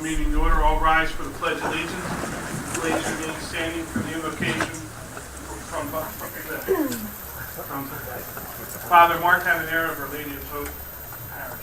meeting to order. All rise for the Pledge of Allegiance. Ladies remain standing for the invocation from Father Mark Habanera of Our Lady of Hope Parish.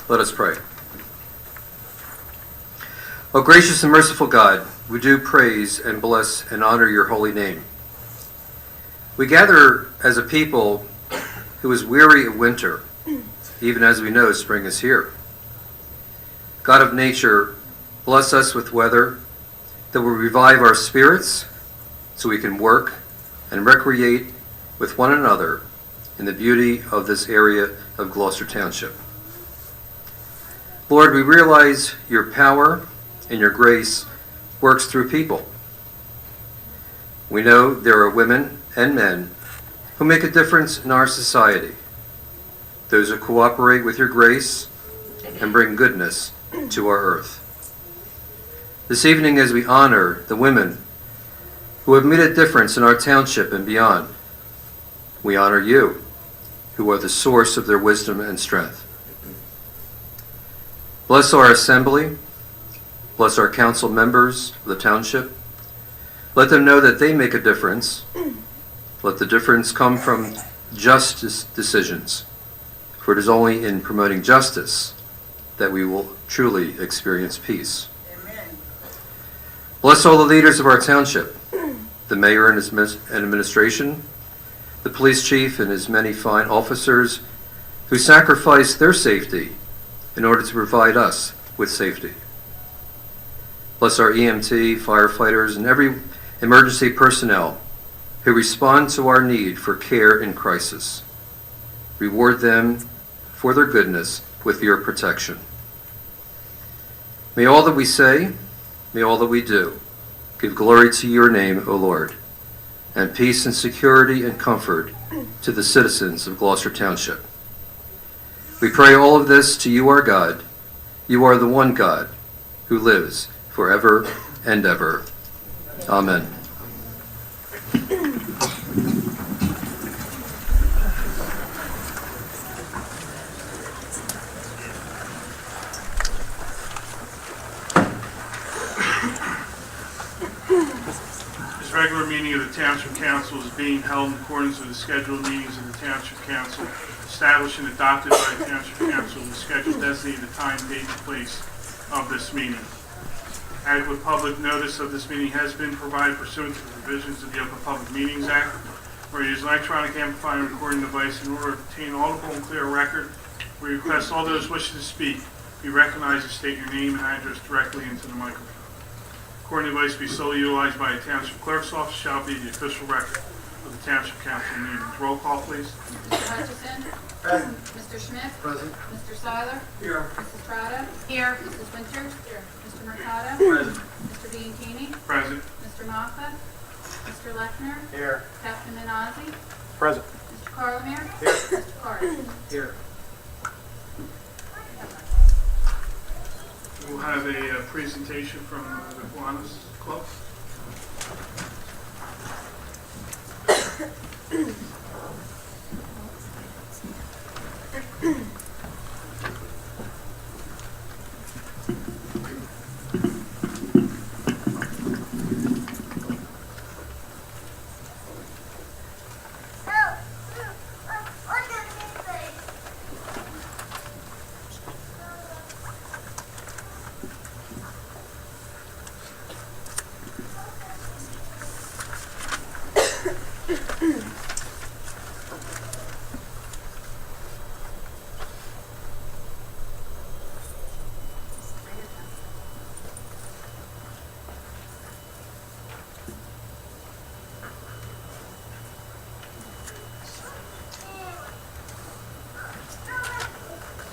Let us pray. O gracious and merciful God, we do praise and bless and honor your holy name. We gather as a people who is weary of winter, even as we know spring is here. God of nature, bless us with weather that will revive our spirits so we can work and recreate with one another in the beauty of this area of Gloucester Township. Lord, we realize your power and your grace works through people. We know there are women and men who make a difference in our society, those who cooperate with your grace and bring goodness to our earth. This evening, as we honor the women who have made a difference in our township and beyond, we honor you, who are the source of their wisdom and strength. Bless our assembly, bless our council members of the township. Let them know that they make a difference. Let the difference come from justice decisions, for it is only in promoting justice that we will truly experience peace. Amen. Bless all the leaders of our township, the mayor and his administration, the police chief and his many fine officers who sacrifice their safety in order to provide us with safety. Bless our EMT, firefighters, and every emergency personnel who respond to our need for care in crisis. Reward them for their goodness with your protection. May all that we say, may all that we do, give glory to your name, O Lord, and peace and security and comfort to the citizens of Gloucester Township. We pray all of this to you, our God. You are the one God who lives forever and ever. Amen. This regular meeting of the Township Council is being held in accordance with the scheduled meetings of the Township Council established and adopted by the Township Council. The schedule designated the time, date, and place of this meeting. Adequate public notice of this meeting has been provided pursuant to the provisions of the Open Public Meetings Act, where you use an electronic amplifying and recording device in order to obtain audible and clear record. We request all those wishing to speak be recognized and state your name and address directly into the microphone. Recording device be solely utilized by a Township Clerk's office shall be the official record of the Township Council meetings. Roll call, please. Mr. Hutchison? Present. Mr. Schmidt? Present. Mr. Seiler? Here. Mrs. Prada? Here. Mrs. Winters? Here. Mr. Mercado? Present. Mr. Bianchini? Present. Mr. Moffett? Mr. Lechner? Here. Captain Menazzi? Present. Mr. Carlemere? Here. Mr. Carter? Here. We'll have a presentation from the Kiwanis Club.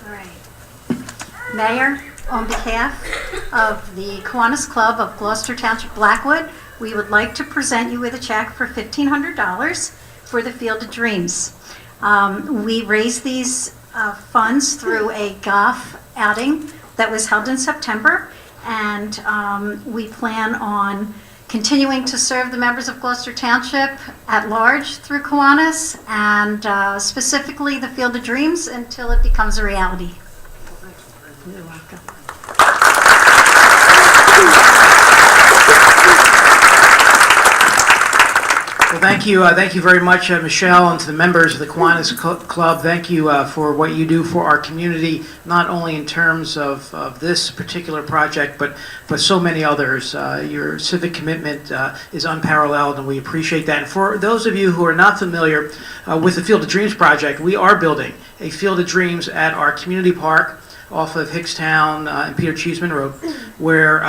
All right. Mayor, on behalf of the Kiwanis Club of Gloucester Township Blackwood, we would like to present you with a check for $1,500 for the Field of Dreams. We raised these funds through a golf outing that was held in September, and we plan on continuing to serve the members of Gloucester Township at large through Kiwanis, and specifically the Field of Dreams until it becomes a reality. You're welcome. Well, thank you very much, Michelle, and to the members of the Kiwanis Club. Thank you for what you do for our community, not only in terms of this particular project, but so many others. Your civic commitment is unparalleled, and we appreciate that. And for those of you who are not familiar with the Field of Dreams project, we are building a Field of Dreams at our community park off of Hickstown and Peter Cheeseman Road, where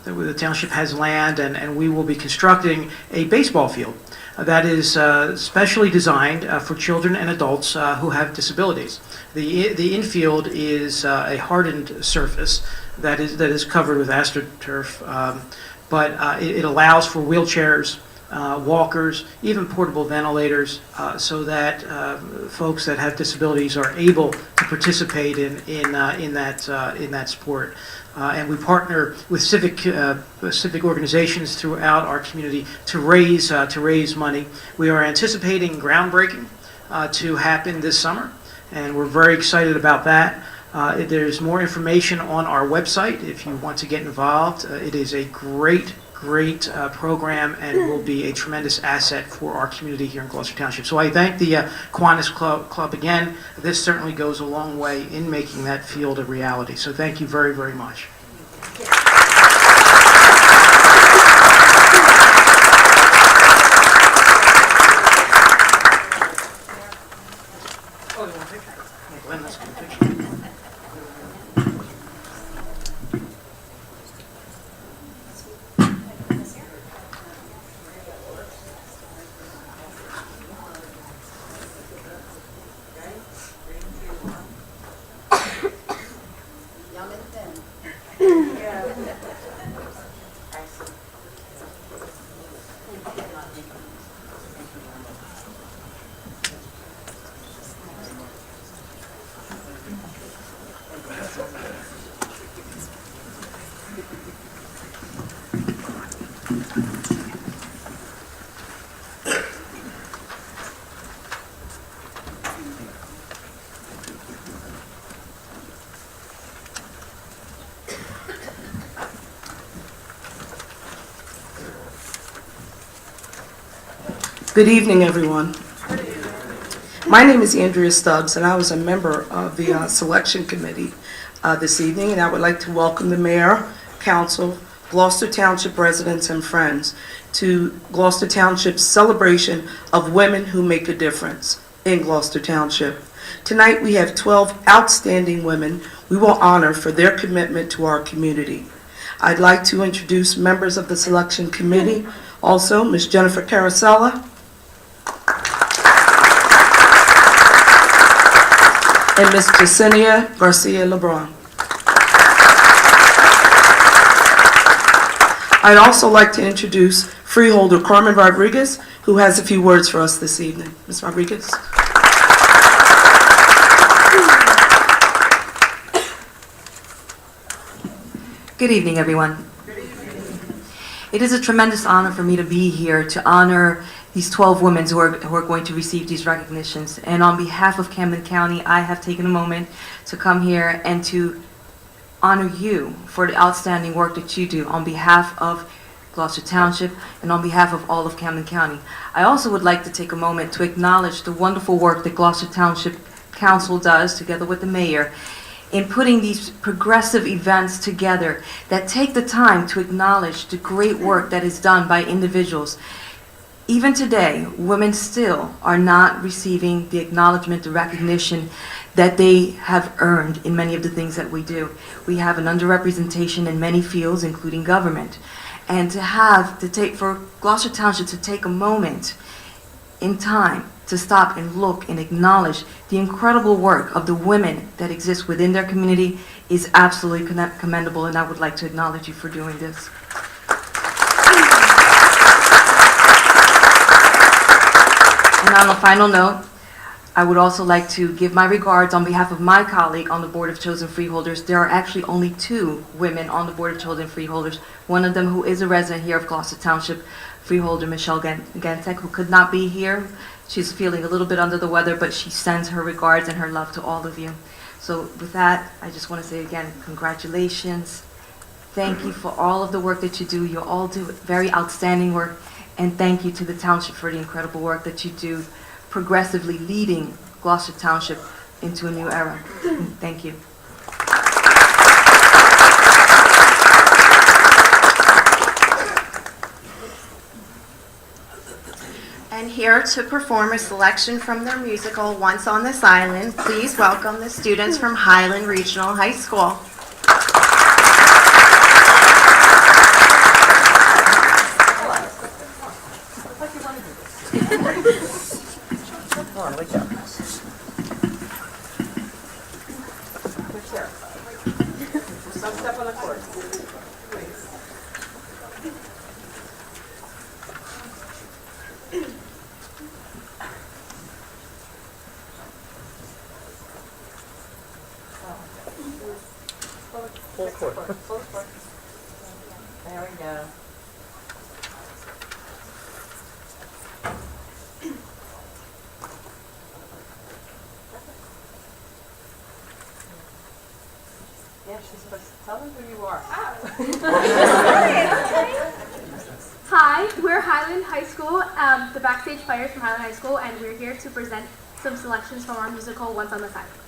the township has land, and we will be constructing a baseball field that is specially designed for children and adults who have disabilities. The infield is a hardened surface that is covered with AstroTurf, but it allows for wheelchairs, walkers, even portable ventilators, so that folks that have disabilities are able to participate in that sport. And we partner with civic organizations throughout our community to raise money. We are anticipating groundbreaking to happen this summer, and we're very excited about that. There's more information on our website if you want to get involved. It is a great program and will be a tremendous asset for our community here in Gloucester Township. So I thank the Kiwanis Club again. This certainly goes a long way in making that field a reality. So thank you very, very much. Oh, you want a picture? Yeah, Glenn, let's get a picture. Good evening, everyone. My name is Andrea Stubbs, and I was a member of the selection committee this evening, and I would like to welcome the mayor, council, Gloucester Township residents, and friends to Gloucester Township's celebration of women who make a difference in Gloucester Township. Tonight, we have 12 outstanding women we will honor for their commitment to our community. I'd like to introduce members of the selection committee. Also, Ms. Jennifer Carosella, and Ms. Jacinia Garcia Lebron. I'd also like to introduce freeholder Carmen Rodriguez, who has a few words for us this evening. Ms. Rodriguez. Good evening, everyone. It is a tremendous honor for me to be here to honor these 12 women who are going to receive these recognitions. And on behalf of Camden County, I have taken a moment to come here and to honor you for the outstanding work that you do on behalf of Gloucester Township and on behalf of all of Camden County. I also would like to take a moment to acknowledge the wonderful work that Gloucester Township Council does together with the mayor in putting these progressive events together that take the time to acknowledge the great work that is done by individuals. Even today, women still are not receiving the acknowledgement, the recognition that they have earned in many of the things that we do. We have an underrepresentation in many fields, including government. And for Gloucester Township to take a moment in time to stop and look and acknowledge the incredible work of the women that exist within their community is absolutely commendable, and I would like to acknowledge you for doing this. And on a final note, I would also like to give my regards on behalf of my colleague on the Board of Chosen Freeholders. There are actually only 2 women on the Board of Chosen Freeholders, one of them who is a resident here of Gloucester Township, Freeholder Michelle Gantek, who could not be here. She's feeling a little bit under the weather, but she sends her regards and her love to all of you. So with that, I just want to say again, congratulations. Thank you for all of the work that you do. You all do very outstanding work. And thank you to the township for the incredible work that you do, progressively leading Gloucester Township into a new era. Thank you. And here to perform a selection from their musical Once on This Island, please welcome the students from Highland Regional High School. There we go. Yeah, she's supposed to tell them who you are. Hi, we're Highland High School, the backstage players from Highland High School, and we're here to present some selections from our musical Once on This Island.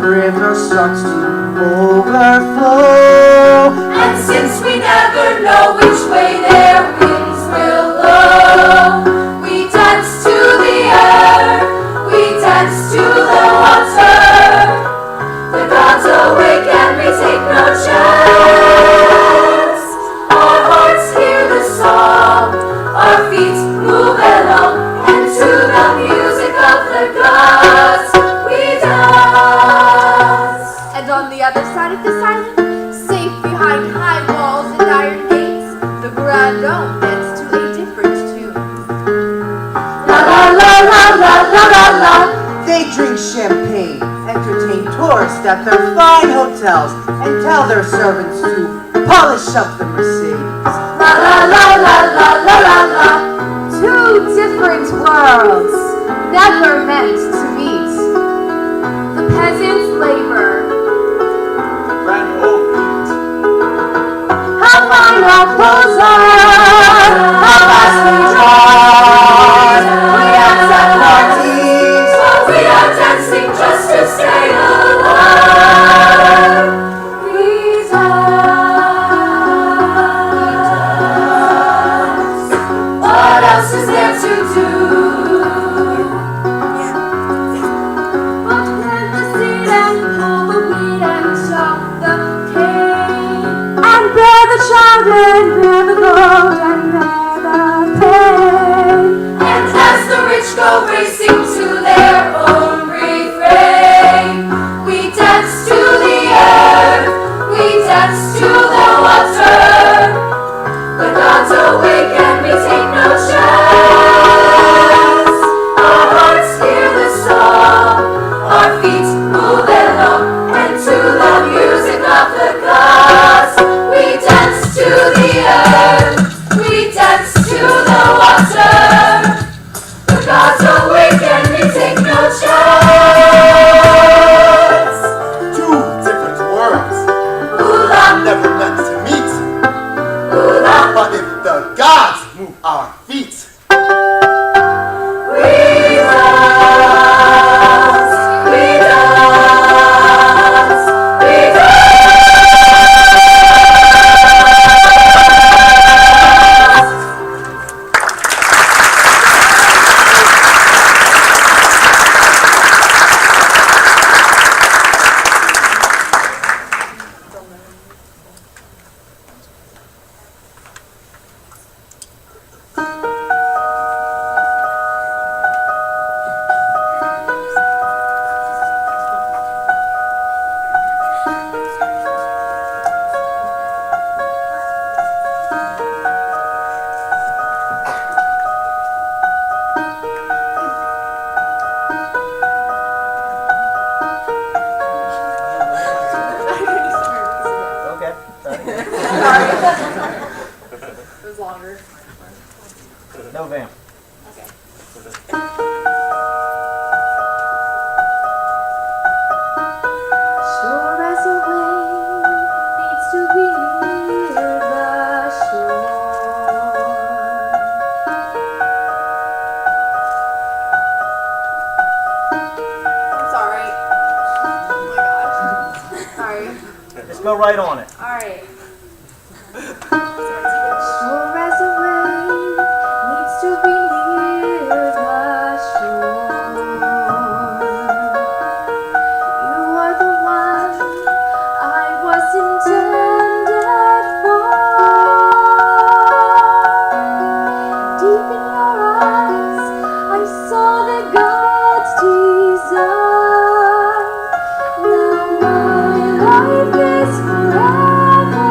River starts to overflow. And since we never know which way their winds will blow, we dance to the air, we dance to the water. The gods awake and we take no chance. Our hearts hear the song, our feet move along, and to the music of the gods we dance. And on the other side of this island, safe behind high walls and iron gates, the grand dome gets to a different tune. La la la la la la la la. They drink champagne, entertain tourists at their fine hotels, and tell their servants to polish up the Mercedes. La la la la la la la la. Two different worlds, never meant to meet. peasant's labor. How fine our clothes are, how fast we drive. We have sad parties, but we are dancing just to stay alive. We dance. What else is there to do? But then the seed and pull the weed and chop the cane. And bear the child and bear the gold and bear the pain. And as the rich go racing to their own refrain, we dance to the earth, we dance to the water. The gods awake and we take no chance. Our hearts hear the song, our feet move along, and to the music of the gods, we dance to the earth, we dance to the water. The gods awake and we take no chance. Two different worlds, Hula, never meant to meet. hula, But if the gods move our feet, we dance, we dance, we dance. No vamp. Sure as a wave needs to be near the shore. I'm sorry. Oh my gosh. Sorry. Just go right on it. Alright. Sure as a wave needs to be near the shore. You are the one I was intended for. Deep in your eyes, I saw the God's design. Now my life is forever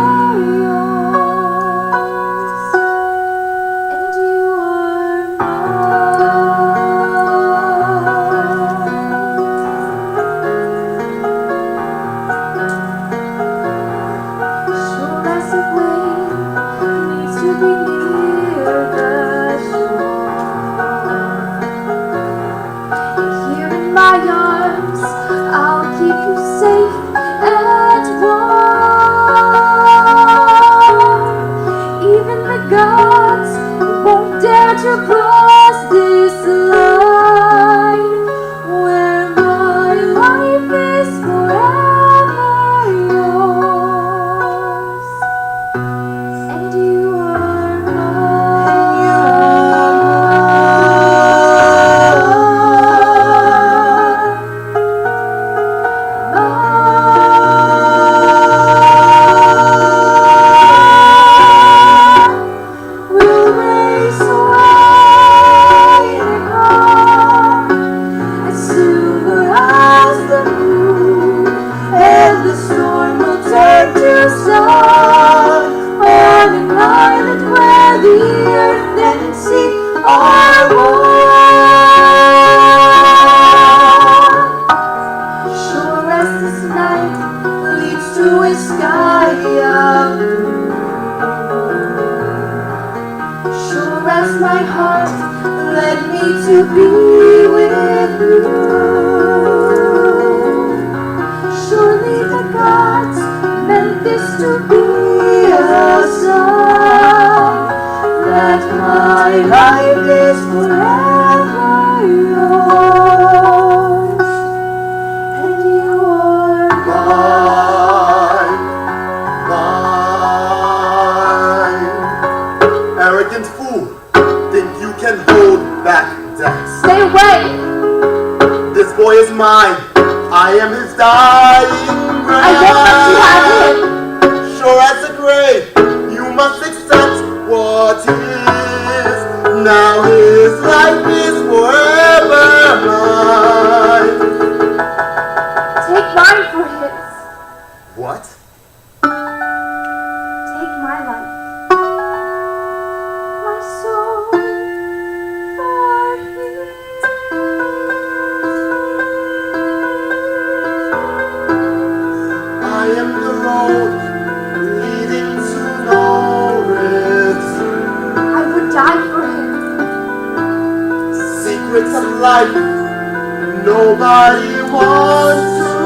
yours, and you are mine. Sure as a wave needs to be near the shore. Here in my arms, I'll keep you safe and warm. Even the gods won't dare to cross this line, where my life is forever yours, and you are We'll race away and home as silver as the moon, and the storm will turn to sun on an island where the earth and sea are one. Sure as this night leads to a sky of blue, sure as my heart led me to be with you, What? Take my life, my soul for his. I am the road leading to Norris. I would die for him. Secrets of life nobody wants to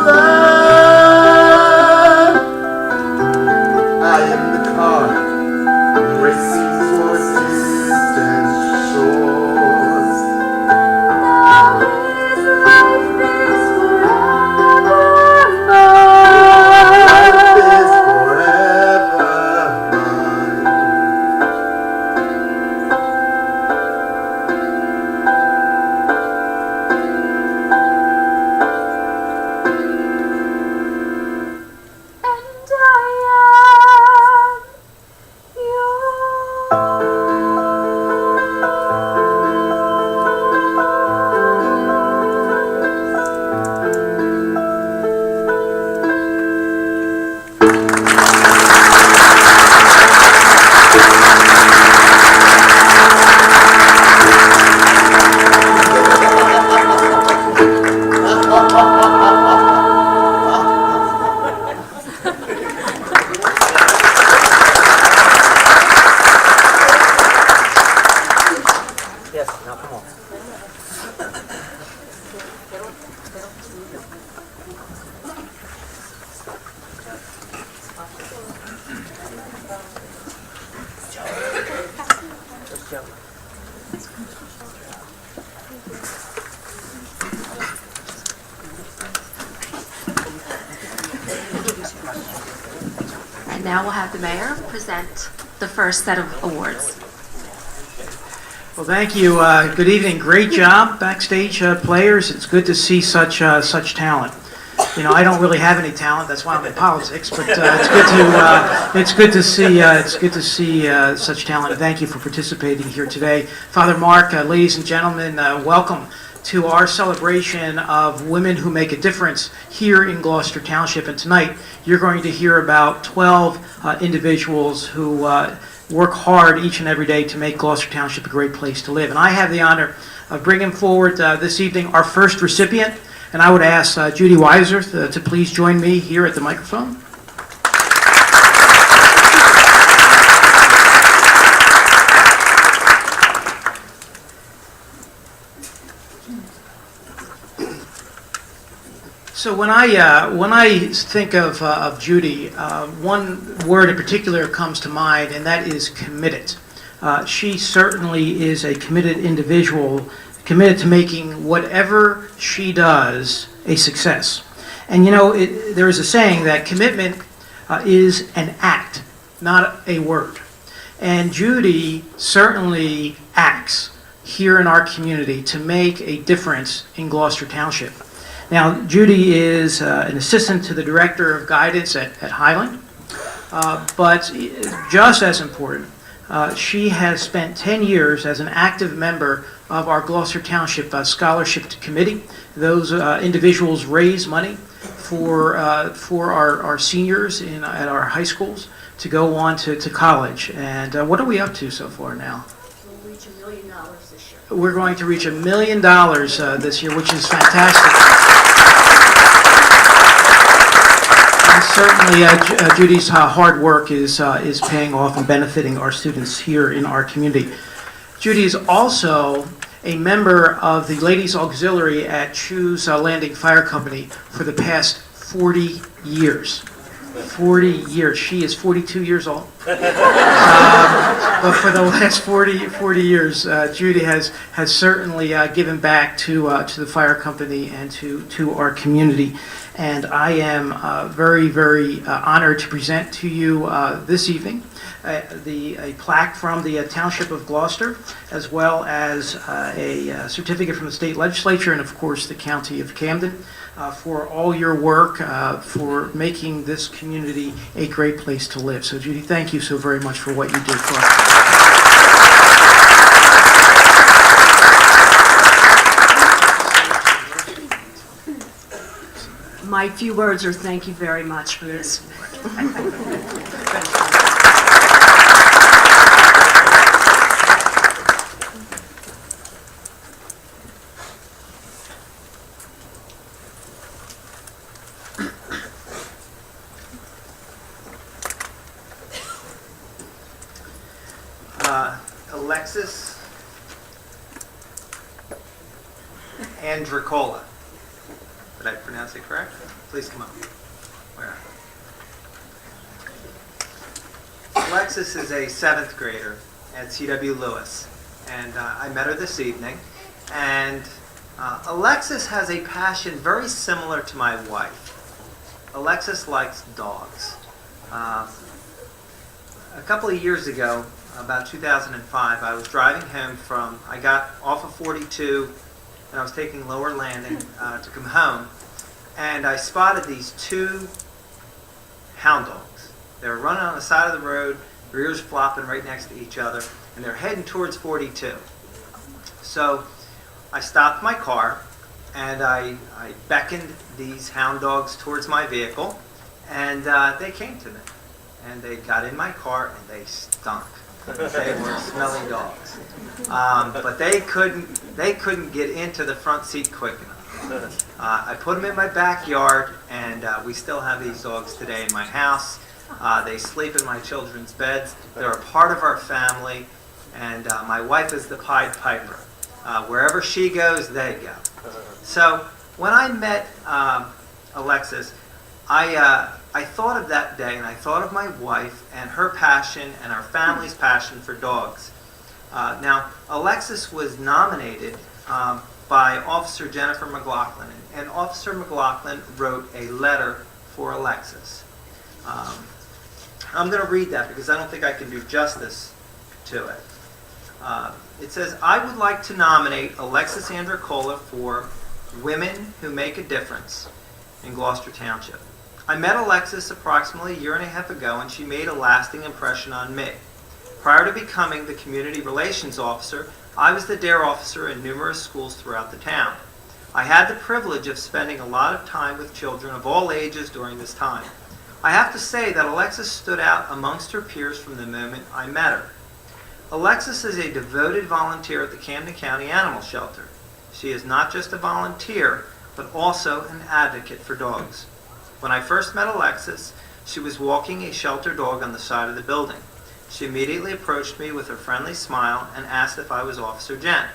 learn. I am the car racing towards distant shores. Now his life is forevermore. Life is forever mine. And I am Yes, now come on. And now we'll have the mayor present the first set of awards. Well, thank you. Good evening. Great job, backstage players. It's good to see such talent. You know, I don't really have any talent. That's why I'm in politics. But it's good to see such talent. Thank you for participating here today, Father Mark. Ladies and gentlemen, welcome to our celebration of women who make a difference here in Gloucester Township. And tonight, you're going to hear about 12 individuals who work hard each and every day to make Gloucester Township a great place to live. And I have the honor of bringing forward this evening our first recipient. And I would ask Judy Weiser to please join me here at the microphone. So when I think of Judy, one word in particular comes to mind, and that is committed. She certainly is a committed individual, committed to making whatever she does a success. And you know, there is a saying that commitment is an act, not a word. And Judy certainly acts here in our community to make a difference in Gloucester Township. Now, Judy is an assistant to the Director of Guidance at Highland, but just as important, she has spent 10 years as an active member of our Gloucester Township Scholarship Committee. Those individuals raise money for our seniors at our high schools to go on to college. And what are we up to so far now? We'll reach $1 million this year. We're going to reach $1 million this year, which is fantastic. And certainly, Judy's hard work is paying off and benefiting our students here in our community. Judy is also a member of the Ladies Auxiliary at Choose Landing Fire Company for the past 40 years. 40 years. She is 42 years old. But for the last 40 years, Judy has certainly given back to the fire company and to our community. And I am very, very honored to present to you this evening a plaque from the Township of Gloucester, as well as a certificate from the state legislature and, of course, the County of Camden for all your work for making this community a great place to live. So, Judy, thank you so very much for what you do for us. My My few words are thank you very much for this. Alexis Andricola. Did I pronounce it correct? Please come up. Where? Alexis is a 7th grader at C.W. Lewis, and I met her this evening. And Alexis has a passion very similar to my wife. Alexis likes dogs. A couple of years ago, about 2005, I was driving home I got off of 42 and I was taking Lower Landing to come home, and I spotted these 2 hound dogs. They were running on the side of the road, their ears flopping right next to each other, and they're heading towards 42. So I stopped my car and I beckoned these hound dogs towards my vehicle, and they came to me. And they got in my car and they stunk. They were smelly dogs, but they couldn't get into the front seat quick enough. I put them in my backyard, and we still have these dogs today in my house. They sleep in my children's beds. They're a part of our family, and my wife is the Pied Piper. Wherever she goes, they go. So when I met Alexis, I thought of that day, and I thought of my wife and her passion and our family's passion for dogs. Now, Alexis was nominated by Officer Jennifer McLaughlin, and Officer McLaughlin wrote a letter for Alexis. I'm going to read that because I don't think I can do justice to it. It says, "I would like to nominate Alexis Andricola for Women Who Make a Difference in Gloucester Township. I met Alexis approximately a year and a half ago, and she made a lasting impression on me. Prior to becoming the Community Relations Officer, I was the DARE officer in numerous schools throughout the town. I had the privilege of spending a lot of time with children of all ages during this time. I have to say that Alexis stood out amongst her peers from the moment I met her. Alexis is a devoted volunteer at the Camden County Animal Shelter. She is not just a volunteer, but also an advocate for dogs. When I first met Alexis, she was walking a shelter dog on the side of the building. She immediately approached me with her friendly smile and asked if I was Officer Jen.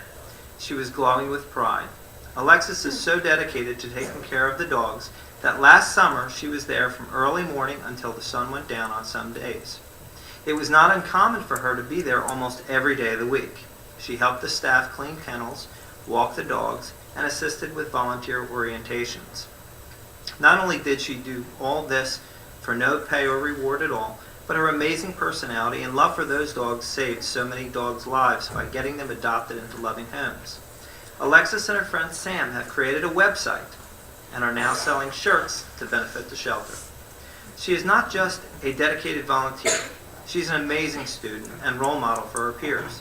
She was glowing with pride. Alexis is so dedicated to taking care of the dogs that last summer she was there from early morning until the sun went down on some days. It was not uncommon for her to be there almost every day of the week. She helped the staff clean kennels, walk the dogs, and assisted with volunteer orientations. Not only did she do all this for no pay or reward at all, but her amazing personality and love for those dogs saved so many dogs' lives by getting them adopted into loving homes. Alexis and her friend Sam have created a website and are now selling shirts to benefit the shelter. She is not just a dedicated volunteer. She's an amazing student and role model for her peers.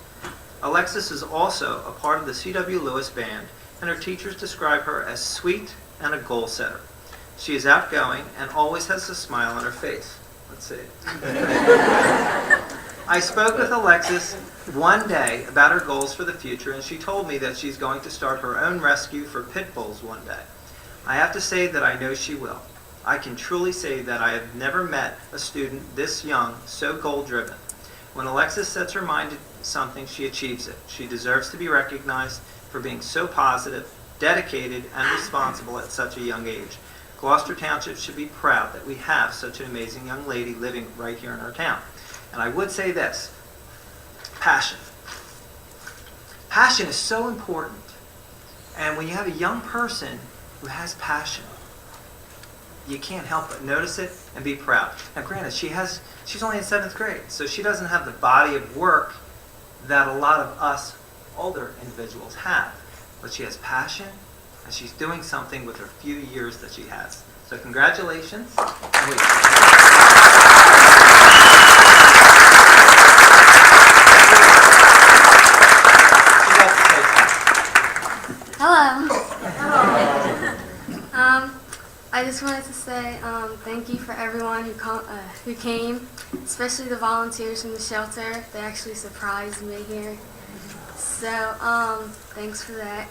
Alexis is also a part of the C.W. Lewis Band, and her teachers describe her as sweet and a goal setter. She is outgoing and always has a smile on her face. Let's see. I spoke with Alexis one day about her goals for the future, and she told me that she's going to start her own rescue for pit bulls one day. I have to say that I know she will. I can truly say that I have never met a student this young, so goal-driven. When Alexis sets her mind to something, she achieves it. She deserves to be recognized for being so positive, dedicated, and responsible at such a young age. Gloucester Township should be proud that we have such an amazing young lady living right here in our town. And I would say this, passion. Passion is so important. And when you have a young person who has passion, you can't help but notice it and be proud. Now granted, she's only in 7th grade, so she doesn't have the body of work that a lot of us older individuals have. But she has passion, and she's doing something with her few years that she has. So congratulations. Hello. I just want to thank you for everyone who came, especially the volunteers from the shelter. They actually surprised me here. So, thanks for that.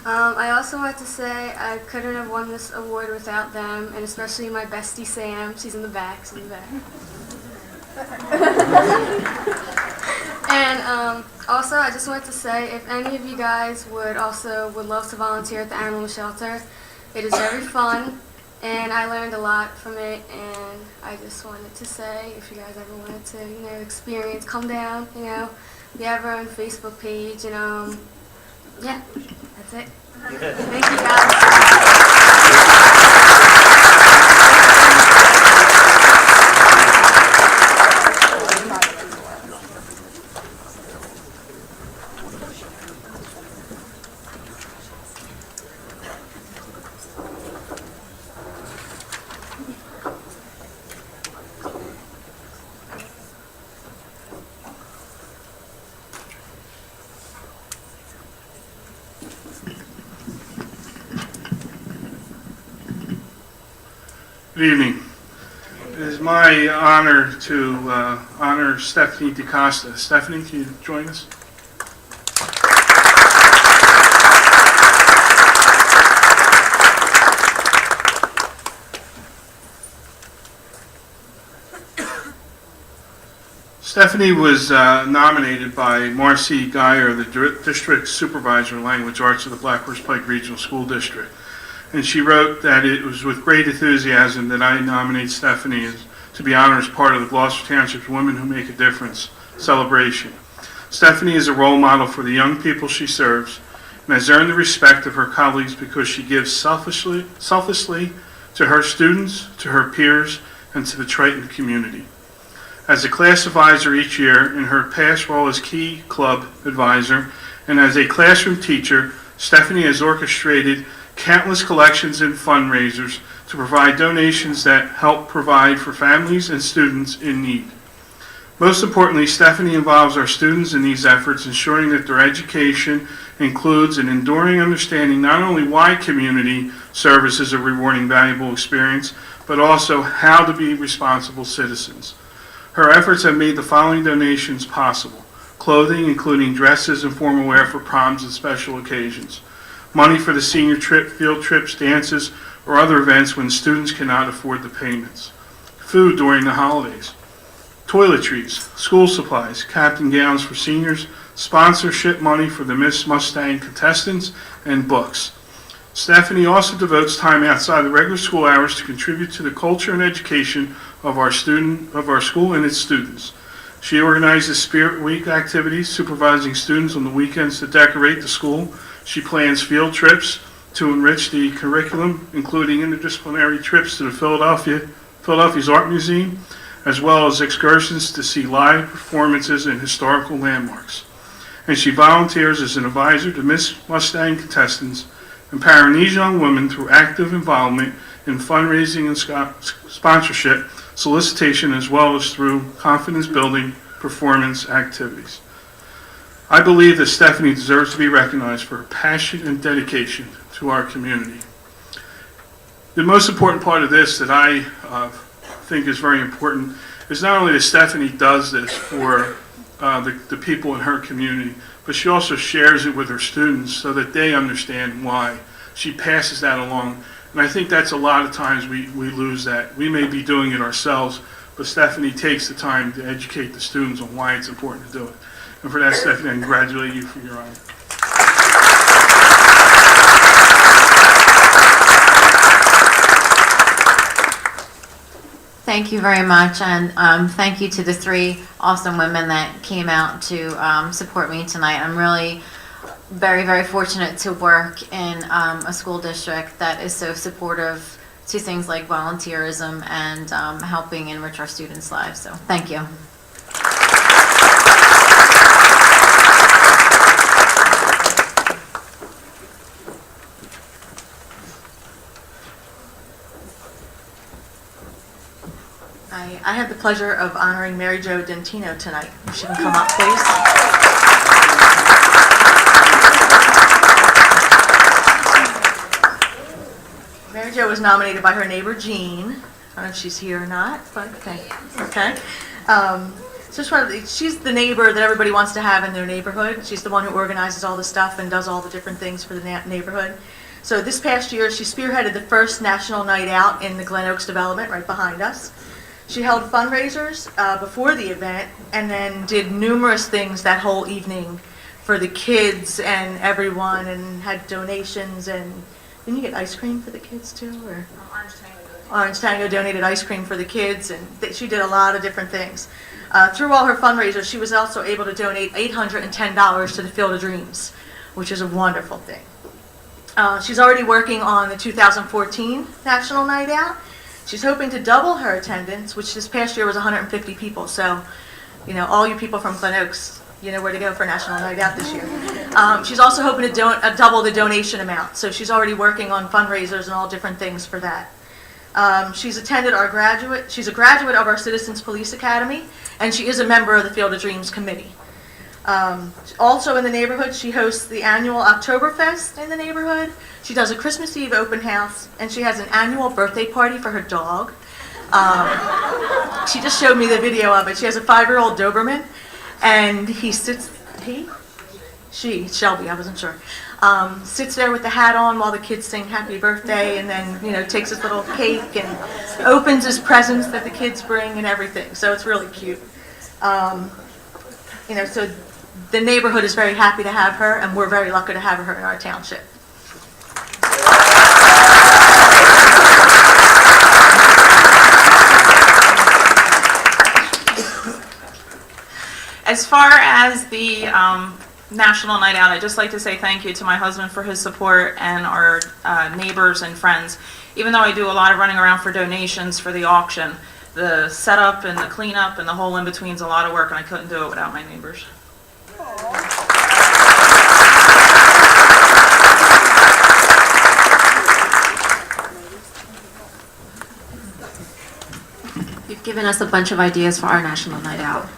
I also want to say I couldn't have won this award without them, and especially my bestie Sam. She's in the back. And also, I just want to say, if any of you guys would love to volunteer at the animal shelter, it is very fun, and I learned a lot from it. And I just wanted to say, if you guys ever wanted to, experience, come down, we have our own Facebook page, and yeah, that's it. Thank you guys. Good evening. It is my honor to honor Stephanie DeCosta. Stephanie, can you join us? Stephanie was nominated by Marcy Geyer, the District Supervisor in Language Arts of the Black Horse Pike Regional School District. And she wrote that it was with great enthusiasm that I nominate Stephanie to be honored as part of the Gloucester Township's Women Who Make a Difference celebration. Stephanie is a role model for the young people she serves and has earned the respect of her colleagues because she gives selflessly to her students, to her peers, and to the Triton community. As a class advisor each year, in her past role as key club advisor, and as a classroom teacher, Stephanie has orchestrated countless collections and fundraisers to provide donations that help provide for families and students in need. Most importantly, Stephanie involves our students in these efforts, ensuring that their education includes an enduring understanding not only why community service is a rewarding, valuable experience, but also how to be responsible citizens. Her efforts have made the following donations possible: clothing, including dresses and formal wear for proms and special occasions; money for the senior trip, field trips, dances, or other events when students cannot afford the payments; food during the holidays; toiletries, school supplies, caps and gowns for seniors; sponsorship money for the Miss Mustang contestants; and books. Stephanie also devotes time outside the regular school hours to contribute to the culture and education of our school and its students. She organizes Spirit Week activities, supervising students on the weekends to decorate the school. She plans field trips to enrich the curriculum, including interdisciplinary trips to the Philadelphia's Art Museum, as well as excursions to see live performances and historical landmarks. And she volunteers as an advisor to Miss Mustang contestants, empowering these young women through active involvement in fundraising and sponsorship, solicitation, as well as through confidence-building performance activities. I believe that Stephanie deserves to be recognized for her passion and dedication to our community. The most important part of this that I think is very important is not only that Stephanie does this for the people in her community, but she also shares it with her students so that they understand why. She passes that along. And I think that's a lot of times we lose that. We may be doing it ourselves, but Stephanie takes the time to educate the students on why it's important to do it. And for that, Stephanie, I congratulate you for your honor. Thank you very much, and thank you to the three awesome women that came out to support me tonight. I'm really very, very fortunate to work in a school district that is so supportive to things like volunteerism and helping enrich our students' lives. So thank you. I have the pleasure of honoring Mary Jo Dentino tonight. If she can come up, please. Mary Jo was nominated by her neighbor Jean don't know if she's here or not, but okay. Okay. She's the neighbor that everybody wants to have in their neighborhood. She's the one who organizes all the stuff and does all the different things for the neighborhood. So this past year, she spearheaded the first national night out in the Glen Oaks development right behind us. She held fundraisers before the event and then did numerous things that whole evening for the kids and everyone, and had donations. And didn't you get ice cream for the kids too? Or Orange Tango donated ice cream for the kids, and she did a lot of different things. Through all her fundraisers, she was also able to donate $810 to the Field of Dreams, which is a wonderful thing. She's already working on the 2014 National Night Out. She's hoping to double her attendance, which this past year was 150 people. So, you know, all you people from Glen Oaks, you know where to go for National Night Out this year. She's also hoping to double the donation amount. So she's already working on fundraisers and all different things for that. She's a graduate of our Citizens Police Academy, and she is a member of the Field of Dreams Committee. Also in the neighborhood, she hosts the annual Oktoberfest in the neighborhood. She does a Christmas Eve open house, and she has an annual birthday party for her dog. She just showed me the video of it. She has a 5-year-old Doberman, and Shelby, I wasn't sure, sits there with the hat on while the kids sing happy birthday, and then, you know, takes his little cake and opens his presents that the kids bring and everything. So it's really cute. You know, so the neighborhood is very happy to have her, and we're very lucky to have her in our township. As far as the National Night Out, I'd just like to say thank you to my husband for his support and our neighbors and friends. Even though I do a lot of running around for donations for the auction, the setup and the cleanup and the whole in-between is a lot of work, and I couldn't do it without my neighbors. You've given us a bunch of ideas for our National Night Out.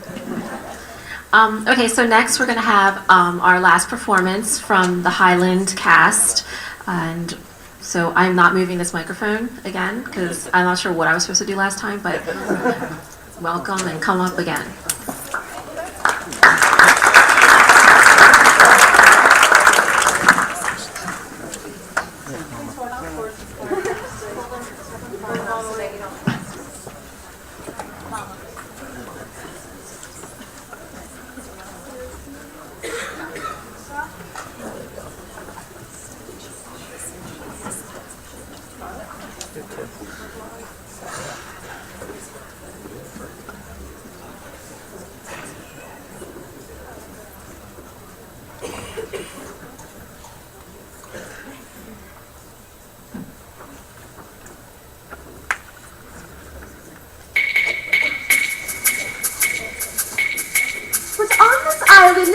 Okay, so next we're going to have our last performance from the Highland cast. And so I'm not moving this microphone again because I'm not sure what I was supposed to do last time, but welcome and come up again.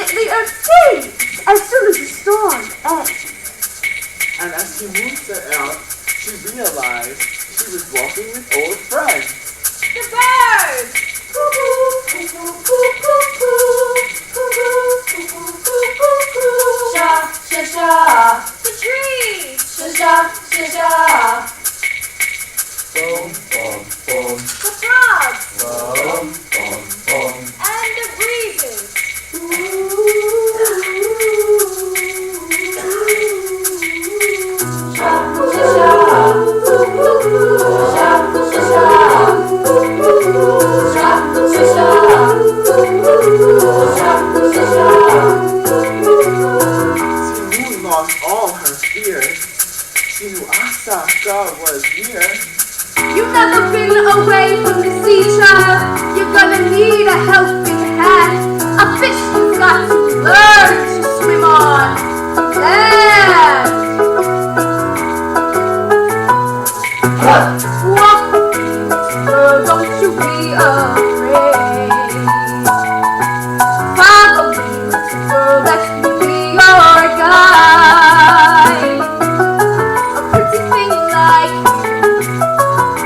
The earth changed as soon as the storm ends. And as she moved the earth, she realized she was walking with old friends. The birds! Cuckoo, cuckoo, cuckoo, cuckoo, cuckoo, cuckoo, cuckoo. Sha, sha, sha. The trees! Sha, sha, sha, sha. Boom, boom, boom. The frogs! Boom, boom, boom. And the breezes! She lost all her fears. She knew Asaka was near. You've never been away from the sea, child. You're gonna need a helping hand. A fish has got to learn to swim on land. Walk with me, girl, don't you be afraid. Follow me, girl, let me be your guide. A pretty thing like you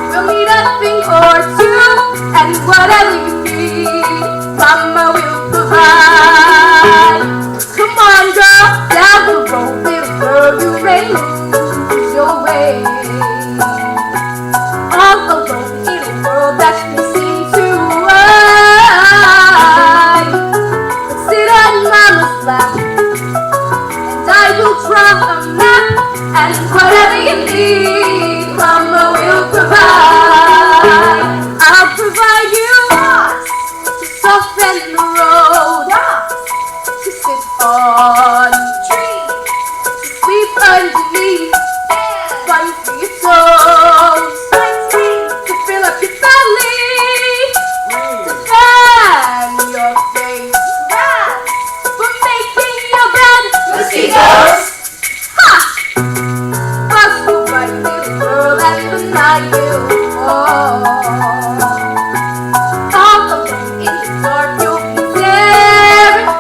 will need a thing or two, and whatever you need, Mama will provide. Come on, girl, down the road, little girl, you may lose your way. All alone world that may seem too wide. But sit on mama's lap, and I will draw a map, and whatever you need, mama will provide. I'll provide you rocks to soften the road, rocks to sit on the tree, to sleep underneath, fun for your toes, to fill up your belly, to fan your face, for making your bed. Mosquitoes! Ha! Bugs will bite little girl and the night will fall. All alone in the dark you'll be terrified.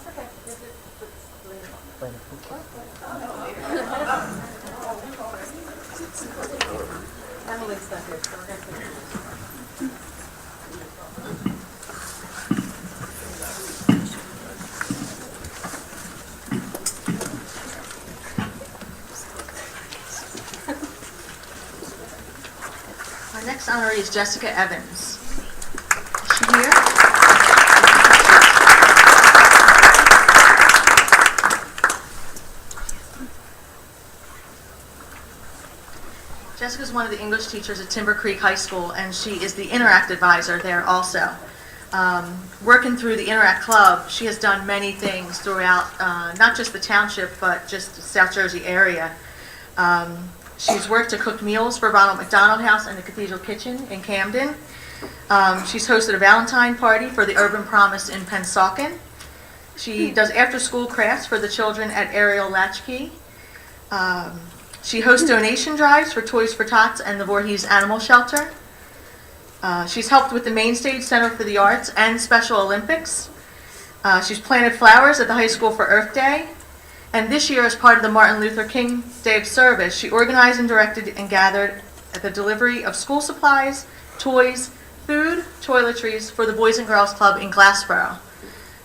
Our next honoree is Jessica Evans. Is she here? Jessica's one of the English teachers at Timber Creek High School, and she is the Interact advisor there also. Working through the Interact Club, she has done many things throughout, not just the township, but just the South Jersey area. She's worked to cook meals for Ronald McDonald House and the Cathedral Kitchen in Camden. She's hosted a Valentine party for the Urban Promise in Pennsauken. She does after-school crafts for the children at Ariel Latchkey. She hosts donation drives for Toys for Tots and the Voorhees Animal Shelter. She's helped with the Main Stage Center for the Arts and Special Olympics. She's planted flowers at the high school for Earth Day. And this year, as part of the Martin Luther King Day of Service, she organized and directed and gathered at the delivery of school supplies, toys, food, toiletries for the Boys and Girls Club in Glassboro.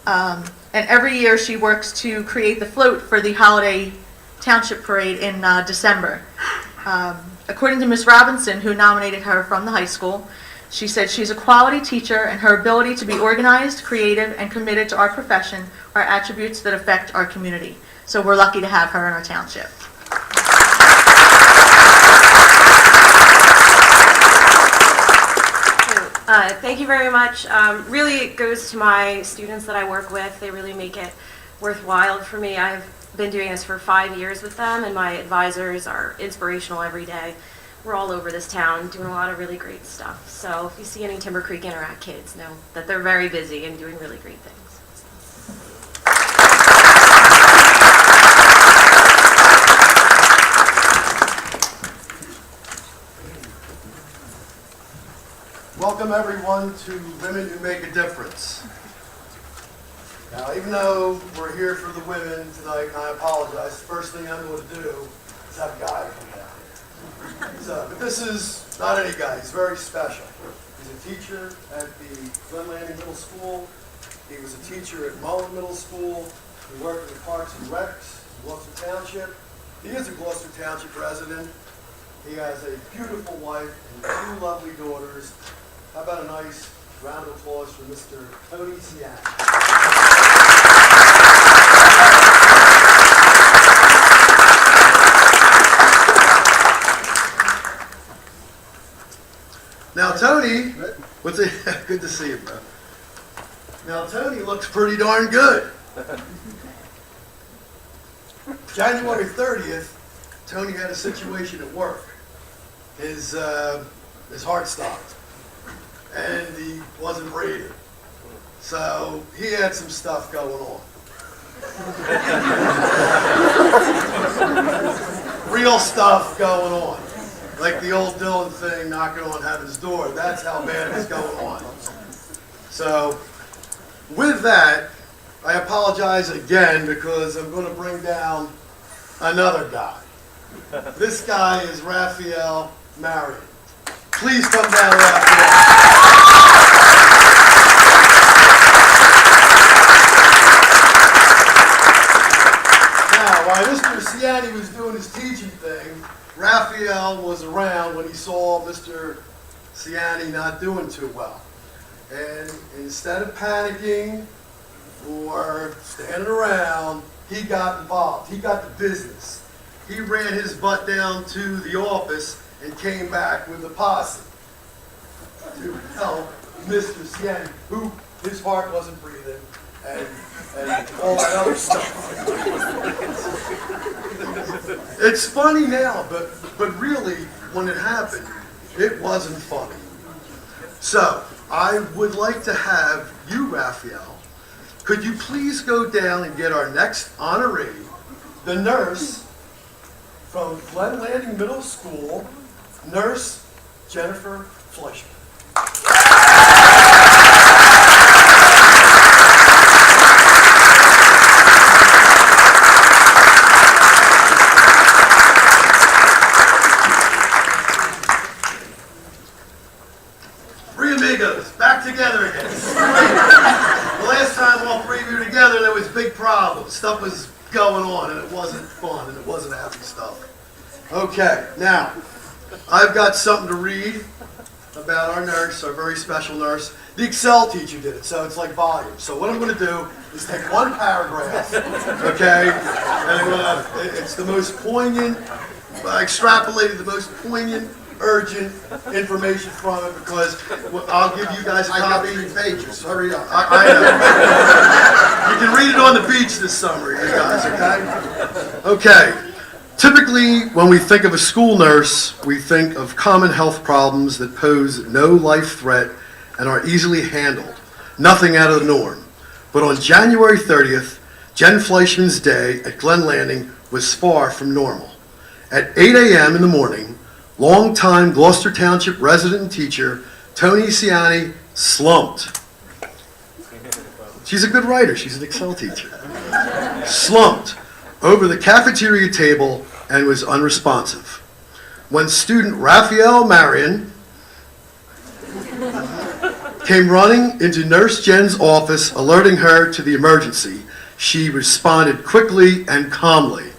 And every year she works to create the float for the holiday township parade in December. According to Ms. Robinson, who nominated her from the high school, she said she's a quality teacher and her ability to be organized, creative, and committed to our profession are attributes that affect our community. So we're lucky to have her in our township. Thank you very much. Really, it goes to my students that I work with. They really make it worthwhile for me. I've been doing this for 5 years with them, and my advisors are inspirational every day. We're all over this town doing a lot of really great stuff. So if you see any Timber Creek Interact kids, know that they're very busy and doing really great things. Welcome everyone to Women Who Make a Difference. Now, even though we're here for the women tonight, and I apologize, the first thing I'm going to do is have a guy come down here. But this is not any guy, he's very special. He's a teacher at the Glen Landing Middle School. He was a teacher at Mullen Middle School. He worked in the Parks and Recs in Gloucester Township. He is a Gloucester Township resident. He has a beautiful wife and 2 lovely daughters. How about a nice round of applause for Mr. Tony Siak. Now Tony, what's it? Good to see you, bro. Now Tony looks pretty darn good. January 30th, Tony had a situation at work. His heart stopped, and he wasn't breathing. So he had some stuff going on. Real stuff going on. Like the old Dylan thing, knocking on heaven's door. That's how bad it's going on. So with that, I apologize again because I'm going to bring down another guy. This guy is Raphael Marion. Please come down, Raphael. Now, while Mr. Ciani was doing his teaching thing, Raphael was around when he saw Mr. Ciani not doing too well. And instead of panicking or standing around, he got involved. He got the business. He ran his butt down to the office and came back with a posse to help Mr. Ciani, who his heart wasn't breathing, and all that other stuff. It's funny now, but really, when it happened, it wasn't funny. So, I would like to have you, Raphael, could you please go down and get our next honoree, the nurse from Glen Landing Middle School, Nurse Jennifer Fleischman. problems. Stuff was going on, and it wasn't fun, and it wasn't happy stuff. Okay, now, I've got something to read about our nurse, our very special nurse. The Excel teacher did it, so it's like volume. So what I'm going to do is take one paragraph, okay, and it's the most poignant, I extrapolated the most poignant, urgent information from it because I'll give you guys a copy. 18 pages, hurry up. I know. You can read it on the beach this summer, you guys, okay? Okay. Typically, when we think of a school nurse, we think of common health problems that pose no life threat and are easily handled. Nothing out of the norm. But on January 30th, Jen Fleischman's day at Glen Landing was far from normal. At 8 a.m. in the morning, longtime Gloucester Township resident and teacher Tony Ciani slumped. She's a good writer. She's an Excel teacher. Slumped over the cafeteria table and was unresponsive. When student Raphael Marion came running into Nurse Jen's office, alerting her to the emergency, she responded quickly and calmly.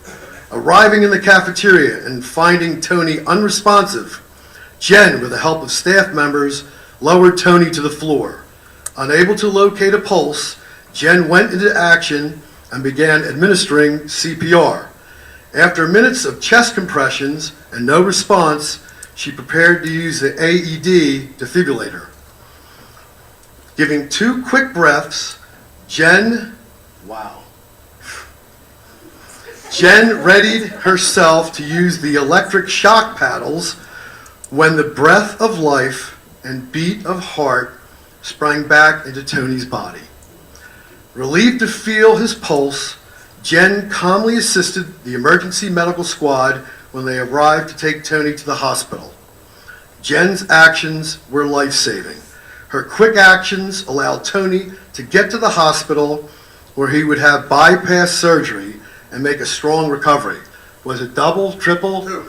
Arriving in the cafeteria and finding Tony unresponsive, Jen, with the help of staff members, lowered Tony to the floor. Unable to locate a pulse, Jen went into action and began administering CPR. After minutes of chest compressions and no response, she prepared to use the AED defibrillator. Giving 2 quick breaths, Jen readied herself to use the electric shock paddles when the breath of life and beat of heart sprang back into Tony's body. Relieved to feel his pulse, Jen calmly assisted the emergency medical squad when they arrived to take Tony to the hospital. Jen's actions were life-saving. Her quick actions allowed Tony to get to the hospital where he would have bypass surgery and make a strong recovery. Was it double, triple? 2.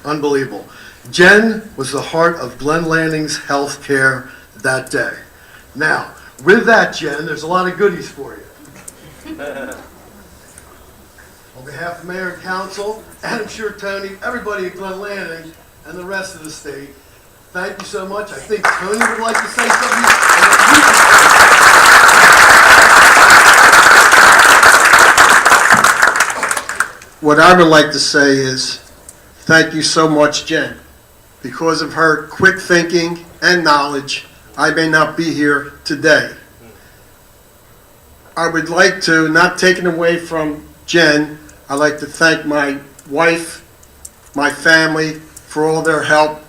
Unbelievable. Jen was the heart of Glen Landing's health care that day. Now, with that, Jen, there's a lot of goodies for you. On behalf of Mayor and Council, and I'm sure Tony, everybody at Glen Landing, and the rest of the state, thank you so much. I think Tony would like to say something. What I would like to say is thank you so much, Jen. Because of her quick thinking and knowledge, I may not be here today. I would like to, not taking away from Jen, I'd like to thank my wife, my family, for all their help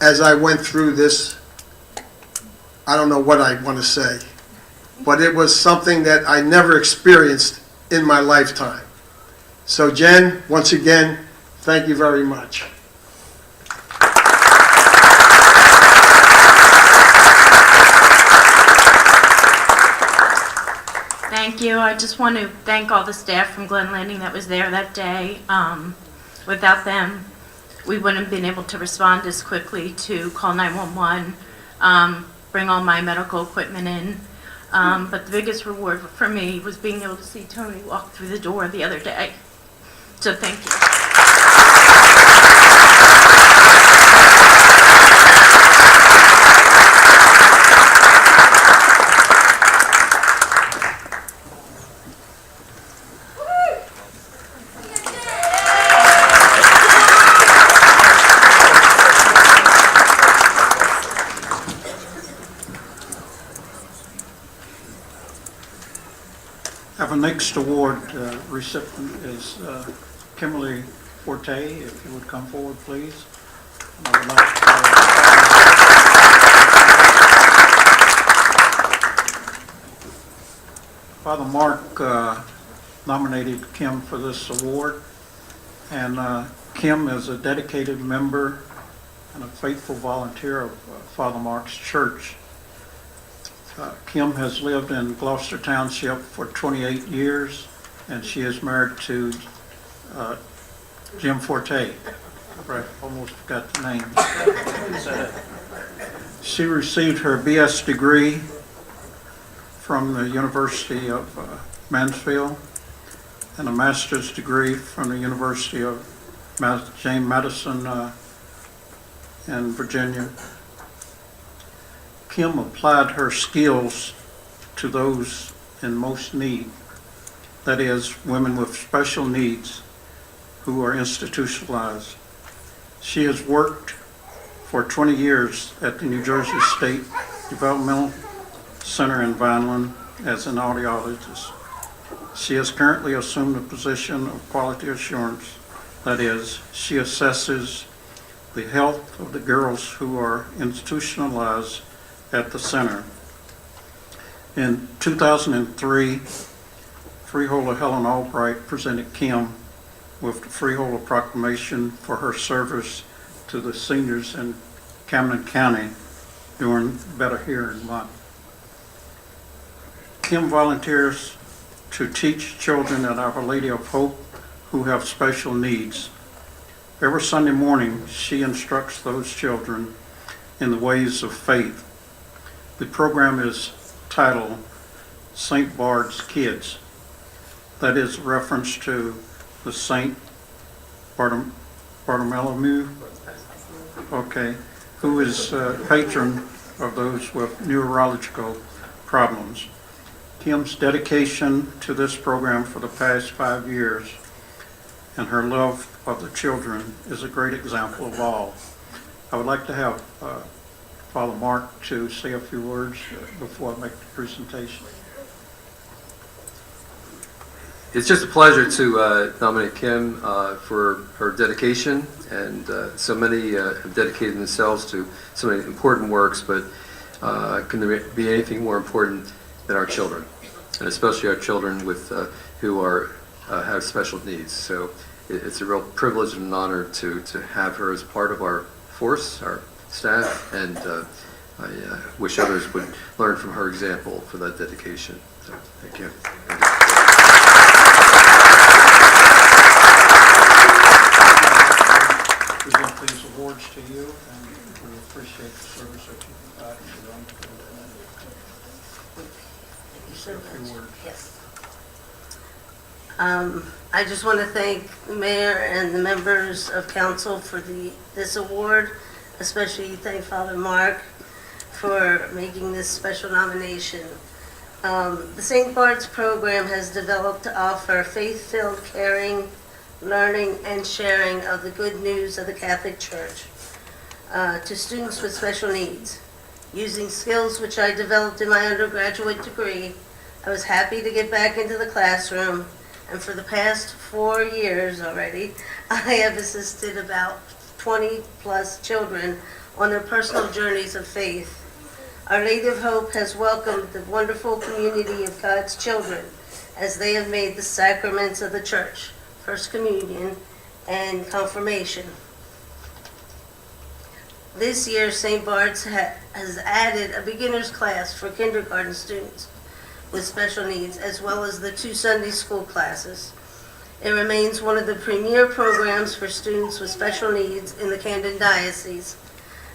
as I went through this. I don't know what I want to say, but it was something that I never experienced in my lifetime. So Jen, once again, thank you very much. Thank you. I just want to thank all the staff from Glen Landing that was there that day. Without them, we wouldn't have been able to respond as quickly to call 911, bring all my medical equipment in. But the biggest reward for me was being able to see Tony walk through the door the other day. So thank you. Our next award recipient is Kimberly Forte. If you would come forward, please. And I would like Father Mark nominated Kim for this award, and Kim is a dedicated member and a faithful volunteer of Father Mark's church. Kim has lived in Gloucester Township for 28 years, and she is married to Jim Forte. I almost forgot the name. She received her BS degree from the University of Mansfield and a master's degree from the University of James Madison in Virginia. Kim applied her skills to those in most need, that is, women with special needs who are institutionalized. She has worked for 20 years at the New Jersey State Developmental Center in Vineland as an audiologist. She has currently assumed the position of quality assurance, that is, she assesses the health of the girls who are institutionalized at the center. In 2003, Freeholder Helen Albright presented Kim with the Freeholder Proclamation for her service to the seniors in Camden County during Better Hearing Month. Kim volunteers to teach children at Our Lady of Hope who have special needs. Every Sunday morning, she instructs those children in the ways of faith. The program is titled St. Bard's Kids. That is a reference to the Saint Bartholomew, who is patron of those with neurological problems. Kim's dedication to this program for the past 5 years and her love of the children is a great example of all. I would like to have Father Mark to say a few words before I make the presentation. It's just a pleasure to nominate Kim for her dedication, and so many have dedicated themselves to so many important works, but can there be anything more important than our children, and especially our children with who are have special needs. So it's a real privilege and an honor to have her as part of our force, our staff, and I wish others would learn from her example for that dedication. So thank you. Present these awards to you, and we appreciate the service that you provide to your own community. Yes. I just want to thank the mayor and the members of council for this award, especially thank Father Mark for making this special nomination. The St. Bart's program has developed to offer faith-filled caring, learning, and sharing of the good news of the Catholic Church to students with special needs. Using skills which I developed in my undergraduate degree, I was happy to get back into the classroom, and for the past 4 years already, I have assisted about 20 plus children on their personal journeys of faith. Our Lady of Hope has welcomed the wonderful community of God's children as they have made the sacraments of the Church, First Communion, and Confirmation. This year, St. Bart's has added a beginner's class for kindergarten students with special needs, as well as the 2 Sunday school classes. It remains one of the premier programs for students with special needs in the Camden Diocese.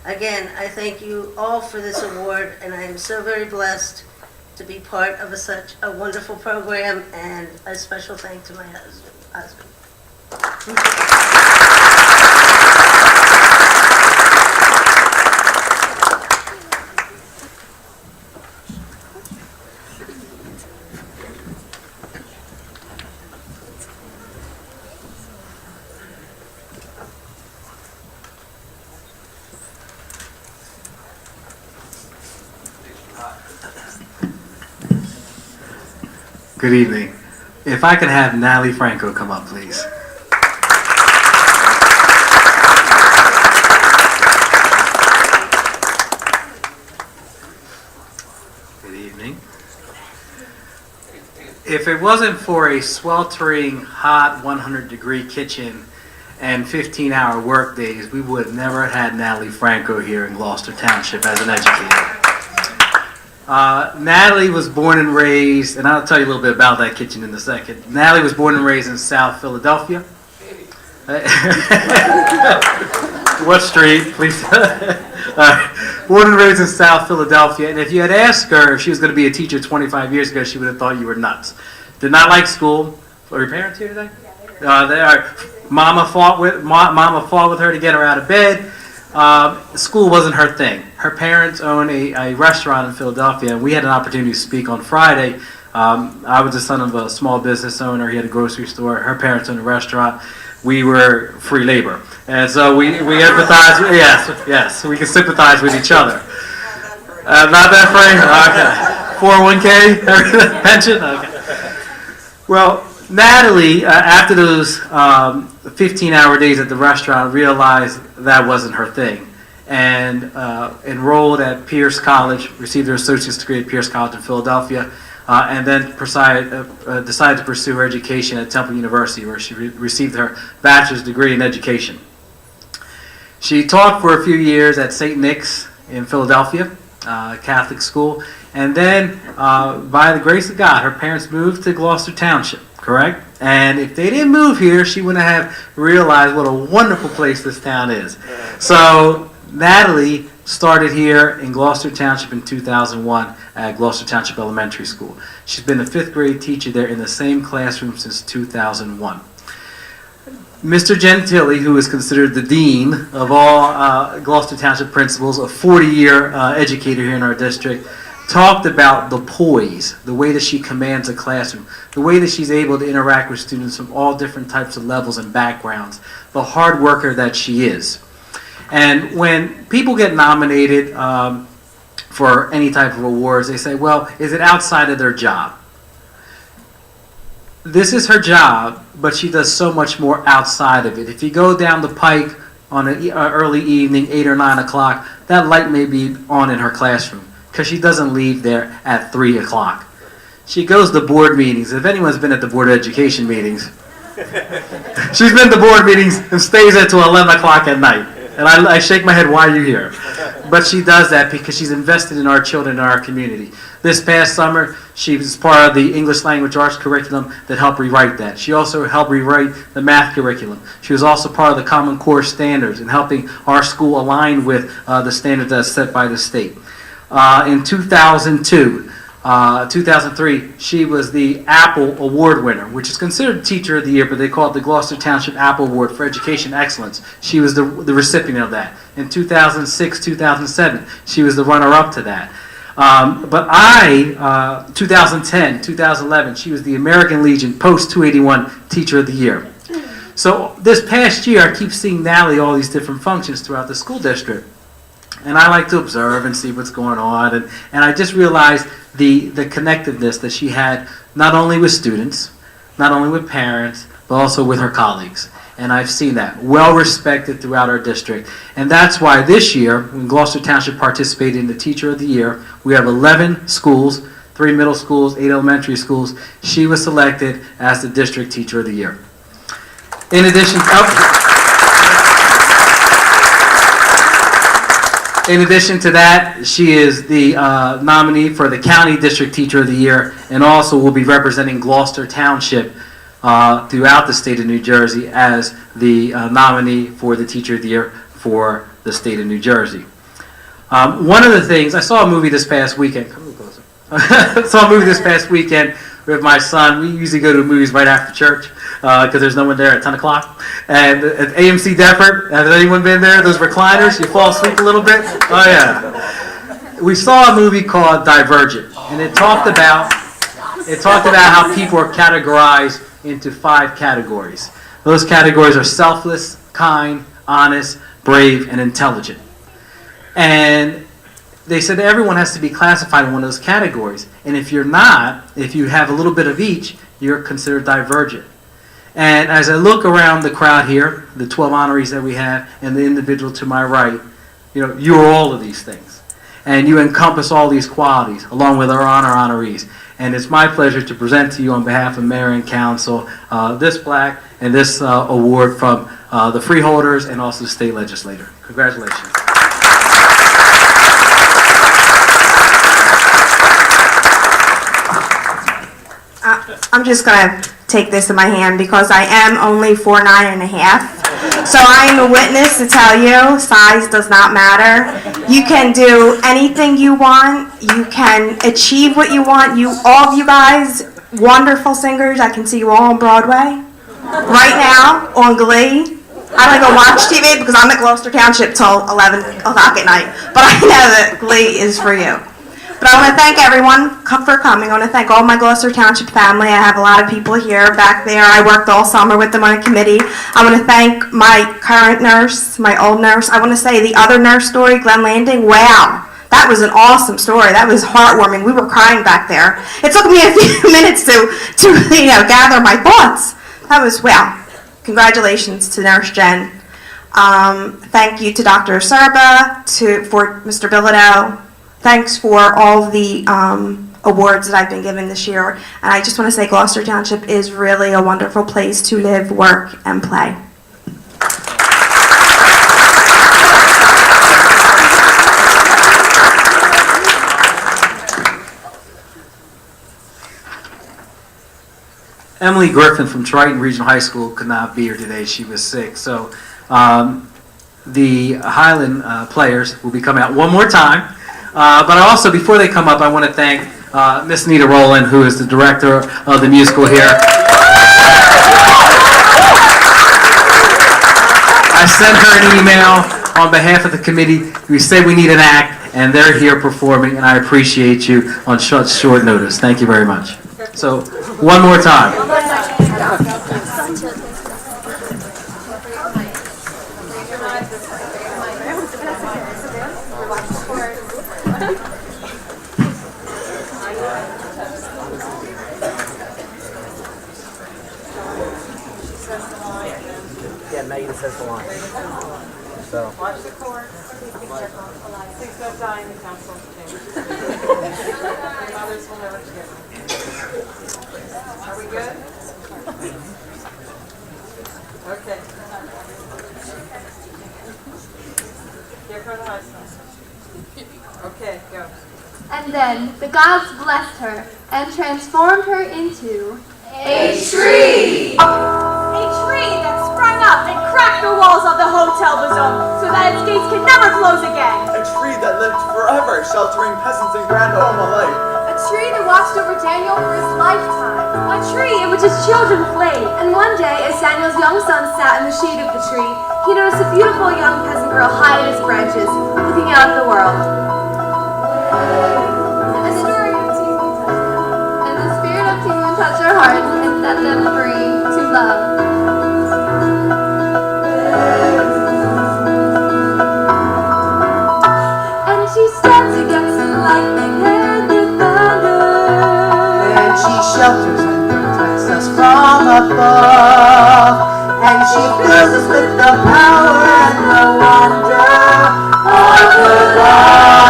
Again, I thank you all for this award, and I am so very blessed to be part of such a wonderful program, and a special thank to my husband. Good evening. If I could have Natalie Franco come up, please. Good evening. If it wasn't for a sweltering, hot, 100-degree kitchen and 15-hour work days, we would have never had Natalie Franco here in Gloucester Township as an educator. Natalie was born and raised, and I'll tell you a little bit about that kitchen in a second. Natalie was born and raised in South Philadelphia. What street, please? Born and raised in South Philadelphia, and if you had asked her if she was going to be a teacher 25 years ago, she would have thought you were nuts. Did not like school. Are your parents here today? Yeah, they are. Mama fought with her to get her out of bed. School wasn't her thing. Her parents own a restaurant in Philadelphia, and we had an opportunity to speak on Friday. I was the son of a small business owner. He had a grocery store. Her parents owned a restaurant. We were free labor. And so we empathize. Yes, we can sympathize with each other. Not that frame? Okay. 401k? Pension? Okay. Well, Natalie, after those 15-hour days at the restaurant, realized that wasn't her thing, and enrolled at Pierce College, received her associate's degree at Pierce College in Philadelphia, and then decided to pursue her education at Temple University, where she received her bachelor's degree in education. She taught for a few years at St. Nick's in Philadelphia, Catholic school, and then, by the grace of God, her parents moved to Gloucester Township, correct? And if they didn't move here, she wouldn't have realized what a wonderful place this town is. So Natalie started here in Gloucester Township in 2001 at Gloucester Township Elementary School. She's been a 5th grade teacher there in the same classroom since 2001. Mr. Gentili, who is considered the dean of all Gloucester Township principals, a 40-year educator here in our district, talked about the poise, the way that she commands a classroom, the way that she's able to interact with students from all different types of levels and backgrounds, the hard worker that she is. And when people get nominated for any type of awards, they say, well, is it outside of their job? This is her job, but she does so much more outside of it. If you go down the pike on an early evening, 8 or 9 o'clock, that light may be on in her classroom, because she doesn't leave there at 3 o'clock. She goes to board meetings. If anyone's been at the Board of Education meetings, she's been to board meetings and stays there till 11 o'clock at night. And I shake my head, why are you here? But she does that because she's invested in our children and our community. This past summer, she was part of the English Language Arts curriculum that helped rewrite that. She also helped rewrite the math curriculum. She was also part of the Common Core standards and helping our school align with the standards that's set by the state. In 2002, 2003, she was the Apple Award winner, which is considered Teacher of the Year, but they call it the Gloucester Township Apple Award for Education Excellence. She was the recipient of that. In 2006, 2007, she was the runner-up to that. But 2010, 2011, she was the American Legion Post-281 Teacher of the Year. So this past year, I keep seeing Natalie all these different functions throughout the school district. And I like to observe and see what's going on. And I just realized the connectiveness that she had, not only with students, not only with parents, but also with her colleagues. And I've seen that, well respected throughout our district. And that's why this year, when Gloucester Township participated in the Teacher of the Year, we have 11 schools, 3 middle schools, 8 elementary schools. She was selected as the District Teacher of the Year. In addition to that, she is the nominee for the County District Teacher of the Year, and also will be representing Gloucester Township throughout the state of New Jersey as the nominee for the Teacher of the Year for the state of New Jersey. One of the things, I saw a movie this past weekend. Come a little closer. Saw a movie this past weekend with my son. We usually go to movies right after church because there's no one there at 10 o'clock. And at AMC Deptford, has anyone been there? Those recliners, you fall asleep a little bit? Oh, yeah. We saw a movie called Divergent, and it talked about how people are categorized into 5 categories. Those categories are selfless, kind, honest, brave, and intelligent. And they said that everyone has to be classified in one of those categories. And if you're not, if you have a little bit of each, you're considered divergent. And as I look around the crowd here, the 12 honorees that we have, and the individual to my right, you are all of these things. And you encompass all these qualities, along with our honorees. And it's my pleasure to present to you on behalf of Mayor and Council this plaque and this award from the freeholders and also the state legislator. Congratulations. I'm just going to take this in my hand because I am only 4'9½", So I am a witness to tell you, size does not matter. You can do anything you want. You can achieve what you want. All of you guys, wonderful singers. I can see you all on Broadway right now on Glee. I don't even watch TV because I'm at Gloucester Township till 11 o'clock at night. But I know that Glee is for you. But I want to thank everyone for coming. I want to thank all my Gloucester Township family. I have a lot of people here back there. I worked all summer with them on a committee. I want to thank my current nurse, my old nurse. I want to say the other nurse story, Glen Landing. Wow, that was an awesome story. That was heartwarming. We were crying back there. It took me a few minutes to gather my thoughts. That was, wow. Congratulations to Nurse Jen. Thank you to Dr. Serba, for Mr. Bilodeau. Thanks for all the awards that I've been given this year. And I just want to say Gloucester Township is really a wonderful place to live, work, and play. Emily Griffin from Triton Regional High School could not be here today. She was sick. So the Highland players will be coming out one more time. But also, before they come up, I want to thank Miss Nita Rowland, who is the director of the musical here. I sent her an email on behalf of the committee. We said we need an act, and they're here performing, and I appreciate you on such short notice. Thank you very much. So, one more time. Yeah, Megan says the line. So. Watch the cord. Please don't die in the council chamber. Mothers will never forget. Are we good? Okay. Give her the high sign. Okay, go. And then the gods blessed her and transformed her into A tree! A tree that sprung up and cracked the walls of the Hotel Bazoom so that its gates could never close again. A tree that lived forever, sheltering peasants in Grand Home alike. A tree that watched over Daniel for his lifetime. A tree in which his children played. And one day, as Daniel's young son sat in the shade of the tree, he noticed a beautiful young peasant girl high in its branches, looking out at the world. A story of tea touched them, and the spirit of tea touched their hearts and set them free to love. And she stands against the lightning and the thunder. And she shelters and protects us from above. And she fills us with the power and the wonder of her love.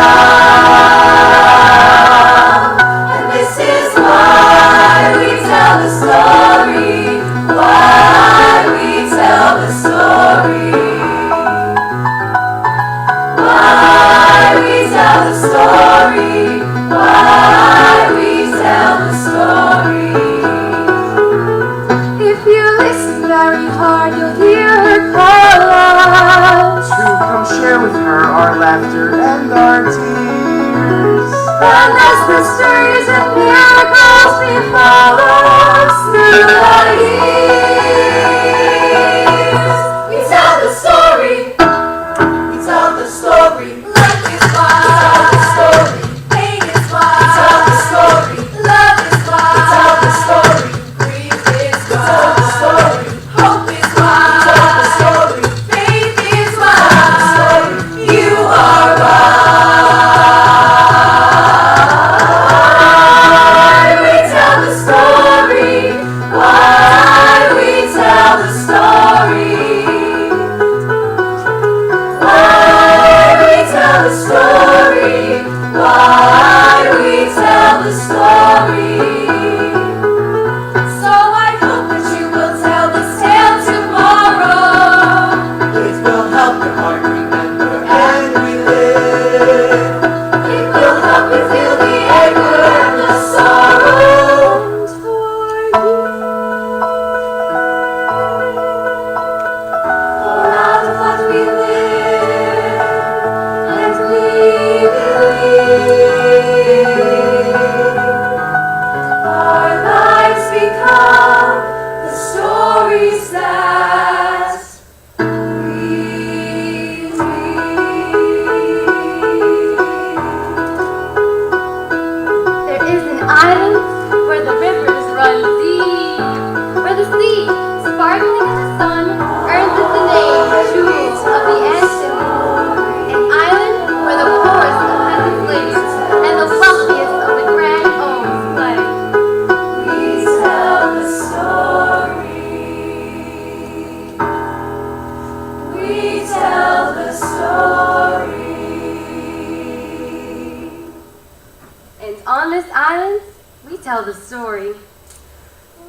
And this is why we tell the story. Why we tell the story. Why we tell the story. Why we tell the story. If you listen very hard, you'll hear her call out To come share with her our laughter and our tears. And as the stories and miracles befall us through the years, we tell the story. We tell the story. Life is wild. We tell the story. Pain is wild. We tell the story. Love is wild. We tell the story. Grief is wild. We tell the story. Hope is wild. We tell the story. Faith is wild. You are wild.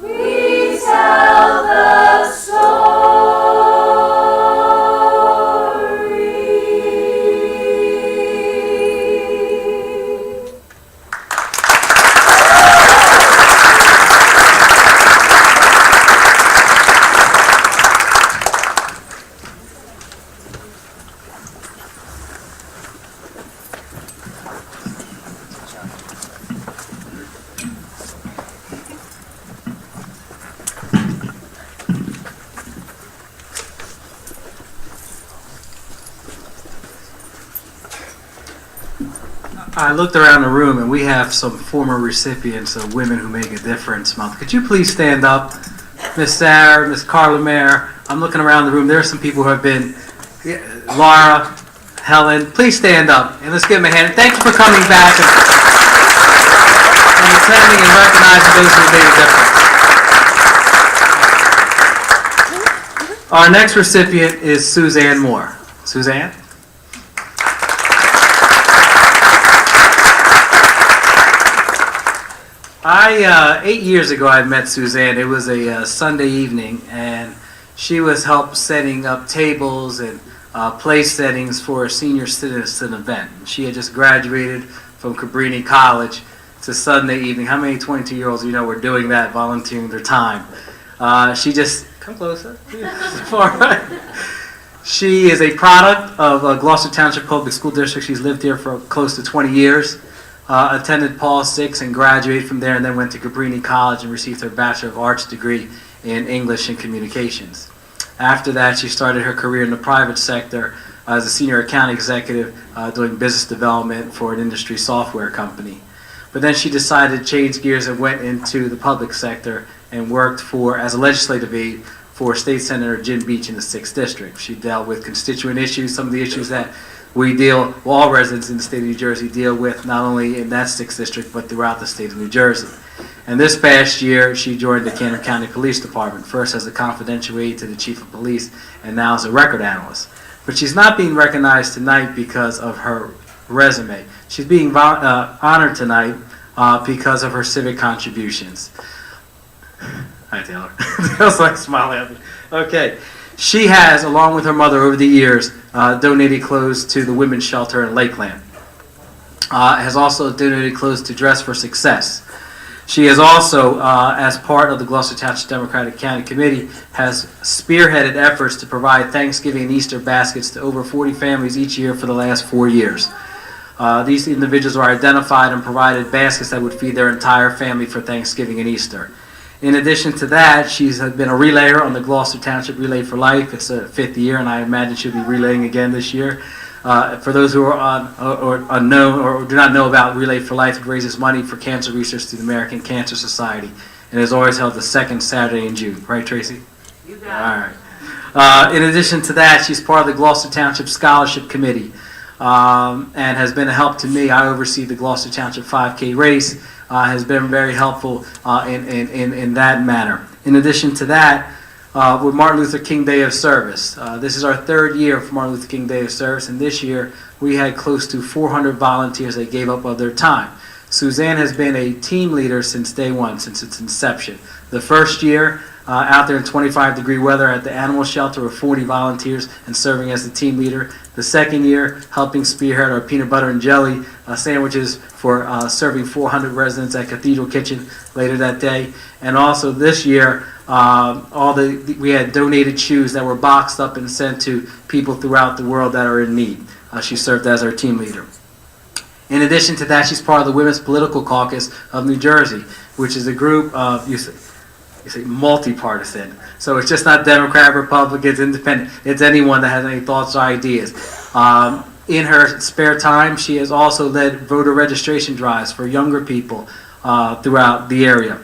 We tell the story. I looked around the room and we have some former recipients of Women Who Make a Difference Month. Could you please stand up? Miss Sarah, Miss Carla Mayer, I'm looking around the room. There are some people who have been, Laura, Helen, please stand up and let's give them a hand. Thank you for coming back and attending and recognizing those who made a difference. Our next recipient is Suzanne Moore. Suzanne? 8 years ago, I met Suzanne. It was a Sunday evening, and she was help setting up tables and place settings for a senior citizen event. She had just graduated from Cabrini College. It's a Sunday evening. How many 22-year-olds you know were doing that, volunteering their time? She just, come closer. She is a product of Gloucester Township Public School District. She's lived here for close to 20 years. Attended Paul VI and graduated from there, and then went to Cabrini College and received her Bachelor of Arts degree in English and Communications. After that, she started her career in the private sector as a senior account executive doing business development for an industry software company. But then she decided to change gears and went into the public sector and worked as a legislative aide for State Senator Jim Beach in the 6th District. She dealt with constituent issues, some of the issues that all residents in the state of New Jersey deal with, not only in that 6th District, but throughout the state of New Jersey. And this past year, she joined the Camden County Police Department, first as a confidential aide to the Chief of Police, and now as a record analyst. But she's not being recognized tonight because of her resume. She's being honored tonight because of her civic contributions. Hi, Taylor. Taylor's like smiling at me. Okay. She has, along with her mother over the years, donated clothes to the women's shelter in Lakeland. Has also donated clothes to Dress for Success. She has also, as part of the Gloucester Township Democratic County Committee, has spearheaded efforts to provide Thanksgiving and Easter baskets to over 40 families each year for the last 4 years. These individuals are identified and provided baskets that would feed their entire family for Thanksgiving and Easter. In addition to that, she's been a relayer on the Gloucester Township Relay for Life. It's the 5th year, and I imagine she'll be relaying again this year. For those who are unknown or do not know about Relay for Life, it raises money for cancer research through the American Cancer Society, and is always held the second Saturday in June. Right, Tracy? You got it. All right. In addition to that, she's part of the Gloucester Township Scholarship Committee, and has been a help to me. I oversee the Gloucester Township 5K race. Has been very helpful in that manner. In addition to that, with Martin Luther King Day of Service. This is our 3rd year for Martin Luther King Day of Service, and this year we had close to 400 volunteers that gave up of their time. Suzanne has been a team leader since day one, since its inception. The first year, out there in 25-degree weather at the animal shelter with 40 volunteers and serving as the team leader. The second year, helping spearhead our peanut butter and jelly sandwiches for serving 400 residents at Cathedral Kitchen later that day. And also this year, we had donated shoes that were boxed up and sent to people throughout the world that are in need. She served as our team leader. In addition to that, she's part of the Women's Political Caucus of New Jersey, which is a group of, you say multi-partisan. So it's just not Democrat, Republicans, Independent. It's anyone that has any thoughts or ideas. In her spare time, she has also led voter registration drives for younger people throughout the area.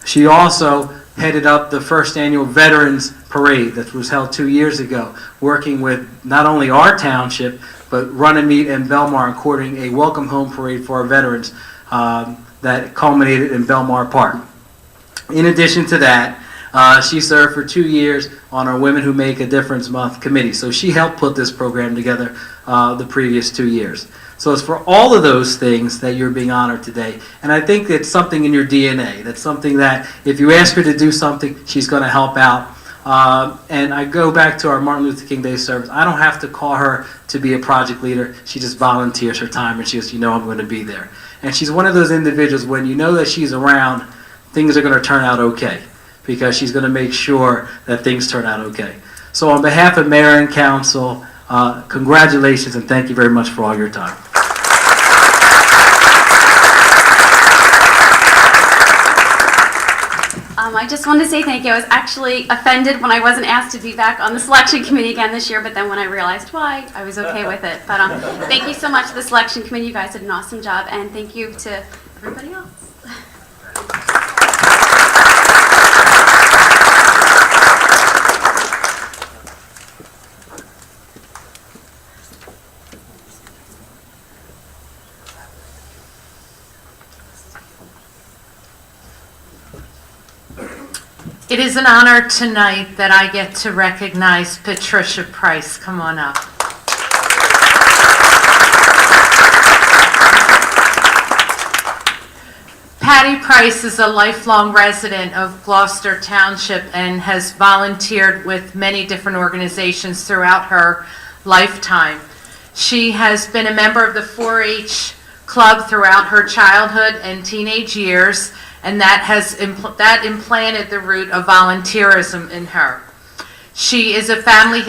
She also headed up the first annual Veterans Parade that was held 2 years ago, working with not only our township, but Runnymede and Belmar, and coordinating a welcome home parade for our veterans that culminated in Belmar Park. In addition to that, she served for 2 years on our Women Who Make a Difference Month committee. So she helped put this program together the previous 2 years. So it's for all of those things that you're being honored today. And I think it's something in your DNA. That's something that if you ask her to do something, she's going to help out. And I go back to our Martin Luther King Day service. I don't have to call her to be a project leader. She just volunteers her time and she goes, I'm going to be there. And she's one of those individuals, when you know that she's around, things are going to turn out okay, because she's going to make sure that things turn out okay. So on behalf of Mayor and Council, congratulations and thank you very much for all your time. I just wanted to say thank you. I was actually offended when I wasn't asked to be back on the selection committee again this year, but then when I realized why, I was okay with it. But thank you so much to the selection committee. You guys did an awesome job, and thank you to everybody else. It is an honor tonight that I get to recognize Patricia Price. Come on up. Patty Price is a lifelong resident of Gloucester Township and has volunteered with many different organizations throughout her lifetime. She has been a member of the 4-H club throughout her childhood and teenage years, and that has implanted the root of volunteerism in her. She is the family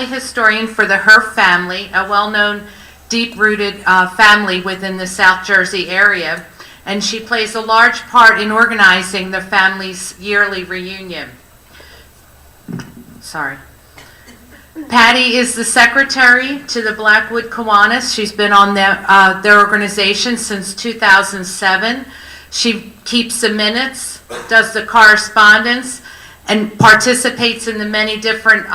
historian for the Her family, a well-known, deep-rooted family within the South Jersey area, and she plays a large part in organizing the family's yearly reunion. Sorry. Patty is the secretary to the Blackwood Kiwanis. She's been on their organization since 2007. She keeps the minutes, does the correspondence, and participates in the many different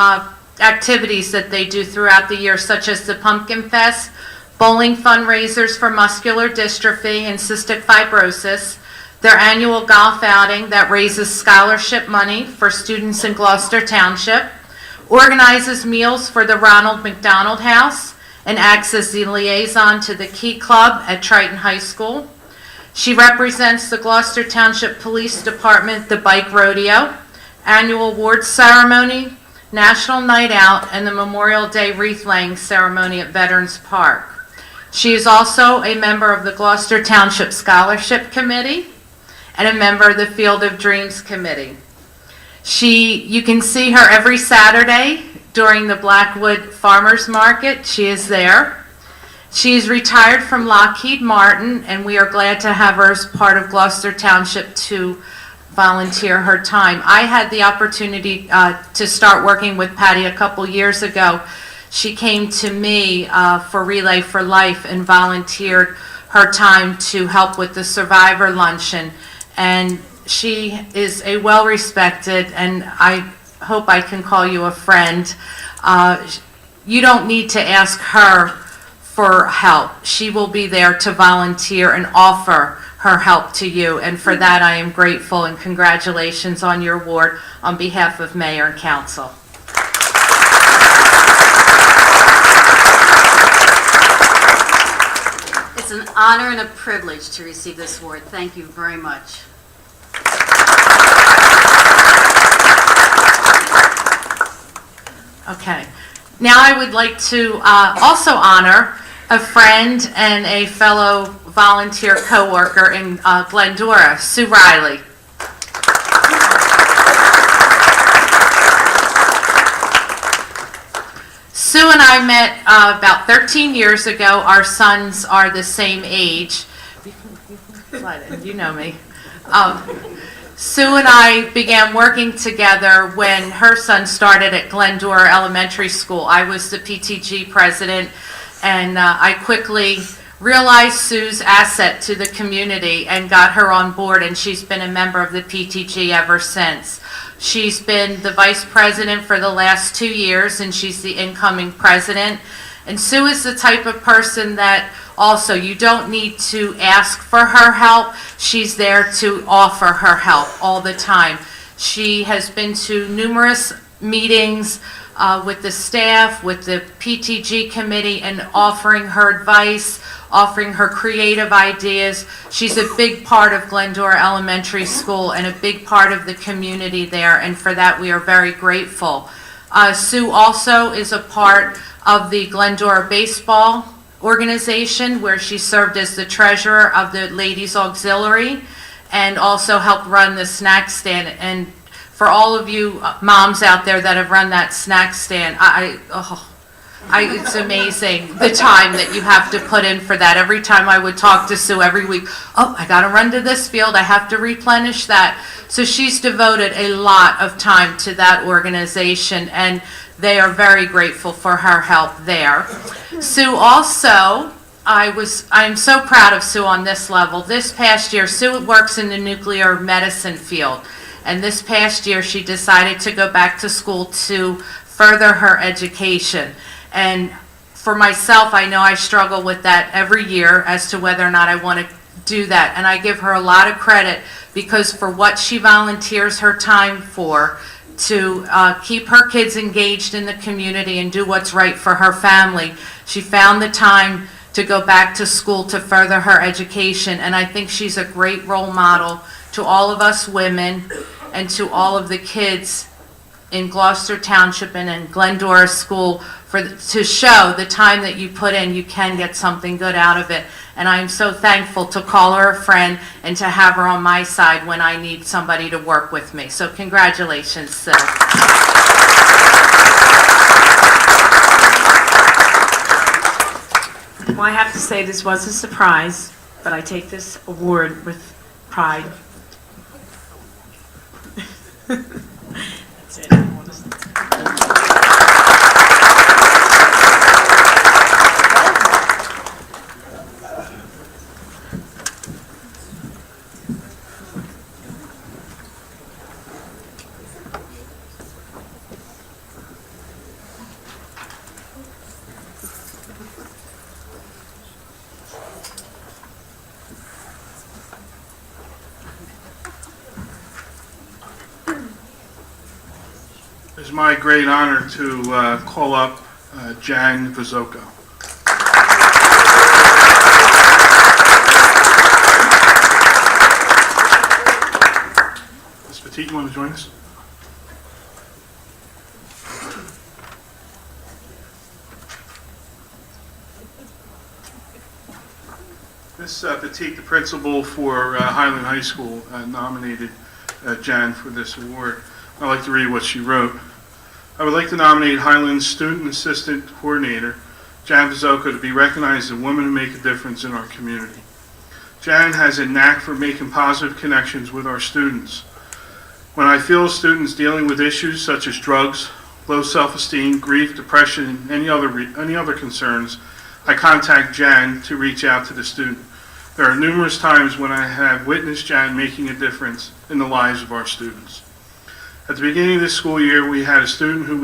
activities that they do throughout the year, such as the Pumpkin Fest, bowling fundraisers for muscular dystrophy and cystic fibrosis, their annual golf outing that raises scholarship money for students in Gloucester Township, organizes meals for the Ronald McDonald House, and acts as the liaison to the Key Club at Triton High School. She represents the Gloucester Township Police Department, the Bike Rodeo, Annual Awards Ceremony, National Night Out, and the Memorial Day Wreath Laying Ceremony at Veterans Park. She is also a member of the Gloucester Township Scholarship Committee and a member of the Field of Dreams Committee. You can see her every Saturday during the Blackwood Farmers Market. She is there. She is retired from Lockheed Martin, and we are glad to have her as part of Gloucester Township to volunteer her time. I had the opportunity to start working with Patty a couple years ago. She came to me for Relay for Life and volunteered her time to help with the Survivor Luncheon. And she is a well-respected, and I hope I can call you a friend. You don't need to ask her for help. She will be there to volunteer and offer her help to you, and for that I am grateful, and congratulations on your award on behalf of Mayor and Council. It's an honor and a privilege to receive this award. Thank you very much. Okay. Now I would like to also honor a friend and a fellow volunteer co-worker in Glendora, Sue Riley. Sue and I met about 13 years ago. Our sons are the same age. You know me. Sue and I began working together when her son started at Glendora Elementary School. I was the PTG president, and I quickly realized Sue's asset to the community and got her on board, and she's been a member of the PTG ever since. She's been the vice president for the last 2 years, and she's the incoming president. And Sue is the type of person that also, you don't need to ask for her help. She's there to offer her help all the time. She has been to numerous meetings with the staff, with the PTG committee, and offering her advice, offering her creative ideas. She's a big part of Glendora Elementary School and a big part of the community there, and for that we are very grateful. Sue also is a part of the Glendora Baseball organization, where she served as the treasurer of the Ladies Auxiliary and also helped run the snack stand. And for all of you moms out there that have run that snack stand, it's amazing the time that you have to put in for that. Every time I would talk to Sue every week, oh, I got to run to this field, I have to replenish that. So she's devoted a lot of time to that organization, and they are very grateful for her help there. Sue also, I'm so proud of Sue on this level. This past year, Sue works in the nuclear medicine field, and this past year she decided to go back to school to further her education. And for myself, I know I struggle with that every year as to whether or not I want to do that. And I give her a lot of credit, because for what she volunteers her time for, to keep her kids engaged in the community and do what's right for her family, she found the time to go back to school to further her education. And I think she's a great role model to all of us women and to all of the kids in Gloucester Township and in Glendora School, to show the time that you put in, you can get something good out of it. And I'm so thankful to call her a friend and to have her on my side when I need somebody to work with me. So congratulations, Sue. Well, I have to say this was a surprise, but I take this award with pride. That's it. It's my great honor to call up Jan Vizocco. Ms. Petit, you want to join us? Ms. Petit, the principal for Highland High School, nominated Jan for this award. I'd like to read what she wrote. I would like to nominate Highland's Student Assistant Coordinator, Jan Vizocco, to be recognized as a woman who make a difference in our community. Jan has a knack for making positive connections with our students. When I feel students dealing with issues such as drugs, low self-esteem, grief, depression, and any other concerns, I contact Jan to reach out to the student. There are numerous times when I have witnessed Jan making a difference in the lives of our students. At the beginning of this school year, we had a student who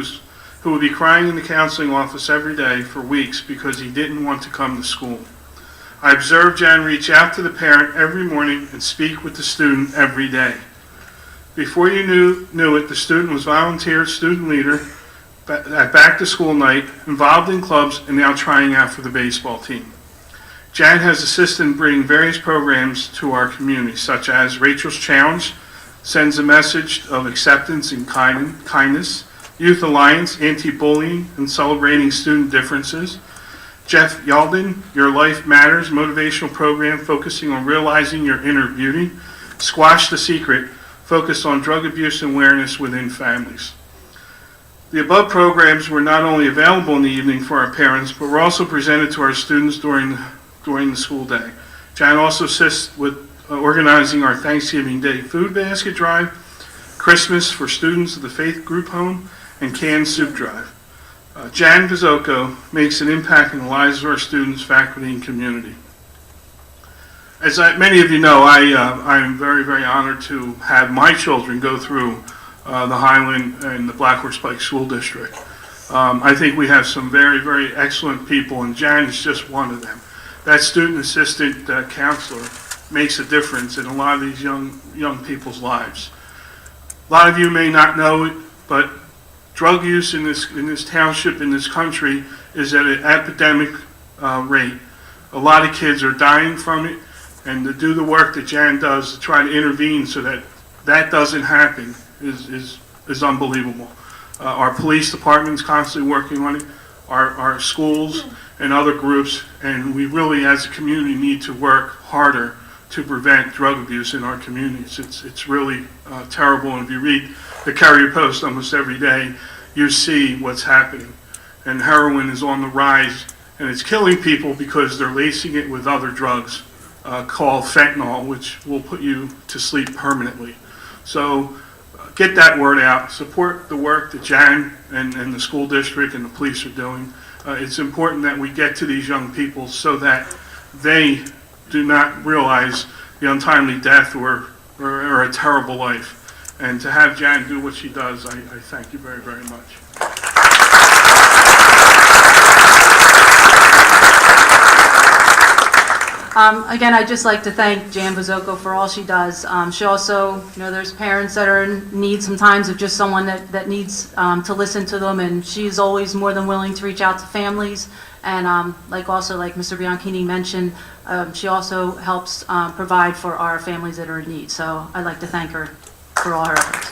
would be crying in the counseling office every day for weeks because he didn't want to come to school. I observed Jan reach out to the parent every morning and speak with the student every day. Before you knew it, the student was volunteer student leader at back to school night, involved in clubs, and now trying out for the baseball team. Jan has assisted in bringing various programs to our community, such as Rachel's Challenge, sends a message of acceptance and kindness, Youth Alliance, anti-bullying and celebrating student differences, Jeff Yalden, Your Life Matters motivational program focusing on realizing your inner beauty, Squash the Secret, focused on drug abuse and awareness within families. The above programs were not only available in the evening for our parents, but were also presented to our students during the school day. Jan also assists with organizing our Thanksgiving Day food basket drive, Christmas for students of the Faith Group Home, and canned soup drive. Jan Vizocco makes an impact in the lives of our students, faculty, and community. As many of you know, I'm very, very honored to have my children go through the Highland and the Black Horse Pike School District. I think we have some very, very excellent people, and Jan is just one of them. That student assistant counselor makes a difference in a lot of these young people's lives. A lot of you may not know it, but Drug use in this township, in this country, is at an epidemic rate. A lot of kids are dying from it, and to do the work that Jan does to try to intervene so that that doesn't happen is unbelievable. Our police department is constantly working on it, our schools and other groups, and we really, as a community, need to work harder to prevent drug abuse in our communities. It's really terrible, and if you read the Carrier Post almost every day, you see what's happening. And heroin is on the rise, and it's killing people because they're lacing it with other drugs called fentanyl, which will put you to sleep permanently. So get that word out. Support the work that Jan and the school district and the police are doing. It's important that we get to these young people so that they do not realize the untimely death or a terrible life. And to have Jan do what she does, I thank you very, very much. Again, I'd just like to thank Jan Vazoko for all she does. She also, there's parents that are in need sometimes of just someone that needs to listen to them, and she's always more than willing to reach out to families. And like Mr. Bianchini mentioned, she also helps provide for our families that are in need. So I'd like to thank her for all her efforts.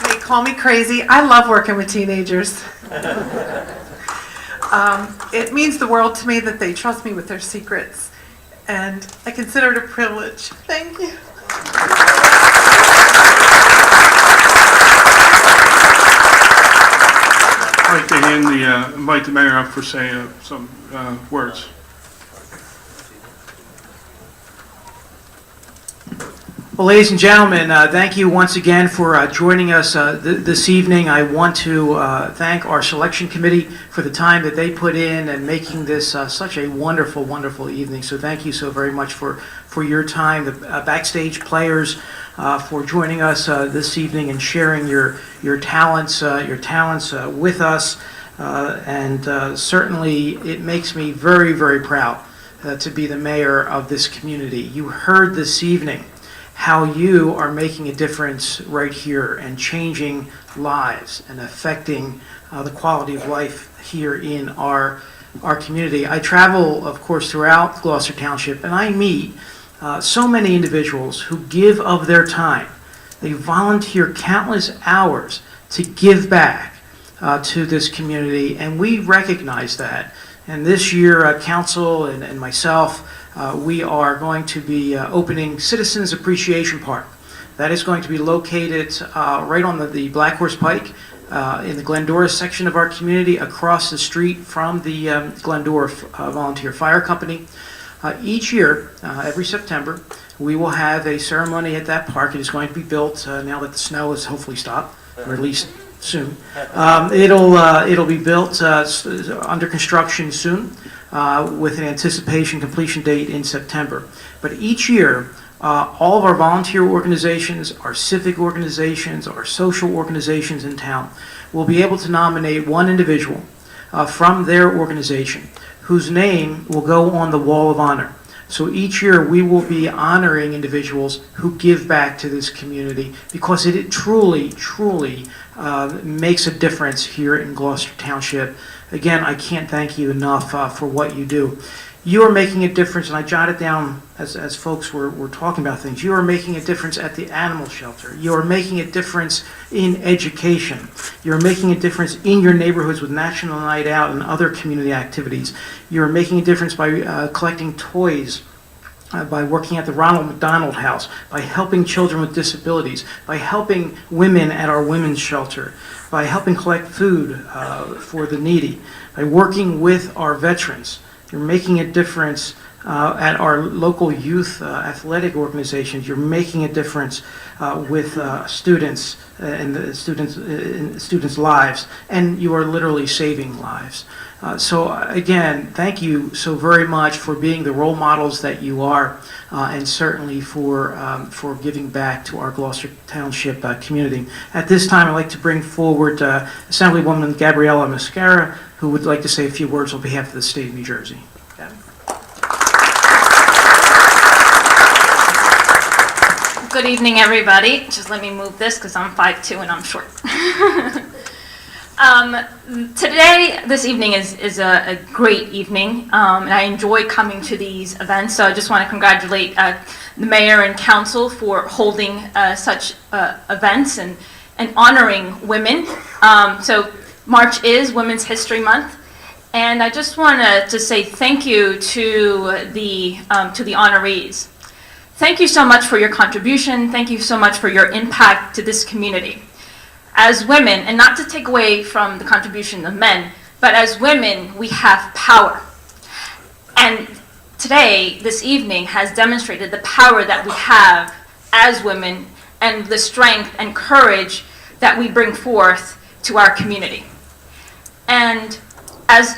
Okay, call me crazy. I love working with teenagers. It means the world to me that they trust me with their secrets, and I consider it a privilege. Thank you. I'd like to invite the mayor up for saying some words. Well, ladies and gentlemen, thank you once again for joining us this evening. I want to thank our selection committee for the time that they put in and making this such a wonderful, wonderful evening. So thank you so very much for your time. The backstage players for joining us this evening and sharing your talents with us. And certainly it makes me very, very proud to be the mayor of this community. You heard this evening how you are making a difference right here and changing lives and affecting the quality of life here in our community. I travel, of course, throughout Gloucester Township, and I meet so many individuals who give of their time. They volunteer countless hours to give back to this community, and we recognize that. And this year, council and myself, we are going to be opening Citizens Appreciation Park. That is going to be located right on the Black Horse Pike in the Glendora section of our community, across the street from the Glendora Volunteer Fire Company. Each year, every September, we will have a ceremony at that park. It is going to be built now that the snow has hopefully stopped, or at least soon. It'll be built under construction soon, with an anticipation completion date in September. But each year, all of our volunteer organizations, our civic organizations, our social organizations in town will be able to nominate one individual from their organization whose name will go on the Wall of Honor. So each year we will be honoring individuals who give back to this community, because it truly, truly makes a difference here in Gloucester Township. Again, I can't thank you enough for what you do. You are making a difference, and I jotted down as folks were talking about things. You are making a difference at the animal shelter. You are making a difference in education. You're making a difference in your neighborhoods with National Night Out and other community activities. You're making a difference by collecting toys, by working at the Ronald McDonald House, by helping children with disabilities, by helping women at our women's shelter, by helping collect food for the needy, by working with our veterans. You're making a difference at our local youth athletic organizations. You're making a difference with students and the students' lives, and you are literally saving lives. So again, thank you so very much for being the role models that you are, and certainly for giving back to our Gloucester Township community. At this time, I'd like to bring forward Assemblywoman Gabriella Mascara, who would like to say a few words on behalf of the state of New Jersey. Good evening, everybody. Just let me move this because I'm 5'2" and I'm short. This evening is a great evening, and I enjoy coming to these events. So I just want to congratulate the mayor and council for holding such events and honoring women. So March is Women's History Month, and I just want to say thank you to the honorees. Thank you so much for your contribution. Thank you so much for your impact to this community. As women, and not to take away from the contribution of men, but as women, we have power. And today, this evening, has demonstrated the power that we have as women and the strength and courage that we bring forth to our community. And as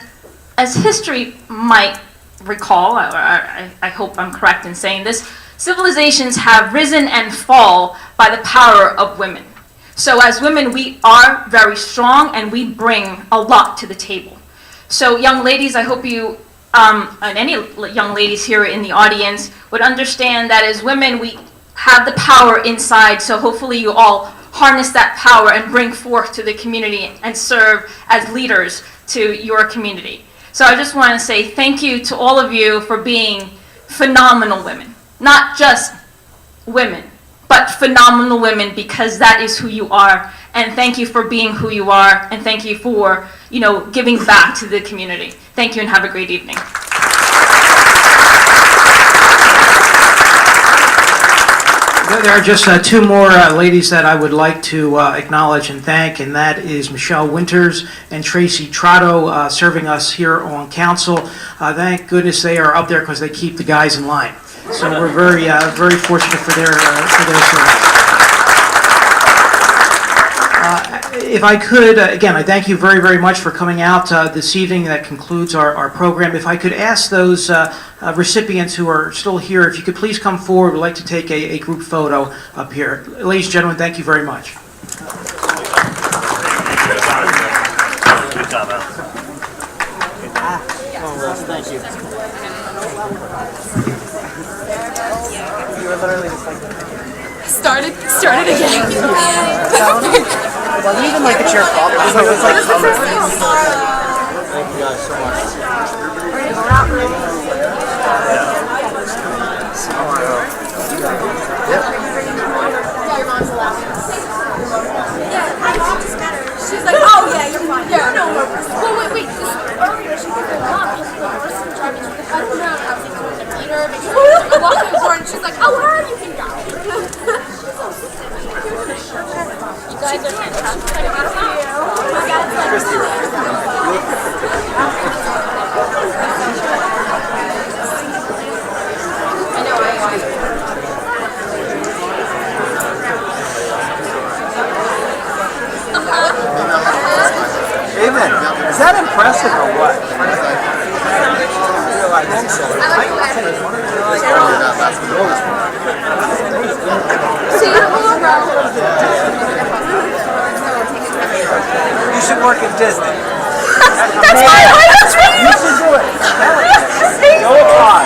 history might recall, I hope I'm correct in saying this, civilizations have risen and fall by the power of women. So as women, we are very strong and we bring a lot to the table. So young ladies, I hope you, and any young ladies here in the audience, would understand that as women, we have the power inside, so hopefully you all harness that power and bring forth to the community and serve as leaders to your community. So I just want to say thank you to all of you for being phenomenal women. Not just women, but phenomenal women, because that is who you are. And thank you for being who you are, and thank you for, giving back to the community. Thank you and have a great evening. There are just two more ladies that I would like to acknowledge and thank, and that is Michelle Winters and Tracy Trotto, serving us here on council. Thank goodness they are up there because they keep the guys in line. So we're very fortunate for their service. If I could, again, I thank you very, very much for coming out this evening. That concludes our program. If I could ask those recipients who are still here, if you could please come forward. We'd like to take a group photo up here. Ladies and gentlemen, thank you very much. Good job, Al. Thank you. You were literally just like... Started again. It wasn't even like it's your fault. It was like... Thank you guys so much. Yep. She's like, oh yeah, you're fine. Yeah, no more. Well, wait. Earlier she was like, Mom, just the horse and driving. She's like, I don't know. I was like, going to beat her. But she's walking the door and she's like, oh, where are you? You guys are fantastic. Amen. Is that impressive or what? You should work in Disney. That's why I was reading. You should do it. Go apply.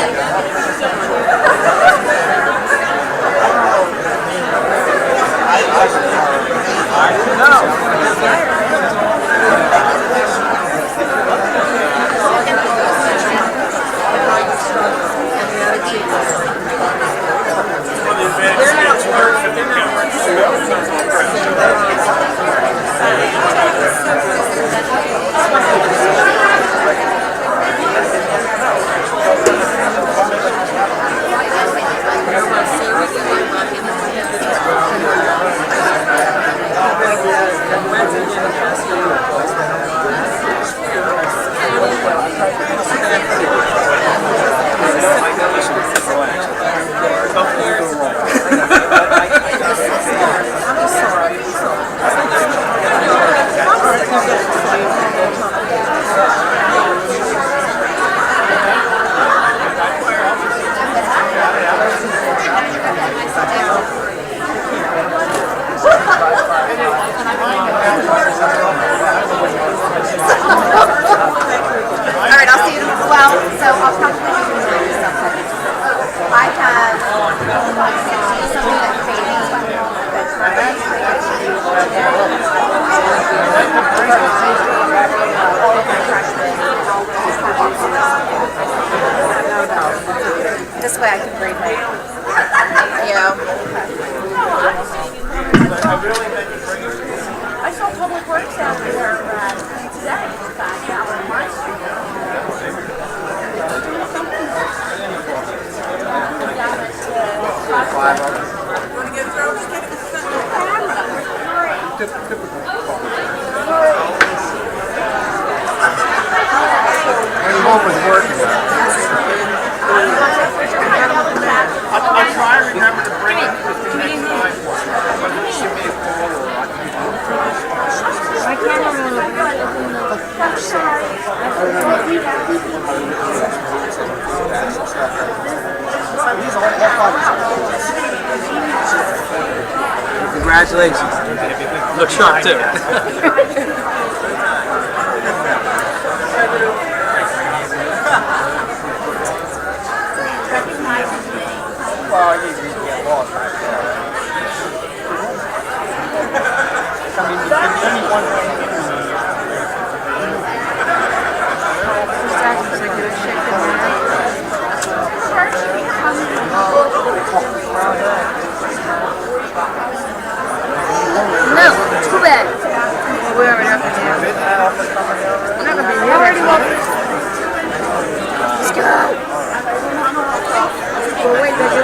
I saw Public Works out there today, in fact, out on my street. Want to get thrown? I'll try and remember to bring it with the next time. Give me a call or I can't remember. I'm sorry. Congratulations. Look sharp too. Well, I need to get lost back there. I mean, there's only one thing. No, too bad. We're already up there. We're not going to be here. Already walking. Let's go. Well, wait, there's a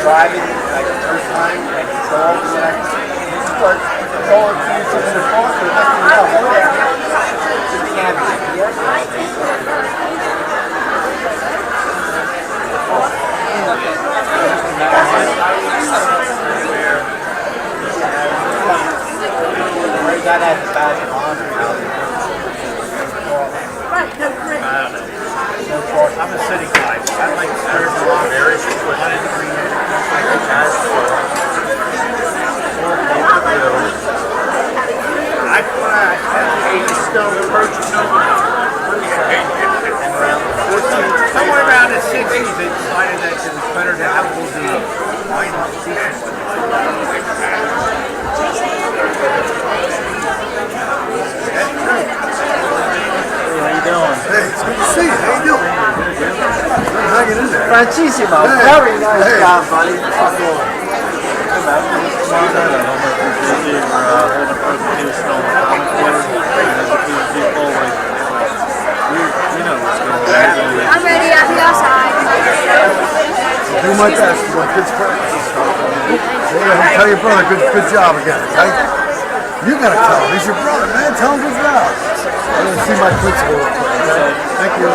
Driving like the first time, like control, and then I start controlling things in the car, so nothing else. Just Where's that at the back of I'm a city guy. I like to serve a lot of areas. I somewhere around the 60s, they decided that it was better to have all the wine seasons. How you doing? Hey, it's good to see you. How you doing? Hanging in there. Francissimo, very nice job, buddy. How you doing? I'm ready. I'll be outside. Do my best. You want kids practice. Hey, tell your brother good job again, okay? You gotta tell him. He's your brother, man. Tell him good job. I'm gonna see my principal. Okay? Thank you.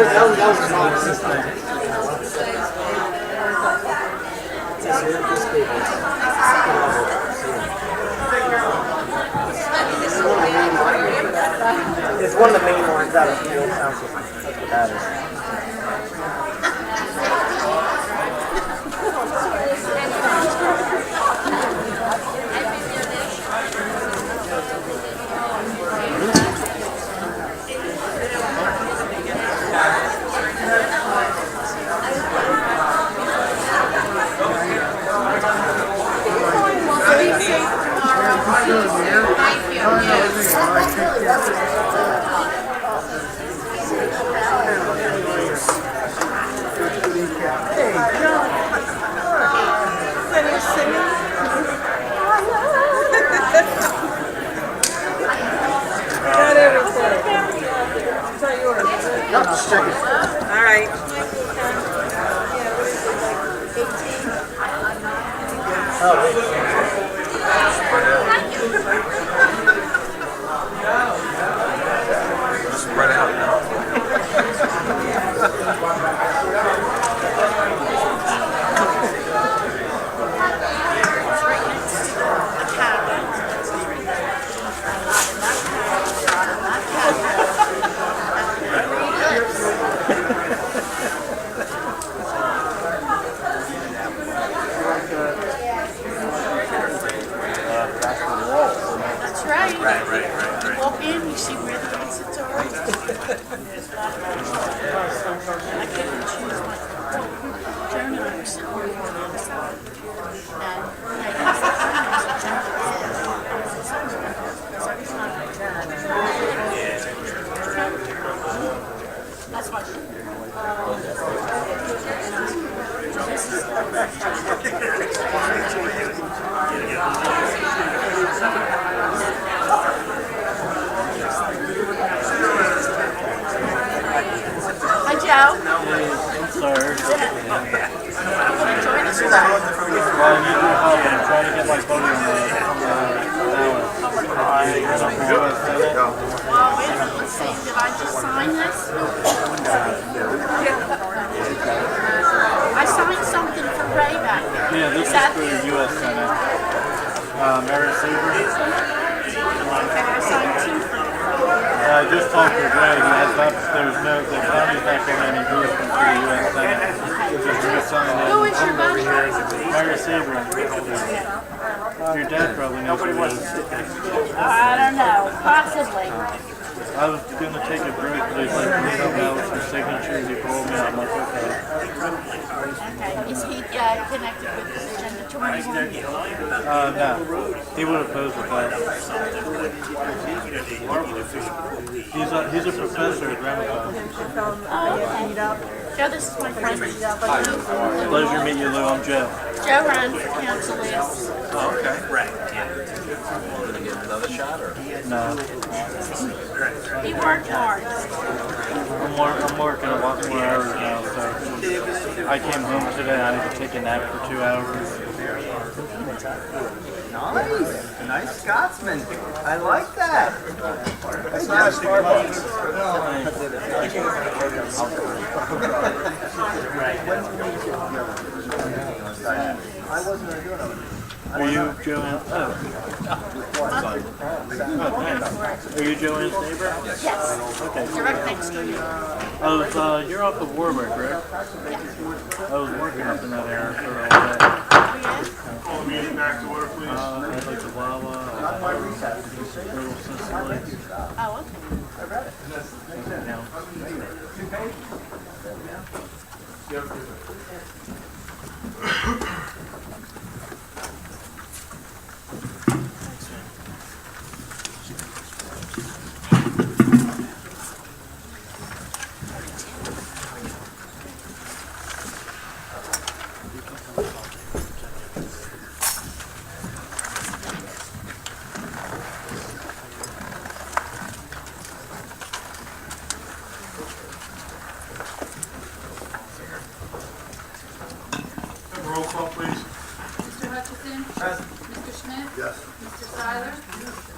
It's one of the main ones out of the old township. That's what that is. All right. Spread out now. That's right. Right. You walk in, you see where the exits are. I couldn't choose my Joan and I were sitting on the other side. And I guess that's why. Hi, Joe. Sorry. Join us today. Well, I need your help. I'm trying to get my vote on the Well, wait a minute, let's see, did I just sign this? I signed something for Ray back there. Yeah, this is that for the U.S. Senate. Mary Saber. Okay, I signed two for you. I just talked to Greg, and the county's not getting any endorsement for the U.S. Senate. Which is reassigned in. Who is your buddy? Mary Saber. Your dad probably knows who it is. I don't know, possibly. I was going to take a break, but he's like, please don't balance your signatures. He called me, I'm like, okay. Okay, is he connected with Agenda 21? No. He would oppose with that. He's a professor at Remington. Oh, okay. Joe, this is my friend. Pleasure to meet you, Lou. I'm Joe. Joe ran for council last. Oh, okay. Right. Gonna get another shot or? No. He worked hard. I'm working a lot more hours now, so I came home today. I need to take a nap for 2 hours. Nice. Nice Scotsman. I like that. That's not Starbucks. I wasn't doing it. Are you Joanne? Oh, thanks. Are you Joanne's neighbor? Yes. Okay. Direct next to you. You're off of Warwick, right? Yeah. I was working up in that area for all day. Call the meeting back to order, please. I had like the Wawa, Little Sicily. Oh, okay. Roll call, please. Mr. Hutchison? Mr. Schmidt? Yes. Mr. Seiler?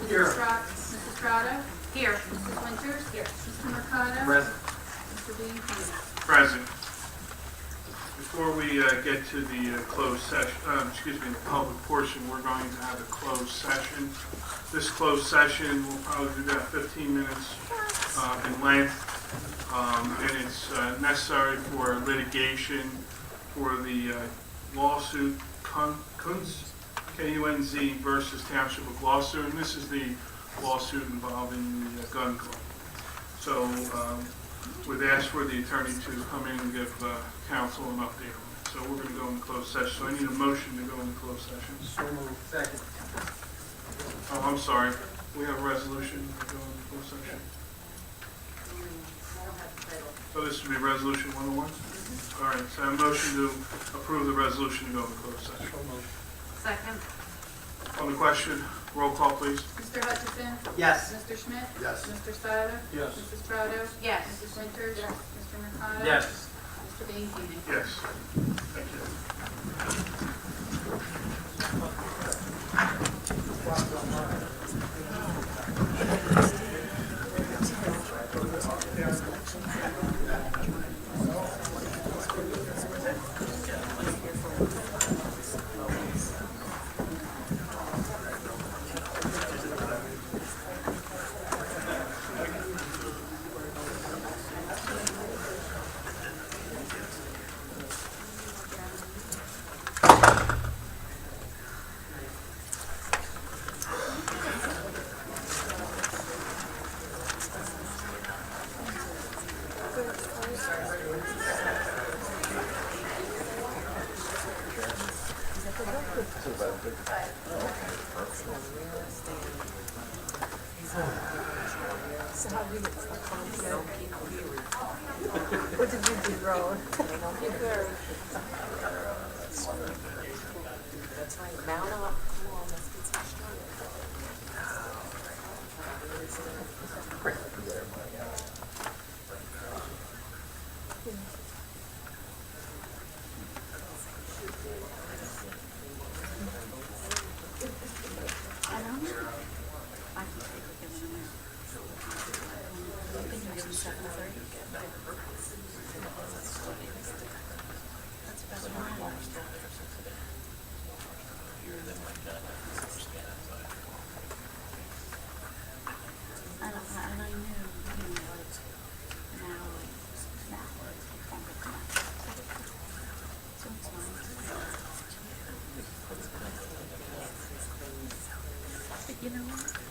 Mrs. Strato? Here. Mrs. Winters? Here. Mr. Mercado? Present. Mr. Mr. Bianchini? Present. Before we get to the closed session, the public portion, we're going to have a closed session. This closed session will probably be about 15 minutes in length, and it's necessary for litigation for the lawsuit Kunz, K-U-N-Z versus Township of Gloucester, and this is the lawsuit involving the gun club. So we'd ask for the attorney to come in and give counsel an update on it. So we're going to go into closed session. So I need a motion to go into closed session. So moved. Second. Oh, I'm sorry. We have a resolution to go into closed session. So this would be resolution 101? All right, so a motion to approve the resolution to go into closed session. Second. On the question, roll call, please. Mr. Hutchison? Yes. Mr. Schmidt? Yes. Mr. Seiler? Yes. Mrs. Prado? Yes. Mrs. Winters? Yes. Mr. Mercado? Yes. Mr. Bianchini? Yes. Thank you. What did you do wrong? That's right. Mount up. Come on, let's get some You know what?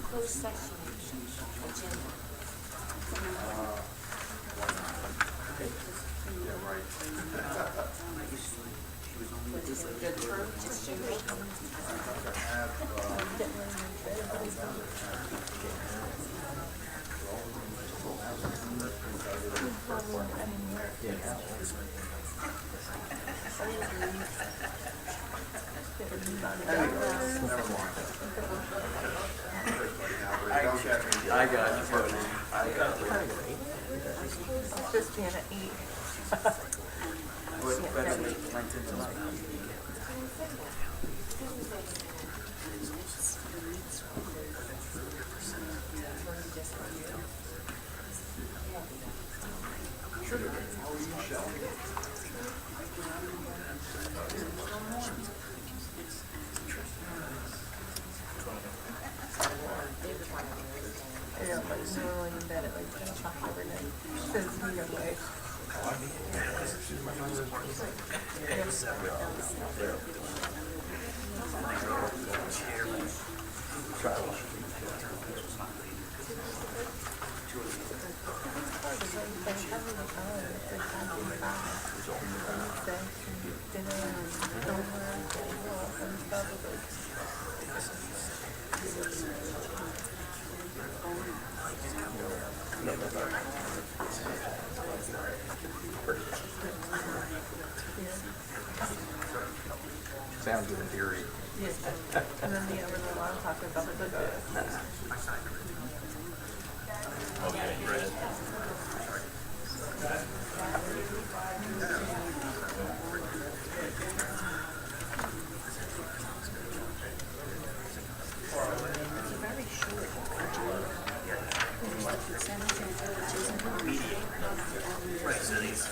closed session agenda. I got it. I got it. It's just being at 8. Yeah, but it's normally in bed at like 10 o'clock every night. Says me away. Sounds good in theory. And then the other one talking about the Oh, yeah, you're right. Right, so these.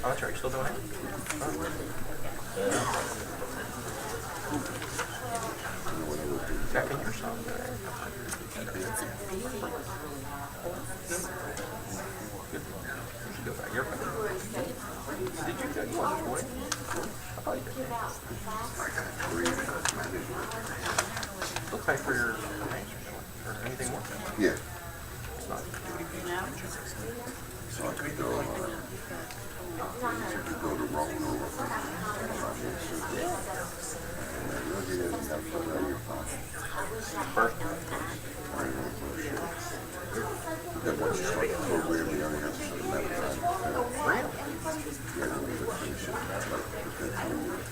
Oh, that's right, you're still doing it? Back in your song. Go back. You're fine. Did you get one toy? I thought you did. pay for your things or anything more? Yeah. It's not. So I could go, to Rowan over. First? Then once you start the program, you only have a certain amount of time to prepare. Really? Yeah, then you would finish it like within 3 years.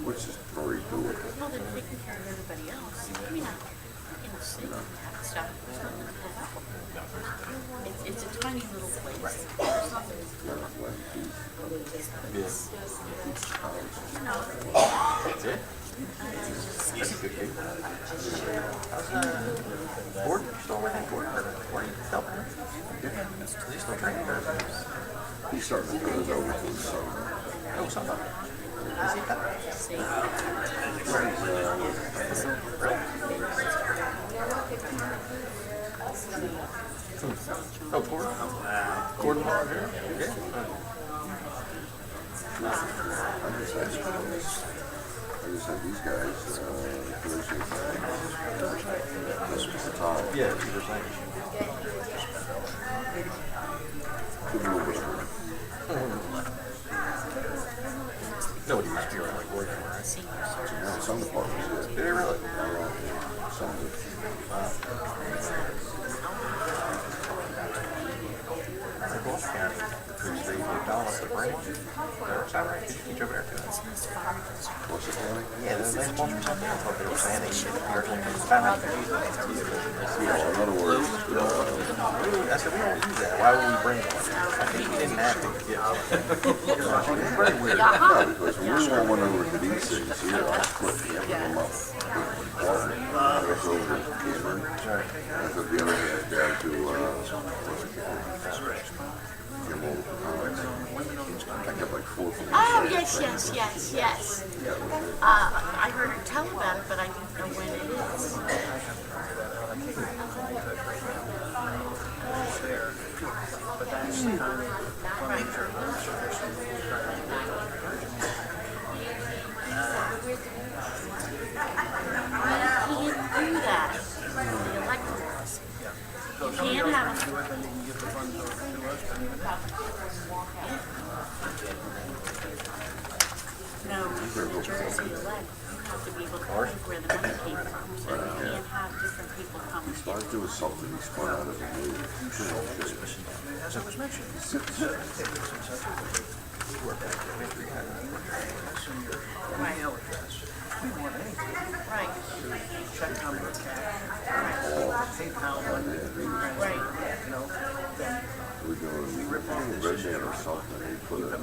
Which is very doable. Well, they're taking care of everybody else. I mean, city and stuff. It's a tiny little place. There's nothing. That's it? That's a good gig. How's Gordon? You still with him, Gordon? Or where are you helping him? Is he still training? Or? He's starting to turn it over to his son. Oh, somebody. Is he that? Oh, Gordon? Gordon Martin here? Yeah. I just had these guys, this was the time. Yeah, you were saying. Give me a little bit of Nobody must be around like Gordon, right? yeah, some departments did. Did they really? Some did. I think Gloucester County approves the $8 to bring one. Is that right? Did you teach over there too? Gloucester County? Yeah, the baseball or something. I thought they were saying they should be urging them to find out. Yeah, in other words, I said, we don't use that. Why would we bring one? I think we didn't have to get one. It's very weird. no, because when we all went over to these cities here, I split the other them up. I was over to Cameron, and took the other half down to, I got like 4 from Oh, yes. I heard her tell about it, but I didn't know when it is. You can't do that. The elected laws. You can't have No, New Jersey elect, you have to be able to prove where the money came from, so you can't have different people come. He started doing something, he spun out of the movie. As it was mentioned, Right. Check number, PayPal, We're doing Red Man or something, he put an on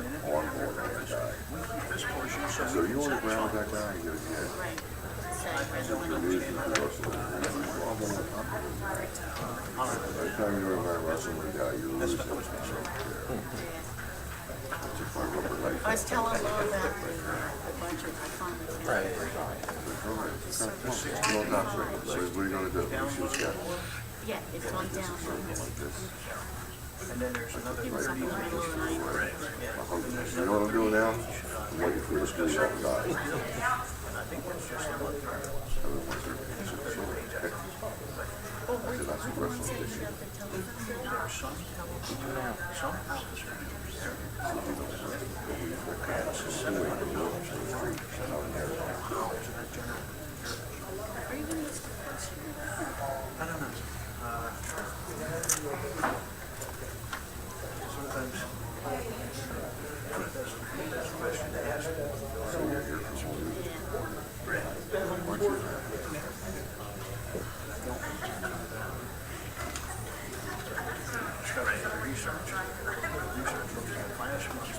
board on the guy. So you on the ground with that guy? He goes, yeah. The news is Russell. Every time you're around Russell with a guy, you're losing. I was telling Laura about the budget I finally. Right. What are you going to do? Yeah, it's gone down. and then there's another It was up in the middle of the night. You know what I'm doing now? I'm waiting for this to be all done. I think it's just a month. I said, that's a wrestling issue. There are some officers I don't know. Sometimes that's a question to ask. So you're here for some reason. Weren't you? Discovery and research. Research from the classrooms.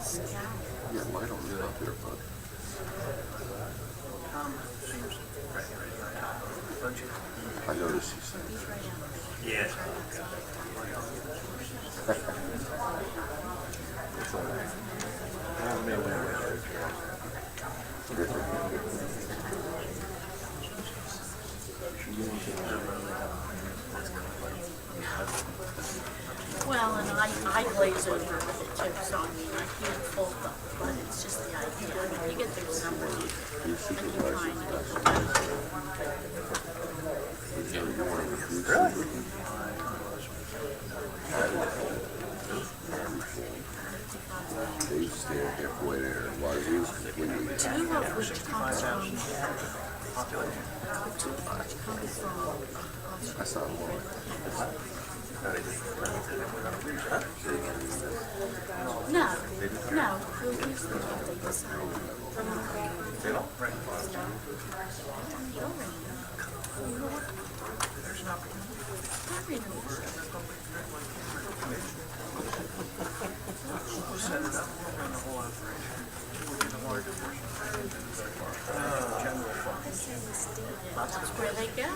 See Yeah, light on the up there, bud. Tom seems right on top of the budget. I noticed these things. Yes. It's all right. Well, and I glaze over with it too, so I mean, I can't fault them, but it's just the idea. I mean, you get those numbers, I keep trying to get them Really? They stand halfway there, while you completely. Two of which comes from, two of which comes from. That's not one. No, no, we'll use the one they decide. They don't? That's where they go.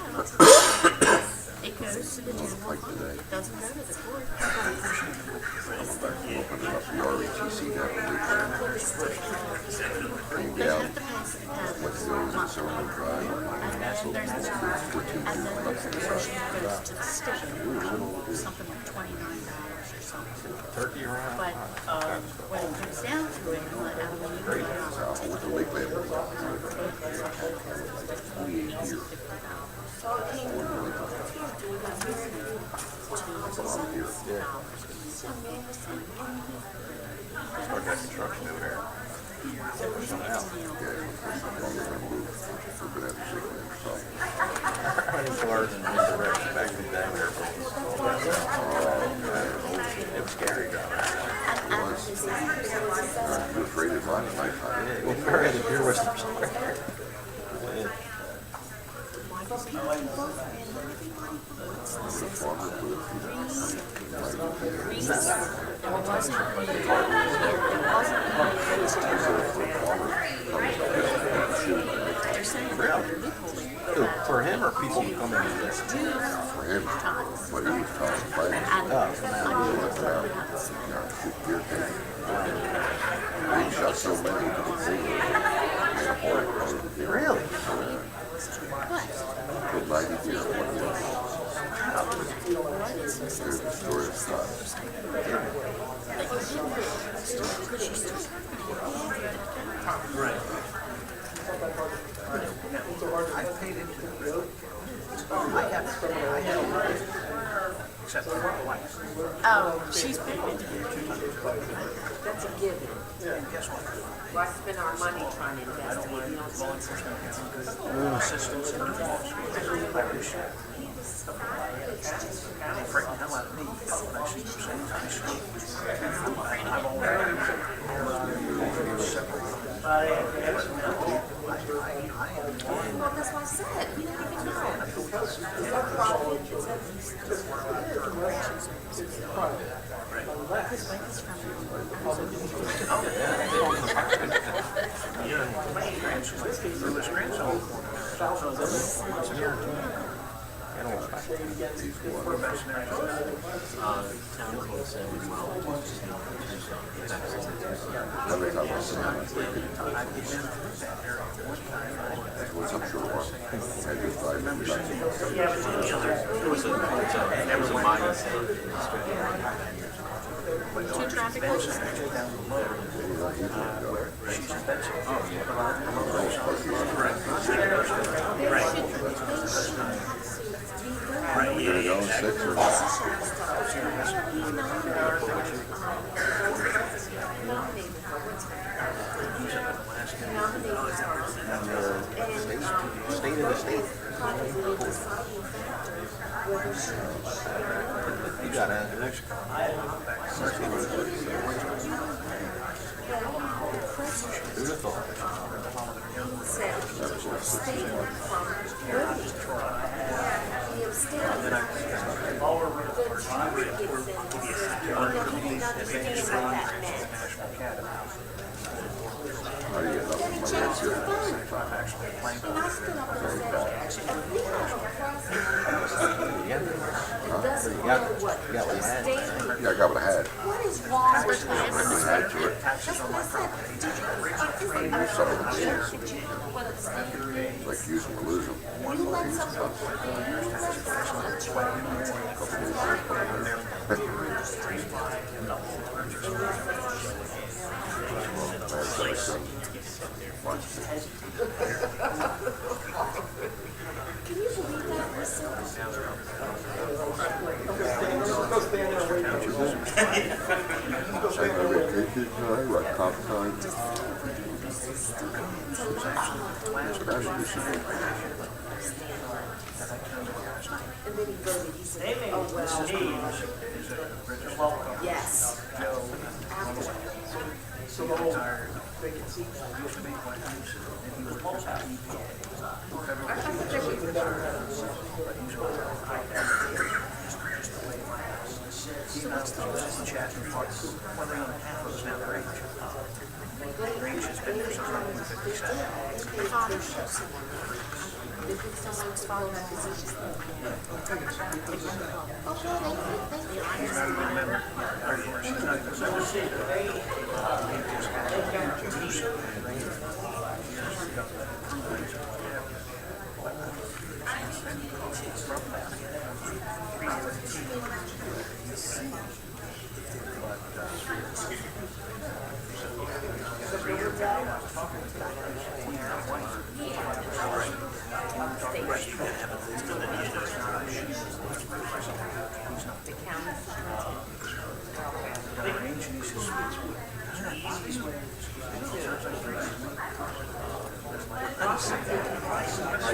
It goes to the general fund, it doesn't go to the court. Opening up the RETC bring down what goes in Silver Drive. And then there's the, and then there's the portion that goes to the state, something like $29 or something. Turkey around. But, when it comes down to it, I mean, you can With the lake level. 28 years. Start that construction over there. Push them out. Cars in this direction back in the day when everything was all that stuff. It was scary driving. You were afraid of mine at nighttime. Yeah, well, I had the beer was for him or people coming in this? For him, but he was trying to fight. He shot so many Really? Killed 90 deer in 1 year. There's the story of Scott. Right. I paid into it, really. I have except for my wife. Oh, she's paid into it. That's a given. And guess what? Why spend our money trying to I don't mind invest? law enforcement getting good assistance and calls. I appreciate it. They frighten the hell out of me when I see them sometimes. I've already separated. Well, that's what I said. We don't even Every time I see him, I think what's up short one. I just drive him back. It was a mindset. Two traffic lights. Right. You're going 6 or State of the state. You got an extra. Who'd have thought? how do you get nothing from Yeah, I got what I had. What is wrong with I had to it. That's what I said. use some of the tools. It's like use them or lose them. Use them up. Yes.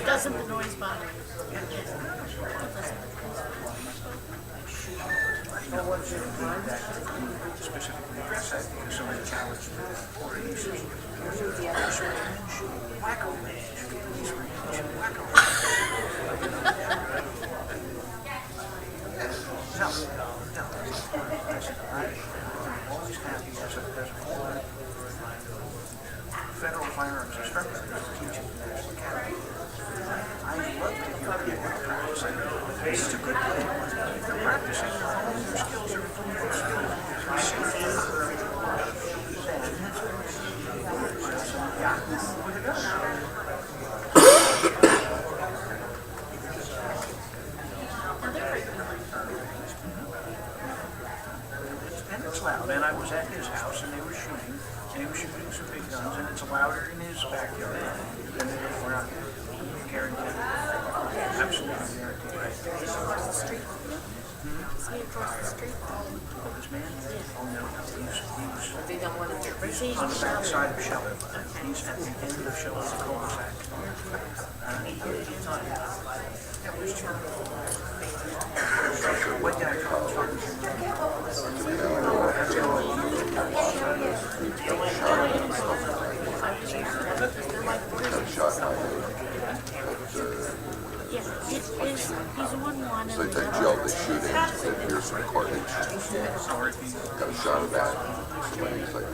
Doesn't the noise bother you? Specifically address that because some of the challenges or issues. Wacko man. Wacko. No. I'm always happy as a federal firearms instructor teaching the National Academy. I love to hear people practicing. This is a good play. They're practicing their skills are and it's loud, and I was at his house, and they were shooting some big guns, and it's louder in his backyard than it is around here. Guaranteed. Absolutely guaranteed. Across the street. Is he across the street? This man? Oh no, he's They don't want to do it. on the back side of Shelley. He's at the end of Shelley's cul-de-sac. That was true. What did I call it? Yeah, he's one It's like that gel they shoot in, and here's some cartilage. Got a shot of that. Somebody's like,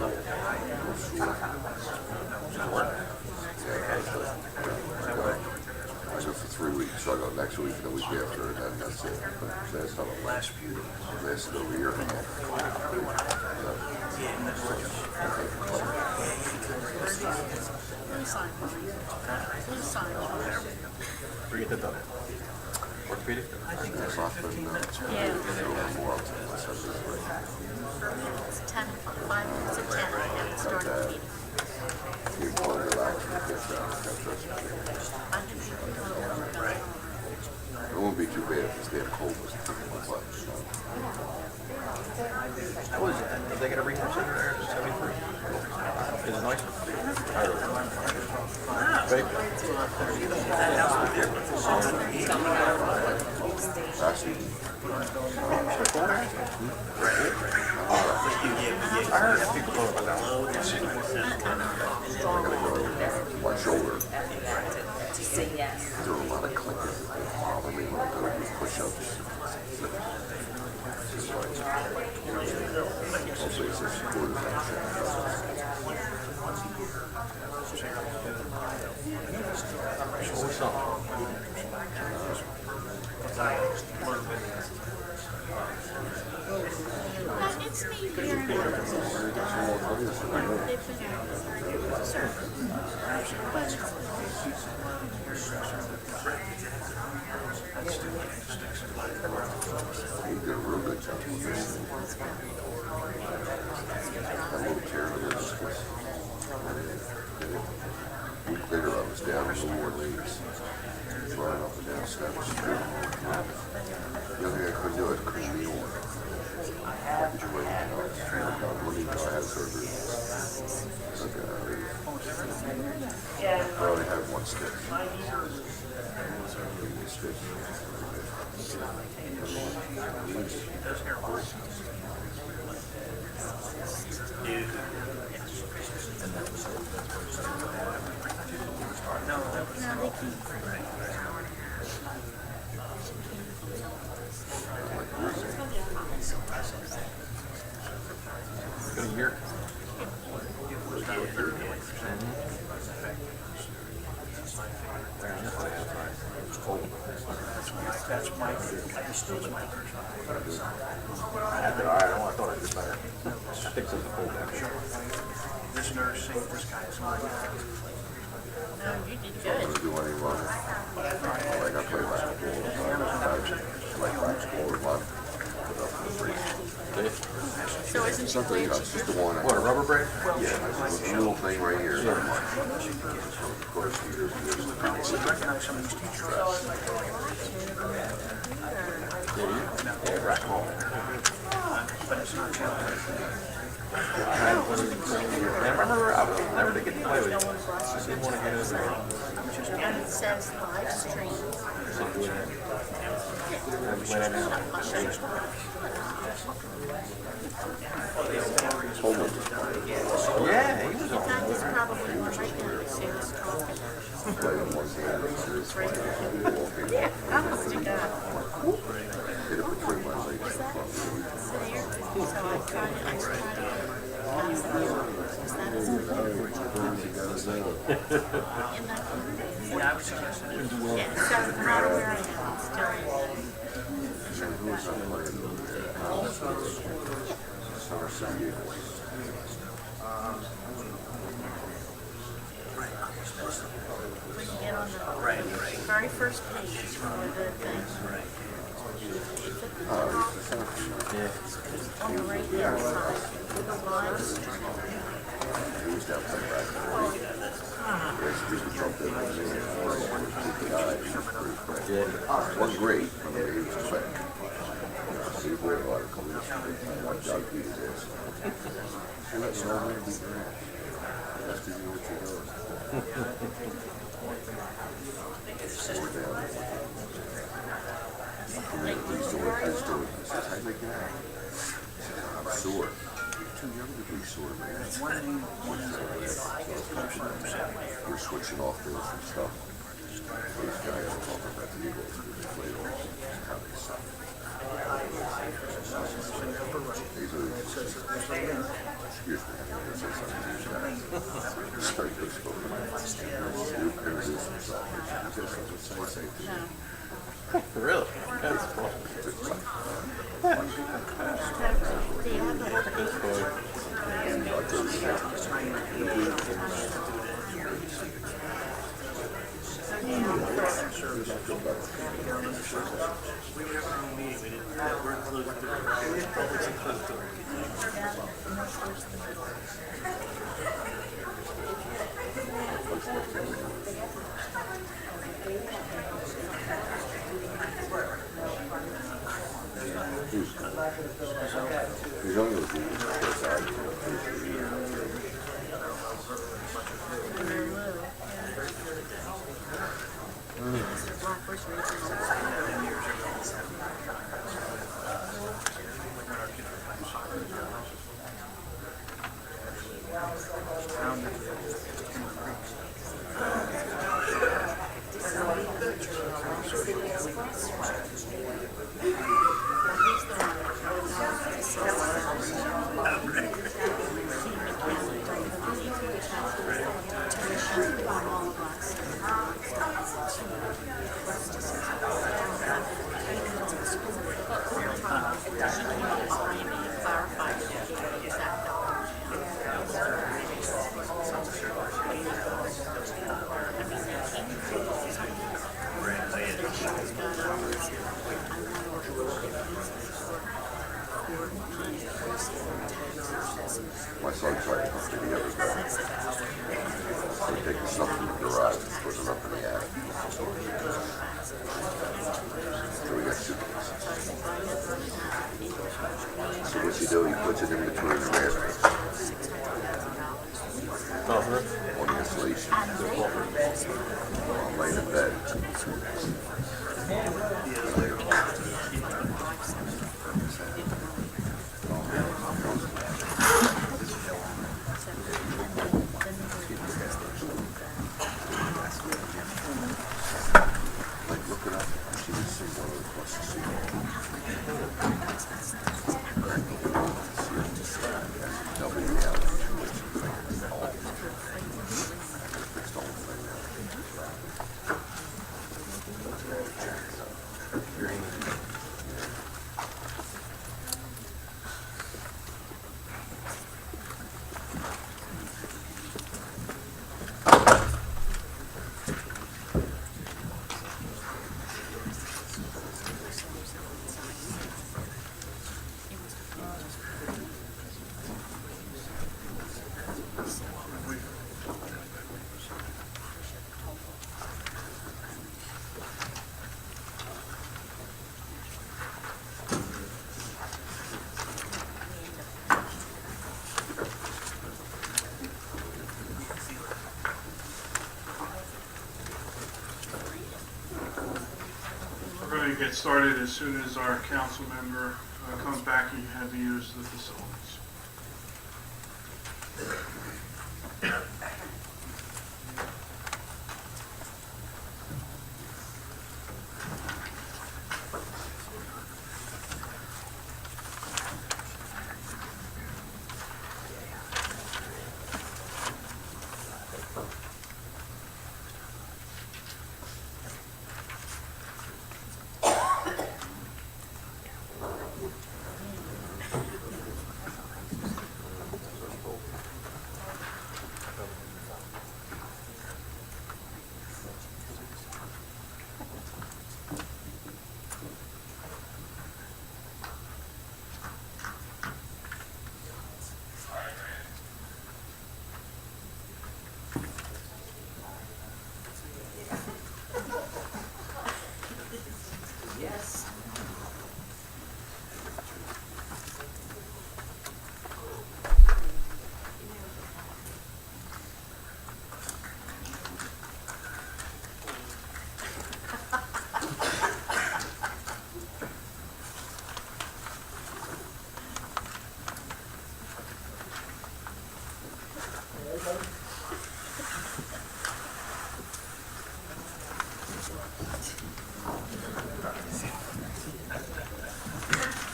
I go for 3 weeks, so I go next week and the week after, and then that's it. But that's not a last over a year and a half. Where you get that done? Orthopedic? I think that's like 15 minutes. Yeah. It's 10, 5 minutes to 10, I have to start the meeting. You want to relax and get down. It won't be too bad if it's damn cold was kicking my butt. How was it? Did they get a rehab center there? 73? Is it nice? Great. I heard people talk about that. My shoulder. To say yes. There were a lot of clicking. Bother me when I go to do push-ups. Hopefully it's as good as that shit. What's up? It's It's me here. They've been He did a real good job with this thing. That little charity was just, a week later I was down in New Orleans, running up and down Stafford Street. The only thing I couldn't do, I couldn't kneel on it. Did you wait? I had surgery. I only had one stitch. Been a year. That's my, still my first. I had that, all right, I thought I did better. Sticks as a full back. This nurse, this guy's not. No, you did I was good. doing any running. Like I played basketball a lot. Put up for the break. So isn't she Something glad else, she just the one. What, a rubber break? Yeah, a little thing right here. Of course, years. Recognize some of these teachers. Yeah, right home. But it's not challenging. I had one of these, I remember I was never to get to play with you. I didn't want to get over there. and it says live stream. Yeah, he was on That it. is probably more right now, Sarah's talking. Yeah, honest to God. Hit it between my legs. So I tried it, is that as Yeah, I was suggesting. Yeah, so not where I am, when you get on the very first page for the thing. On the right hand side, with the live stream. It was great. I mean, he was quick. He was worried about it coming up. One dog beat his ass. And that's all going to be great. That's to do what you're doing. Slow down. He's doing his doing. He says, how you get out? He says, I'm sore. You're too young to be sore, man. We're switching off there some stuff. These guys are talking about the Eagles because they played all how they suck. These are excuse me, I'm going to say something to you guys. Sorry, let's go to my you introduce yourself. You just have to say safety. Really? That's cool. He's only with you. Clarified. puts it in between the rafters. On the insulation. While laying in bed. Like, look it up. She was single across the street. Nobody else. We're going to get started as soon as our council member comes back and you have to use the facilities.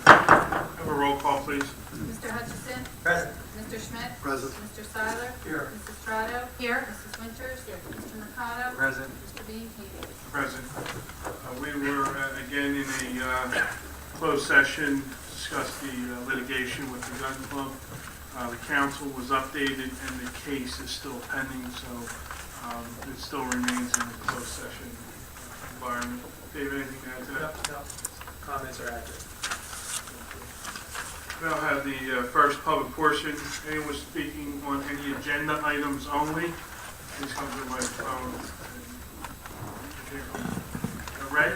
Have a roll call, please. Mr. Hutchison? Present. Mr. Schmidt? Present. Mr. Seiler? Here. Mrs. Strato? Here. Mrs. Winters? Here. Mr. Mercado? Present. Mr. Bean? Here. Present. We were again in a closed session, discussed the litigation with the gun club. The council was updated and the case is still pending, so it still remains in the closed session environment. Dave, anything to add to that? No. Comments are accurate. We now have the first public portion. Anyone speaking on any agenda items only, please come to the microphone. Ray?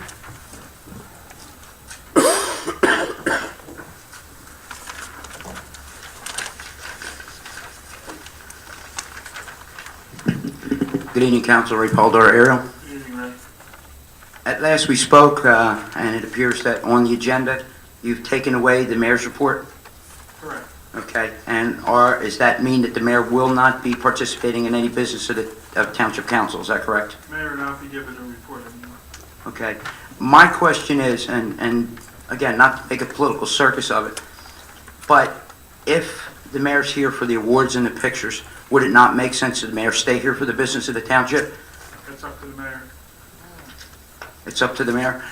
Good evening, Council. Ray Paldor, Ariel. Good evening, Ray. At last we spoke, and it appears that on the agenda, you've taken away the mayor's report? Correct. Okay, and does that mean that the mayor will not be participating in any business of Township Council? Is that correct? Mayor will not be given a report anymore. Okay. My question is, and again, not to make a political circus of it, but if the mayor's here for the awards and the pictures, would it not make sense that the mayor stay here for the business of the township? That's up to the mayor. It's up to the mayor.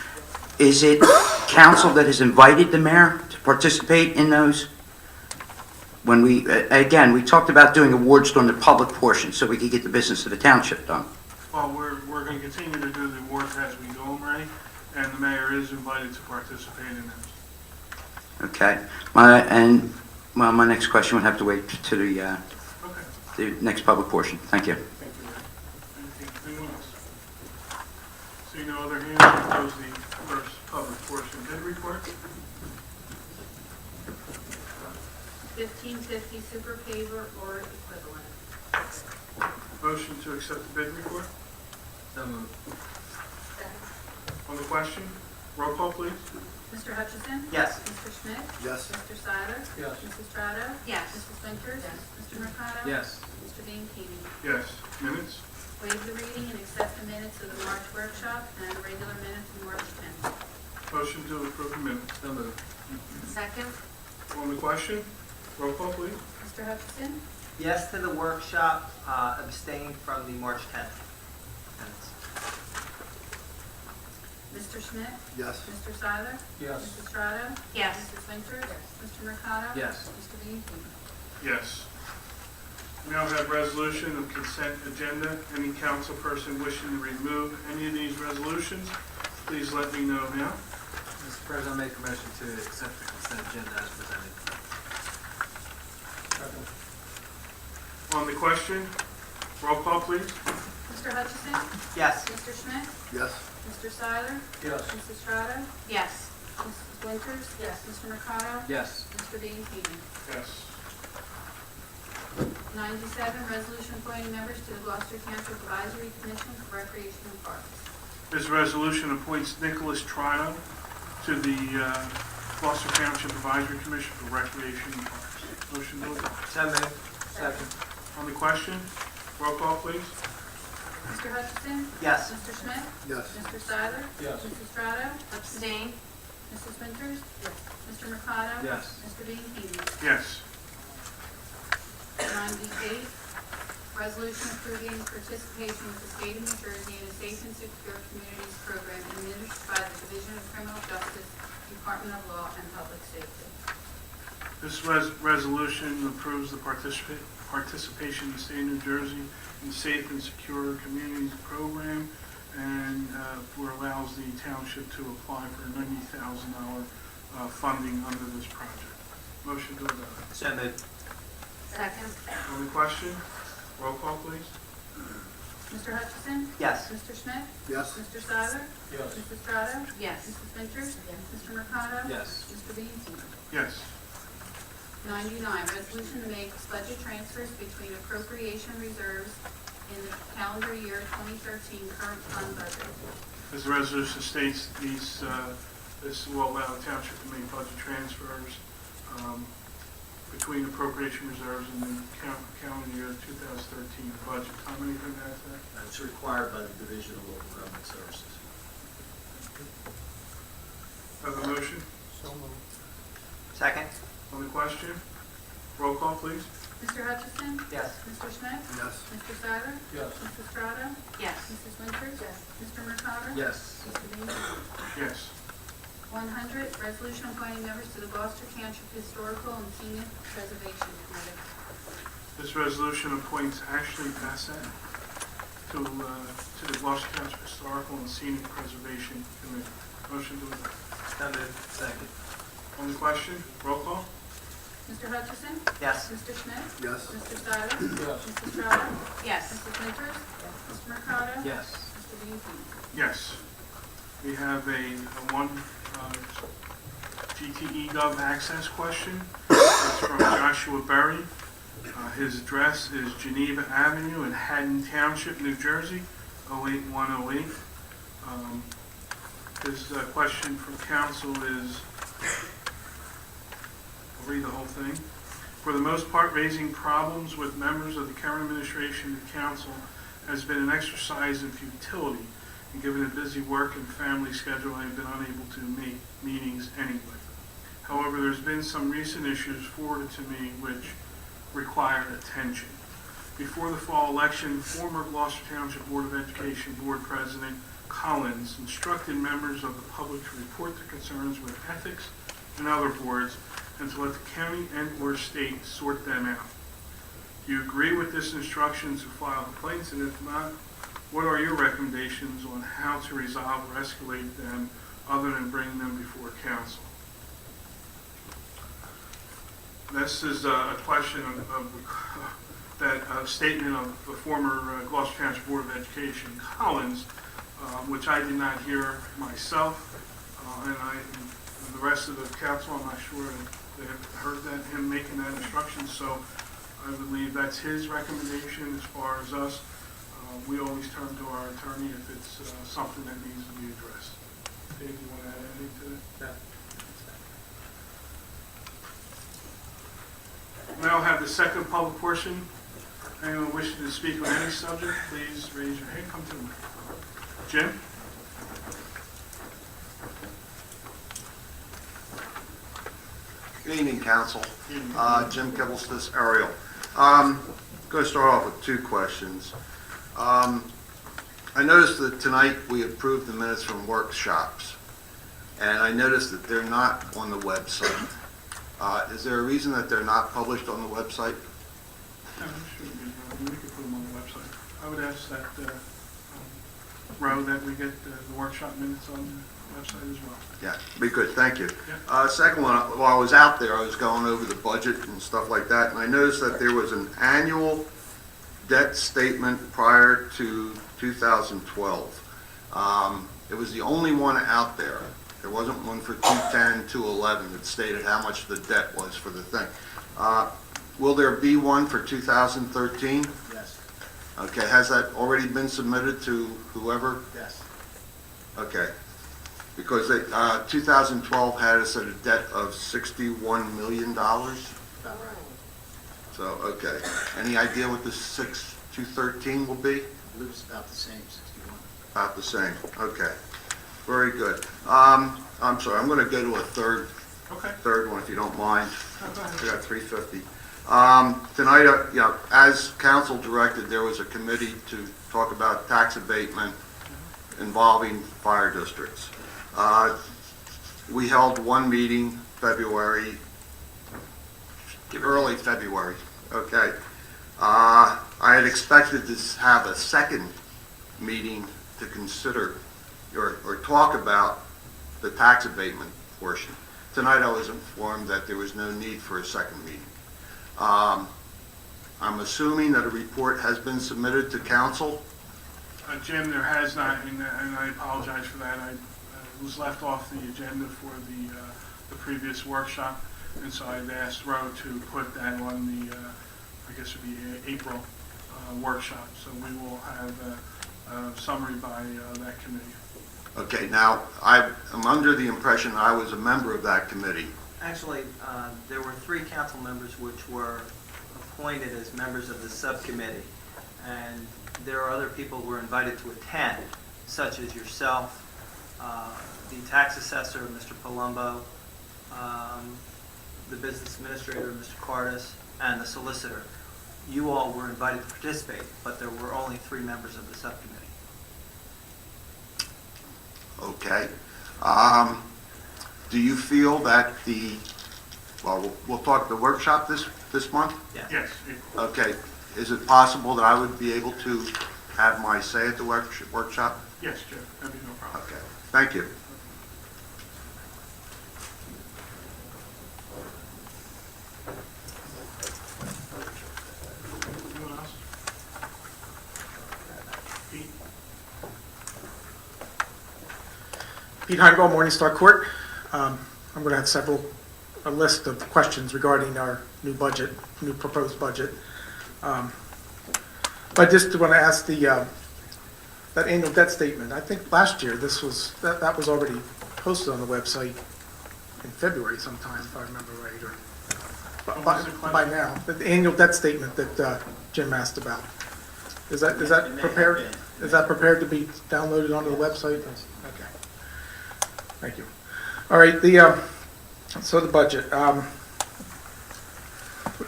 Is it council that has invited the mayor to participate in those? When we talked about doing awards during the public portion so we could get the business of the township done. Well, we're going to continue to do the awards as we go, Ray, and the mayor is invited to participate in them. Okay. My next question would have to wait to the next public portion. Thank you. Thank you, Ray. Anything else? See no other hands, we'll close the first public portion. Bid report? 1550 super paver or equivalent. Motion to accept the bid report? So moved. On the question, roll call, please. Mr. Hutchison? Yes. Mr. Schmidt? Yes. Mr. Seiler? Yes. Mrs. Strato? Yes. Mrs. Winters? Mr. Mercado? Yes. Mr. Bean Keating? Yes. Minutes? Waive the reading and accept the minutes of the March workshop and the regular minutes of March 10th. Motion to approve the minutes. So moved. Second? On the question, roll call, please. Mr. Hutchison? Yes to the workshop, abstained from the March 10th minutes. Mr. Schmidt? Yes. Mr. Seiler? Yes. Mrs. Strato? Yes. Mrs. Winters? Mr. Mercado? Yes. Mr. Bean Keating? Yes. We now have resolution of consent agenda. Any council person wishing to remove any of these resolutions, please let me know now. Mr. President, I make a motion to accept the consent agenda as presented. On the question, roll call, please. Mr. Hutchison? Yes. Mr. Schmidt? Yes. Mr. Seiler? Yes. Mrs. Strato? Yes. Mrs. Winters? Yes. Mr. Mercado? Yes. Mr. Bean Keating? Yes. 97, resolution appointing members to the Gloucester Township Advisory Commission for Recreation and Parks. This resolution appoints Nicholas Trino to the Gloucester Township Advisory Commission for Recreation and Parks. Motion to adopt. So moved. Second. On the question, roll call, please. Mr. Hutchison? Yes. Mr. Schmidt? Yes. Mr. Seiler? Yes. Mrs. Strato? Abstain? Mrs. Winters? Yes. Mr. Mercado? Yes. Mr. Bean Keating? Yes. 98, resolution approving participation with the state of New Jersey in a safe and secure communities program administered by the Division of Criminal Justice, Department of Law and Public Safety. This resolution approves the participation of the state of New Jersey in safe and secure communities program and allows the township to apply for $90,000 funding under this project. Motion to adopt. So moved. Second? On the question, roll call, please. Mr. Hutchison? Yes. Mr. Schmidt? Yes. Mr. Seiler? Yes. Mrs. Strato? Yes. Mrs. Winters? Mr. Mercado? Yes. Mr. Bean Keating? Yes. 99, resolution to make budget transfers between appropriation reserves in the calendar year 2013 current fund budget. As the resolution states, this will allow the township to make budget transfers between appropriation reserves and the calendar year 2013 budget. Tom, anything to add to that? It's required by the Division of Local Government Services. Have a motion? Second. On the question, roll call, please. Mr. Hutchison? Yes. Mr. Schmidt? Yes. Mr. Seiler? Yes. Mrs. Strato? Yes. Mrs. Winters? Mr. Mercado? Yes. Mr. Bean Keating? Yes. 100, resolution appointing members to the Gloucester Township Historical and Scenic Preservation Committee. This resolution appoints Ashley Bassett to the Gloucester Township Historical and Scenic Preservation Committee. Motion to adopt. So moved. Second. On the question, roll call. Mr. Hutchison? Yes. Mr. Schmidt? Yes. Mr. Seiler? Yes. Mrs. Strato? Yes. Mrs. Winters? Mr. Mercado? Yes. Mr. Bean Keating? Yes. We have one GTE Gov access question. It's from Joshua Berry. His address is Geneva Avenue in Haddon Township, New Jersey, 08108. His question from council is, I'll read the whole thing. For the most part, raising problems with members of the current administration and council has been an exercise in futility, and given a busy work and family schedule, I have been unable to make meetings anyway. However, there's been some recent issues forwarded to me which require attention. Before the fall election, former Gloucester Township Board of Education Board President Collins instructed members of the public to report their concerns with ethics and other boards and to let the county and or state sort them out. Do you agree with this instruction to file complaints, and if not, what are your recommendations on how to resolve or escalate them other than bringing them before council? This is a question of statement of the former Gloucester Township Board of Education, Collins, which I did not hear myself, and the rest of the council, I'm not sure heard that, him making that instruction, so I believe that's his recommendation as far as us. We always turn to our attorney if it's something that needs to be addressed. Dave, you want to add anything to that? No. Now have the second public portion. Anyone wishing to speak on any subject, please raise your hand. Come to me. Jim? Good evening, Council. Jim Kibbles, this Ariel. I'm going to start off with two questions. I noticed that tonight we approved the minutes from workshops, and I noticed that they're not on the website. Is there a reason that they're not published on the website? No, we could put them on the website. I would ask that, Roe, that we get the workshop minutes on the website as well. Yeah, be good, thank you. Second one, while I was out there, I was going over the budget and stuff like that, and I noticed that there was an annual debt statement prior to 2012. It was the only one out there. There wasn't one for 2010, 2011 that stated how much the debt was for the thing. Will there be one for 2013? Yes. Okay, has that already been submitted to whoever? Yes. Okay. Because 2012 had us at a debt of $61 million. So, okay. Any idea what the 2013 will be? I believe it's about the same, 61. About the same. Okay. Very good. I'm sorry. I'm going to go to a third one if you don't mind. I got 350. Tonight, as council directed, there was a committee to talk about tax abatement involving fire districts. We held one meeting early February. Okay. I had expected to have a second meeting to consider or talk about the tax abatement portion. Tonight I was informed that there was no need for a second meeting. I'm assuming that a report has been submitted to council. Jim, there has not, and I apologize for that. I was left off the agenda for the previous workshop, and so I've asked Roe to put that on the, I guess it would be April workshop. So we will have a summary by that committee. Okay, now, I'm under the impression I was a member of that committee. Actually, there were 3 council members which were appointed as members of the subcommittee, and there are other people who were invited to attend, such as yourself, the tax assessor, Mr. Palumbo, the business administrator, Mr. Cardis, and the solicitor. You all were invited to participate, but there were only 3 members of the subcommittee. Okay. Do you feel that we'll talk the workshop this month? Yes. Okay. Is it possible that I would be able to have my say at the workshop? Yes, Jim. That'd be no problem. Okay. Thank you. Anyone else? Pete? Pete Heimgall, Morningstar Court. I'm going to have a list of questions regarding our new proposed budget. But I just want to ask that annual debt statement. I think last year that was already posted on the website in February sometime, if I remember right, or by now. The annual debt statement that Jim asked about. Is that prepared? Is that prepared to be downloaded onto the website? Okay. Thank you. All right. So the budget.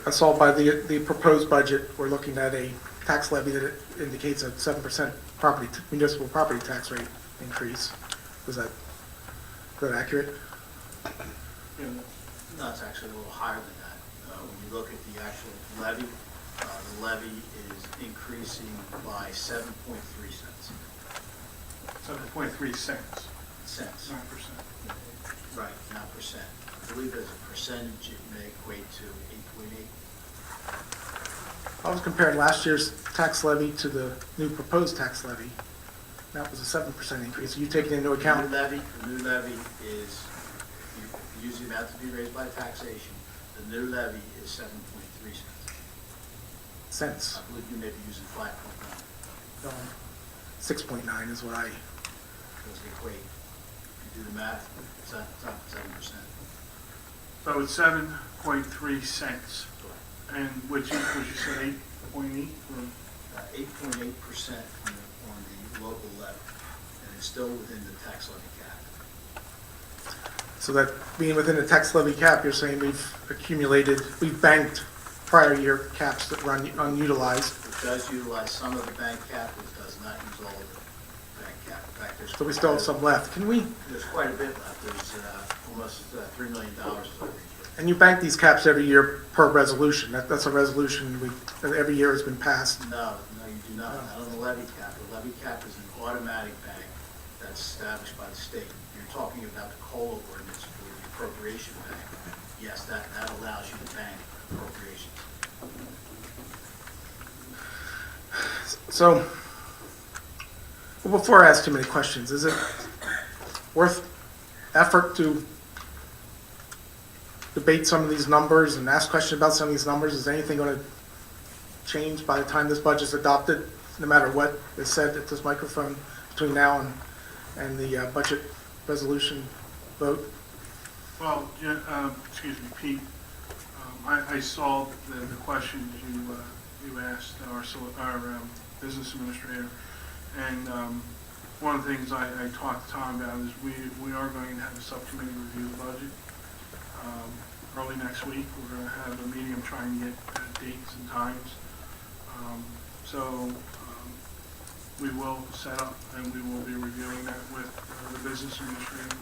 I saw by the proposed budget, we're looking at a tax levy that indicates a 7% municipal property tax rate increase. Is that accurate? No, it's actually a little higher than that. When you look at the actual levy, the levy is increasing by 7.3 cents. 7.3 cents. Cents. 9%. Right, not percent. I believe as a percentage, it may equate to 8.8. I was comparing last year's tax levy to the new proposed tax levy. That was a 7% increase. Are you taking into account? The new levy is, if you use the amount to be raised by taxation, The new levy is 7.3 cents. Cents. I believe you may be using 5.9. 6.9 is what I, Does it equate? If you do the math, it's not 7%. So it's 7.3 cents, and which equals, you said 8.8? 8.8% on the local levy, and it's still within the tax levy cap. so that being within the tax levy cap, you're saying we've banked prior year caps that run unutilized. It does utilize some of the bank cap, it does not use all of the bank cap. In fact, So we still have some left. There's quite a bit left. There's almost $3 million is over. And you bank these caps every year per resolution. That's a resolution that every year has been passed. No, you do not. Not on the levy cap. The levy cap is an automatic bank that's established by the state. You're talking about the COLA ordinance for the appropriation bank. Yes, that allows you to bank appropriations. So, well, before I ask too many questions, is it worth effort to debate some of these numbers and ask questions about some of these numbers? Is anything going to change by the time this budget's adopted, no matter what is said at this microphone between now and the budget resolution vote? Well, excuse me, Pete, I saw the questions you asked our business administrator, and one of the things I talked to Tom about is we are going to have a subcommittee review the budget. Early next week, we're going to have a meeting. I'm trying to get dates and times. We will set up and we will be reviewing that with the business administrator.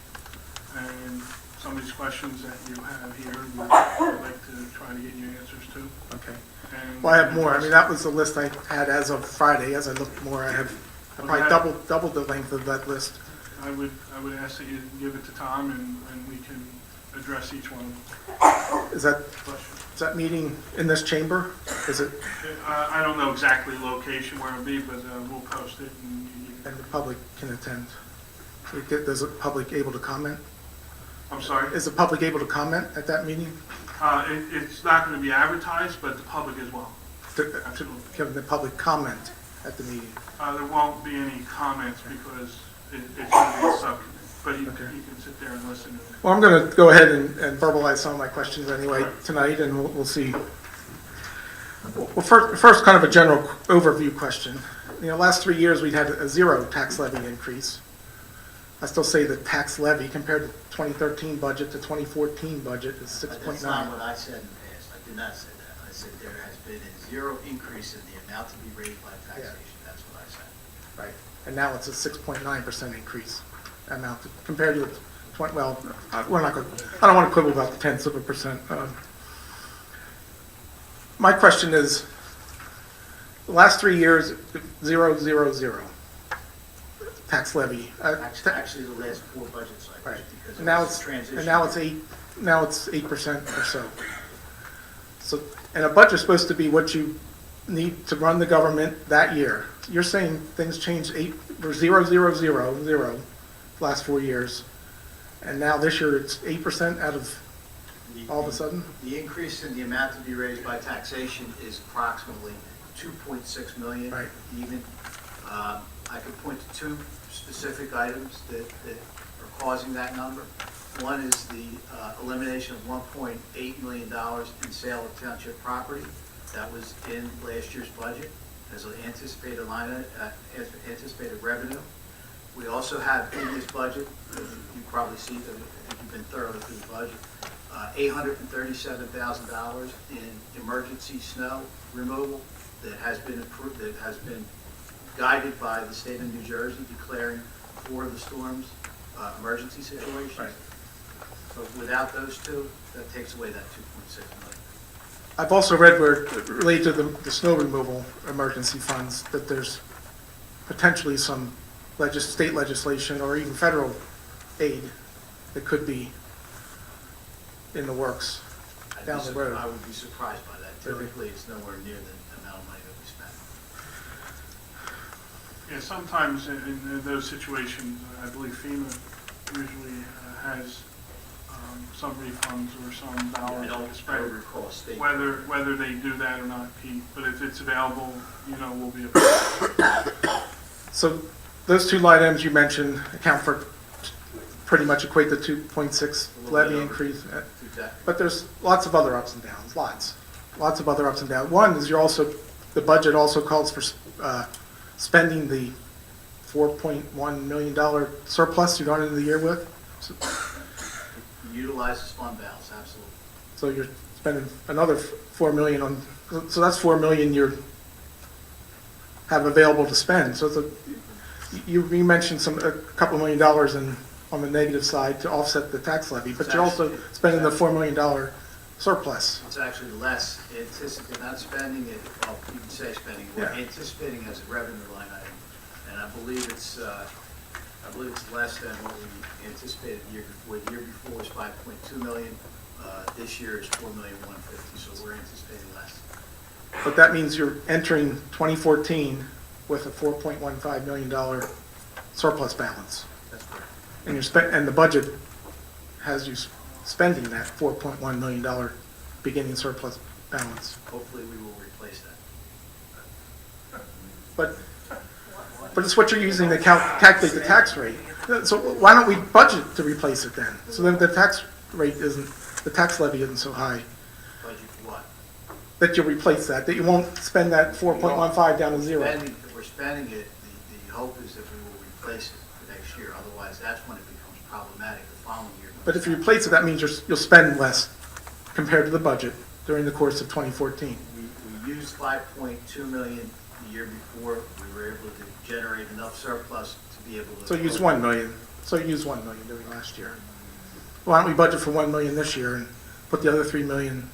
And some of these questions that you have here, we'd like to try to get you answers to. Okay. And Well, I have more. I mean, that was the list I had as of Friday. As I looked more, I probably doubled the length of that list. I would ask that you give it to Tom and we can address each one of them. Is that meeting in this chamber? Is it? I don't know exactly location where it'll be, but we'll post it And the public can attend. Is the public able to comment? I'm sorry? Is the public able to comment at that meeting? It's not going to be advertised, but the public as well. Can the public comment at the meeting? There won't be any comments because it's going to be a subcommittee, but you can sit there and listen to it. Well, I'm going to go ahead and verbalize some of my questions anyway tonight, and we'll see. Well, first, kind of a general overview question. Last 3 years we've had a zero tax levy increase. I still say the tax levy compared to 2013 budget to 2014 budget is 6.9. That's not what I said in the past. I did not say that. I said there has been a zero increase in the amount to be raised by taxation. Yeah. That's what I said. Right. And now it's a 6.9% increase amount compared to 20, well, we're not going. I don't want to quibble about the tenths of a percent. My question is, the last 3 years, 0, 0, 0 tax levy. Actually, the last 4 budget cycles. Right. Because And now it's transition. and now it's 8. Now it's 8% or so. So, and a budget's supposed to be what you need to run the government that year. You're saying things changed 0, 0, 0, 0 last 4 years, and now this year it's 8% out of all of a sudden? The increase in the amount to be raised by taxation is approximately $2.6 million. Right. Even, I could point to 2 specific items that are causing that number. One is the elimination of $1.8 million in sale of township property. That was in last year's budget as an anticipated anticipated revenue. We also have in this budget, you probably see that you've been thoroughly through the budget, $837,000 in emergency snow removal that has been approved, that has been guided by the state of New Jersey declaring for the storms emergency situations. Right. So without those 2, that takes away that $2.6 million. I've also read where, related to the snow removal emergency funds, that there's potentially some state legislation or even federal aid that could be in the works down the road. I would be surprised by that. Typically, it's nowhere near the amount of money that we spend. Yeah, sometimes in those situations, I believe FEMA usually has some refunds or some I dollars don't like a spread. recall stating. Whether they do that or not, Pete, but if it's available, we'll be. So those two line items you mentioned account for pretty much equate to 2.6 levy increase. Exactly. But there's lots of other ups and downs, lots of other ups and downs. One is the budget also calls for spending the $4.1 million surplus you got into the year with. Utilizes fund balance, absolutely. So you're spending another $4 million on, so that's $4 million you have available to spend. So you mentioned a couple $1 million on the negative side to offset the tax levy, but you're also spending the $4 million surplus. It's actually less anticipated, not spending it, well, you can say spending, we're anticipating as a revenue line item. And I believe it's less than what we anticipated the year before. The year before was 5.2 million. This year is 4,150,000, so we're anticipating less. But that means you're entering 2014 with a $4.15 million surplus balance. That's correct. And the budget has you spending that $4.1 million beginning surplus balance. Hopefully we will replace that. But it's what you're using to calculate the tax rate. So why don't we budget to replace it then? So then the tax levy isn't so high. Budget for what? That you'll replace that you won't spend that 4.15 down to zero. If we're spending it, the hope is that we will replace it for next year. Otherwise, that's when it becomes problematic the following year. But if you replace it, that means you'll spend less compared to the budget during the course of 2014. We used 5.2 million the year before. We were able to generate enough surplus to be able to. So use 1 million. So use 1 million during last year. Why don't we budget for 1 million this year and put the other 3 million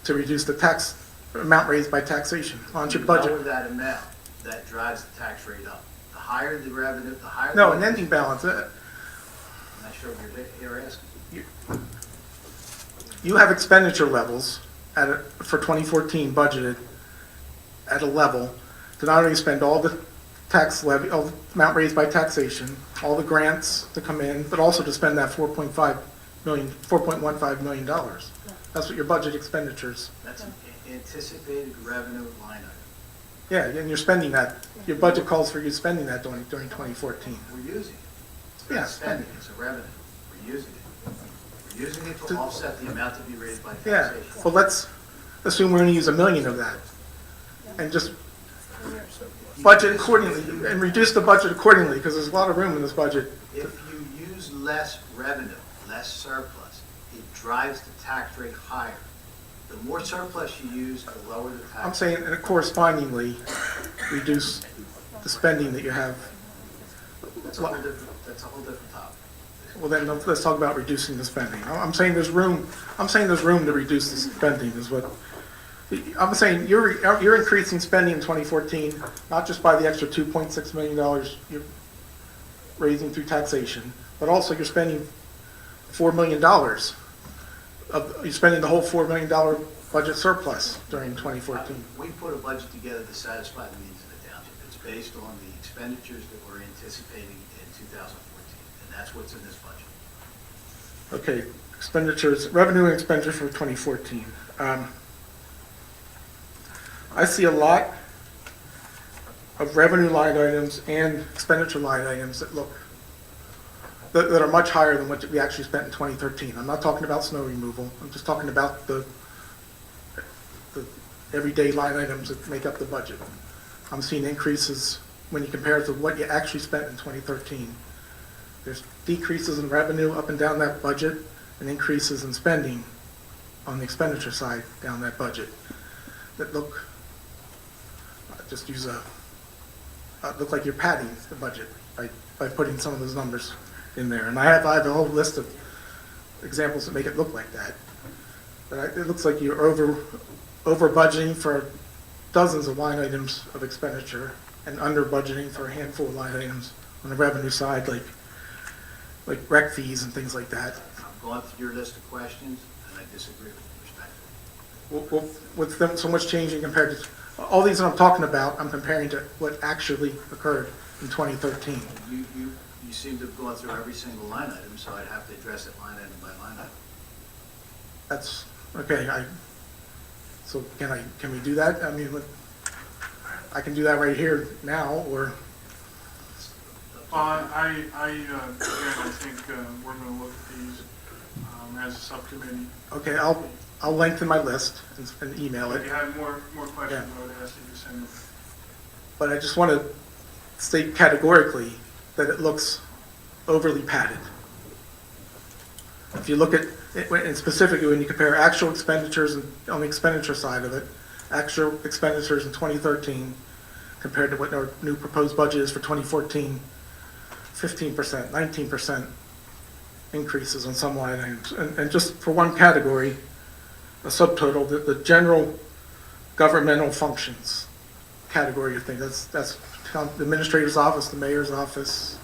to reduce the tax amount raised by taxation on your budget? Lower that amount, that drives the tax rate up. The higher the revenue, the higher. No, an ending balance. I'm not sure what you're asking. You have expenditure levels for 2014 budgeted at a level to not only spend all the tax levy, all the amount raised by taxation, all the grants to come in, but also to spend that $4.15 million. That's what your budget expenditures. That's an anticipated revenue line item. Yeah, and you're spending that. Your budget calls for you spending that during 2014. We're using it. It's Yeah, not spending, it's a revenue. We're using it. We're using it to offset the amount to be raised by Yeah, taxation. well, let's assume we're going to use $1 million of that and just budget accordingly and reduce the budget accordingly because there's a lot of room in this budget. If you use less revenue, less surplus, it drives the tax rate higher. The more surplus you use, the lower the tax. I'm saying, and correspondingly, reduce the spending that you have. That's a whole different topic. Well, then let's talk about reducing the spending. I'm saying there's room to reduce the spending is what, I'm saying you're increasing spending in 2014, not just by the extra $2.6 million you're raising through taxation, but also you're spending $4 million. You're spending the whole $4 million budget surplus during 2014. We put a budget together to satisfy the needs of the township. It's based on the expenditures that we're anticipating in 2014, and that's what's in this budget. Okay, expenditures, revenue and expenditure for 2014. I see a lot of revenue line items and expenditure line items that are much higher than what we actually spent in 2013. I'm not talking about snow removal. I'm just talking about the everyday line items that make up the budget. I'm seeing increases when you compare it to what you actually spent in 2013. There's decreases in revenue up and down that budget and increases in spending on the expenditure side down that budget that look like you're padding the budget by putting some of those numbers in there. And I have a whole list of examples that make it look like that. But it looks like you're over budgeting for dozens of line items of expenditure and under budgeting for a handful of line items on the revenue side, like rec fees and things like that. I've gone through your list of questions, and I disagree with you respectfully. With them so much changing compared to all these that I'm talking about, I'm comparing to what actually occurred in 2013. you seem to have gone through every single line item, so I'd have to address it line item by line item. That's, okay, so can we do that? I mean, I can do that right here now, or, Again, I think we're going to look at these as a subcommittee. okay, I'll lengthen my list and email If it. you have more questions, Yeah. I would ask that you send them. But I just want to state categorically that it looks overly padded. If you look at, and specifically when you compare actual expenditures on the expenditure side of it, actual expenditures in 2013 compared to what our new proposed budget is for 2014, 15%, 19% increases on some line items. And just for one category, a subtotal, the general governmental functions category of things, that's the administrator's office, the mayor's office,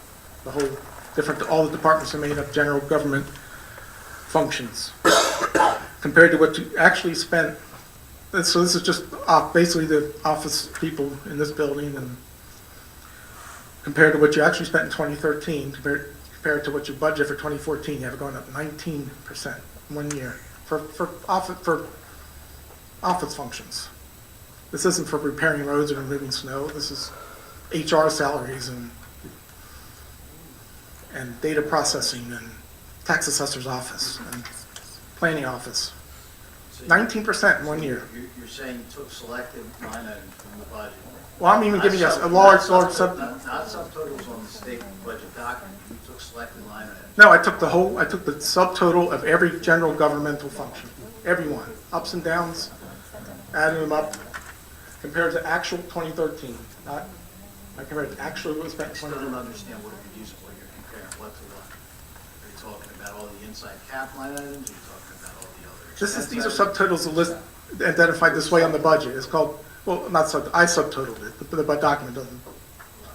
the whole different, all the departments are made up general government functions. Compared to what you actually spent, so this is just basically the office people in this building, and compared to what you actually spent in 2013, compared to what you budget for 2014, you have it going up 19% in 1 year for office functions. This isn't for repairing roads or removing snow. This is HR salaries and data processing and tax assessor's office and planning office. 19% in 1 year. You're saying you took selected line items from the budget. Well, I'm even giving you a large sub. Not subtotals on the state budget document, you took selected line items. No, I took the subtotal of every general governmental function, every one, ups and downs, added them up, compared to actual 2013, not, I compared to actually what was spent in I still 2013. don't understand what you're using, what you're comparing, what to what. Are you talking about all the inside cap line items, or are you talking about all the other? These are subtotals list identified this way on the budget. It's called, well, not sub, I subtotaled it, but the document doesn't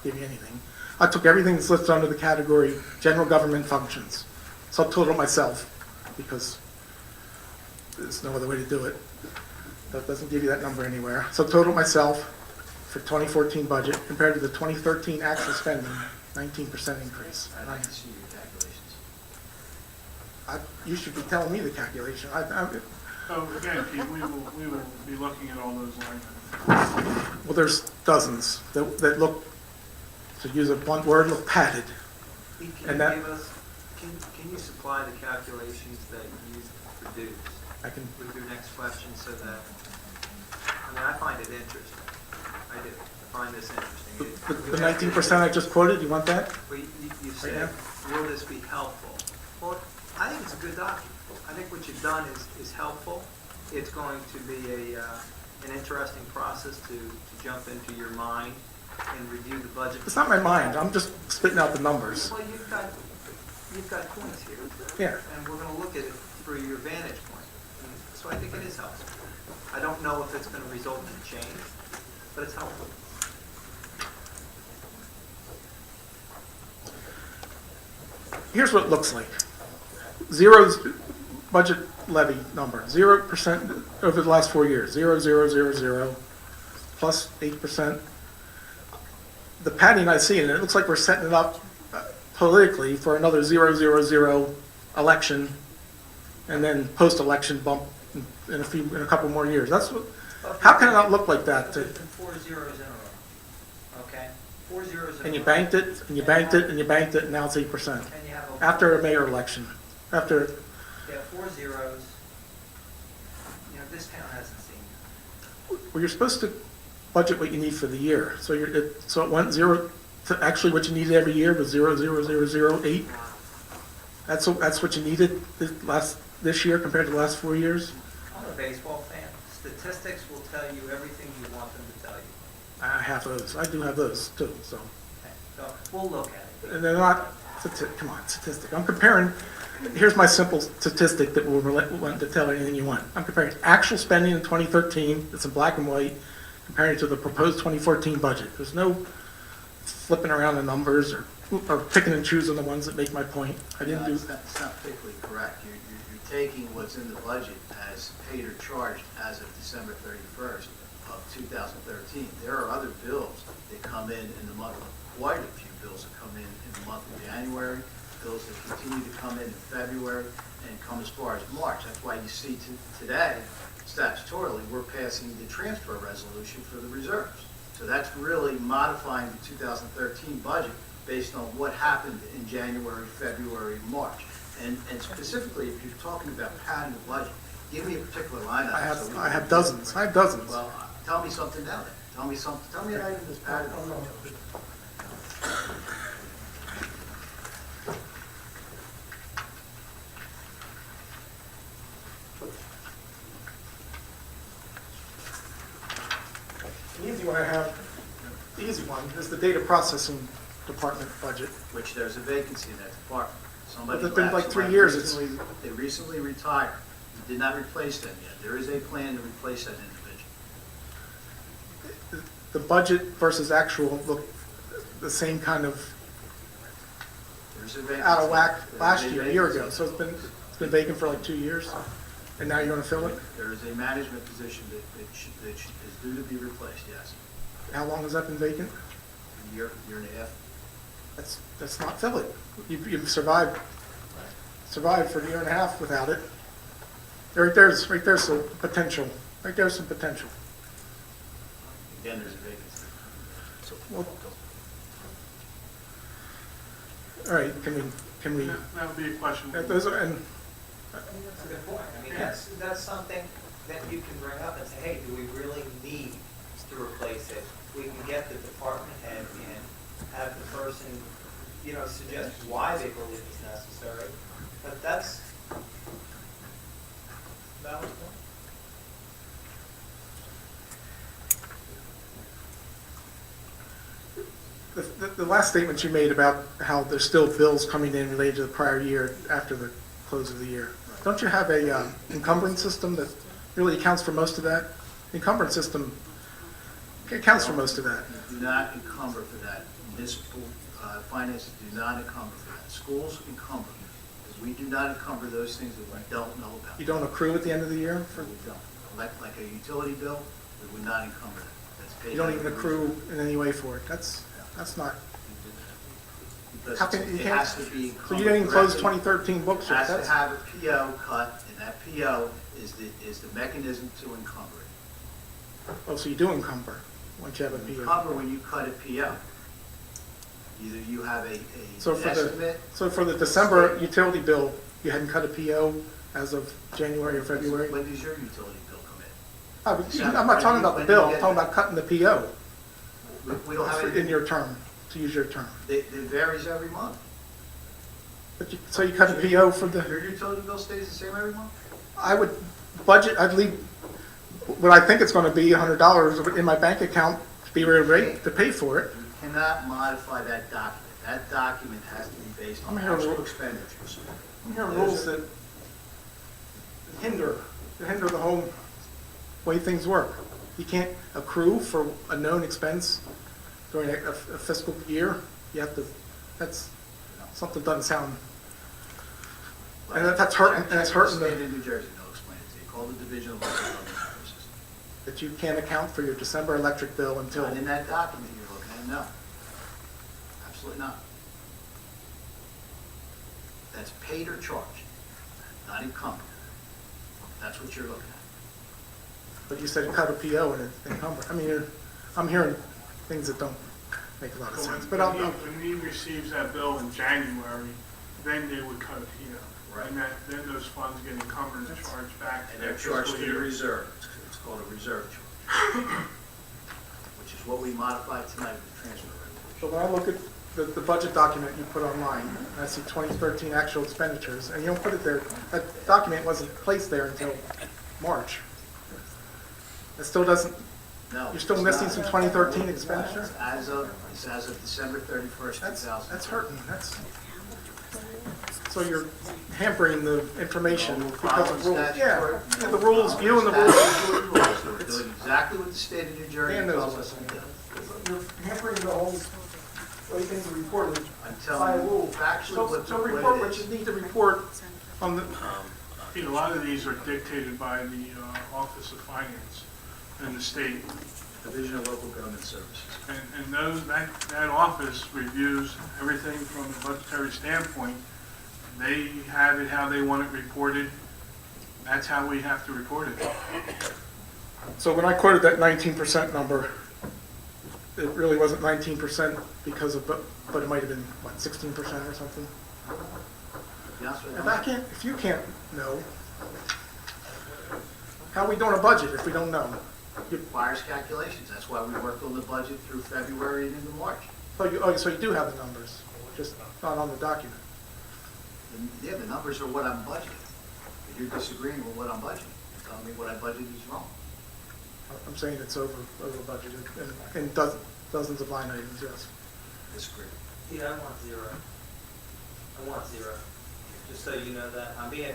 give you anything. I took everything that's listed under the category general government functions, subtotaled myself, because there's no other way to do it. That doesn't give you that number anywhere. Subtotaled myself for 2014 budget compared to the 2013 actual spending, 19% increase. I can see your calculations. You should be telling me the calculation. So again, Pete, we will be looking at all those line items. Well, there's dozens that look, to use a blunt word, look padded. Can And you that- give us, can you supply the calculations that you produced I can, with your next question so that, I mean, I find it interesting. I do. I find this interesting. the 19% I just quoted, you want that? Well, you Right said, will this be helpful? Well, I think it's a good document. I think what you've done is helpful. It's going to be an interesting process to jump into your mind and review the budget. It's not my mind, I'm just spitting out the numbers. Well, you've got points here. Yeah. And we're going to look at it through your vantage point. And so I think it is helpful. I don't know if it's going to result in change, but it's helpful. Here's what it looks like. Zero's budget levy number, 0% over the last 4 years, 0, 0, 0, 0, plus 8%. The padding I see, and it looks like we're setting it up politically for another 0, 0, 0 election, and then post-election bump in a couple more years. That's what. How can it not look like that? Put 4 zeros in a row. Okay? 4 zeros in a row. And you banked it, and you banked it, and you banked it, and now it's 8%. And you have a After a mayor election, after. You have 4 zeros. You know, this town hasn't seen that. Well, you're supposed to budget what you need for the year. So so it went 0 to actually what you needed every year was 0, 0, 0, 0, 8. That's what you needed this year compared to the last 4 years. I'm a baseball fan. Statistics will tell you everything you want them to tell you. I have those. I do have those too. So, Okay? So we'll look at it. and they're not. Come on, statistic. I'm comparing. Here's my simple statistic that will want to tell anything you want. I'm comparing actual spending in 2013. It's in black and white. Comparing it to the proposed 2014 budget. There's no flipping around the numbers or picking and choosing the ones that make my point. I didn't do. It's not particularly correct. You're taking what's in the budget as paid or charged as of December 31st of 2013. There are other bills that come in the month quite a few bills that come in the month of January, bills that continue to come in February, and come as far as March. That's why you see today, statutorily, we're passing the transfer resolution for the reserves. So that's really modifying the 2013 budget based on what happened in January, February, March. And specifically, if you're talking about padding the budget, give me a particular line item. I have dozens. I have dozens. Well, tell me something now then. Tell me something. Tell me an item that's padded. The easy one I have, the easy one is the data processing department budget. Which there's a vacancy in that department. Somebody But it's been left. like 3 Somebody years. They recently retired. You did not replace them yet. There is a plan to replace that individual. The budget versus actual look the same kind of There's a vacancy. out of whack There's last a year, a year ago. vacancy. So it's been vacant for like 2 years, and now you're going to fill it. There is a management position that is due to be replaced, yes. How long has that been vacant? A year and a half. That's not fill it. You've survived for a year and a half without it. There's some potential. Right there's some potential. Again, there's a vacancy. Well, all right, can we? That would be a question. Those are, and That's a good point. I mean, that's something that you can bring up and say, hey, do we really need to replace it? We can get the department head in, have the person, suggest why they believe it's necessary. But that's valid point. the last statement you made about how there's still bills coming in related to the prior year after the close of the year. Don't you have a encumbrance system that really accounts for most of that? Encumbrance system accounts for most of that. Do not encumber for that. Municipal finances do not encumber for that. Schools encumber, because we do not encumber those things that we don't know about. You don't accrue at the end of the year? We don't. Like a utility bill, we would not encumber that. That's paid You don't out even of accrue in any way for it. That's not. Because How can, it you can't, has to be so encumbered. you didn't even close correctly. 2013 books It yet? has to That's, have a PO cut, and that PO is the mechanism to encumber it. oh, so you do encumber once you have a PO. Encumber when you cut a PO. Either you have So an for estimate. the December utility bill, you hadn't cut a PO as of January or February? When does your utility bill come in? I'm not talking about the bill, I'm talking about cutting the PO. We don't have In your term, to use your term. It varies every month. But so you cut a PO for the, Your utility bill stays the same every month? I would budget, I'd leave what I think it's gonna be, $100 in my bank account to be ready to pay for it. You cannot modify that document. That document has to be based on I'm hearing actual rules. expenditures. I'm hearing rules that hinder the whole way things work. You can't accrue for a known expense during a fiscal year. You have to, that's, something doesn't sound, and that's hurting, and it's hurting The state the, of New Jersey, they'll explain it to you. Call the Division of Local Government Services. that you can't account for your December electric bill until, Not in that document you're looking at, no. Absolutely not. That's paid or charged, not encumbered. That's what you're looking at. but you said cut a PO and it's encumbered. I mean, I'm hearing things that don't make a lot of sense, but When he receives that bill in January, then they would cut a PO. Right. And then those funds get encumbered and charged back. And they're charged to the reserve. It's called a reserve charge, which is what we modified tonight with the transfer resolution. So when I look at the budget document you put online, and I see 2013 actual expenditures, and you don't put it there, that document wasn't placed there until March. It still doesn't, No. you're still it's missing not. some 2013 expenditure? It's as of December 31st, 2000. That's hurting, so you're hampering the information because of rules. Yeah, the rules, you and the rules. We're doing exactly what the state of New Jersey And tells those us to do. You're hampering the whole way things are reported I'm by telling you rule. factually So report what it what is. you need to report on the, A lot of these are dictated by the Office of Finance and the state. Division of Local Government Services. And that office reviews everything from a budgetary standpoint. They have it how they want it reported. That's how we have to report it. So when I quoted that 19% number, it really wasn't 19% because of, but it might have been, what, 16% or something? If you can't know, how are we doing a budget if we don't know? It requires calculations. That's why we worked on the budget through February and into March. So you do have the numbers, just not on the document. Yeah, the numbers are what I'm budgeting. If you're disagreeing with what I'm budgeting, you're telling me what I budgeted is wrong. I'm saying it's over budgeted in dozens of line items, yes. Disagree. Yeah, I want zero. I want zero. Just so you know that. I'm being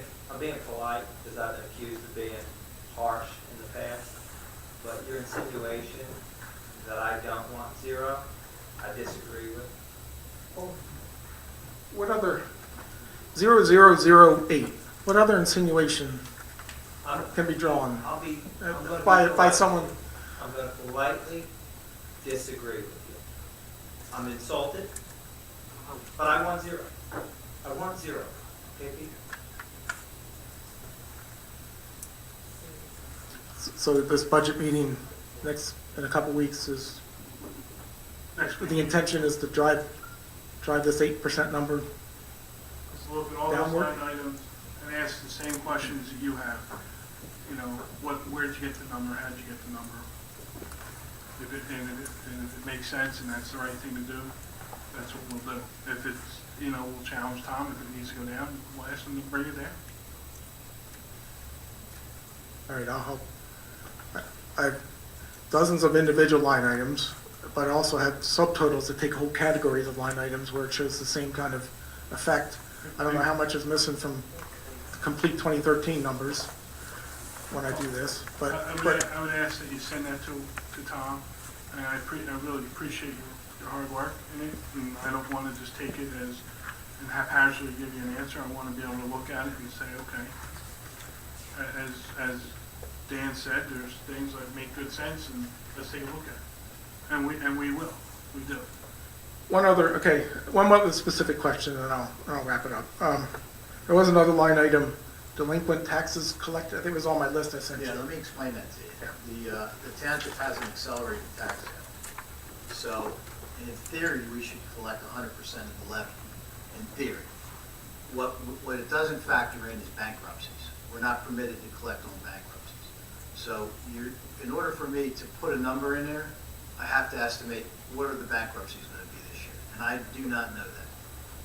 polite because I've been accused of being harsh in the past. But your insinuation that I don't want zero, I disagree with. What other, 0008, what other insinuation can be drawn by someone? I'm going to politely disagree with you. I'm insulted, but I want zero. I want zero. Okay, Peter? So this budget meeting in a couple weeks is, the intention is to drive this 8% number Let's look at all downward? those line items and ask the same questions that you have. You know, where'd you get the number? How'd you get the number? If it makes sense and that's the right thing to do, that's what we'll do. If it's, we'll challenge Tom. If it needs to go down, we'll ask him to bring it down. All right, I'll help. I have dozens of individual line items, but I also have subtotals that take whole categories of line items where it shows the same kind of effect. I don't know how much is missing from the complete 2013 numbers when I do this, but I would ask that you send that to Tom, and I really appreciate your hard work in it, and I don't want to just take it and haphazardly give you an answer. I want to be able to look at it and say, okay, as Dan said, there's things that make good sense, and let's take a look at it. And we will. We do. one other specific question, and I'll wrap it up. There was another line item, delinquent taxes collected. I think it was on my list I sent you. Yeah, let me explain that to you. The township has an accelerated tax sale. So, in theory, we should collect 100% of the levy, in theory. What it doesn't factor in is bankruptcies. We're not permitted to collect on bankruptcies. So, in order for me to put a number in there, I have to estimate what are the bankruptcies going to be this year, and I do not know that.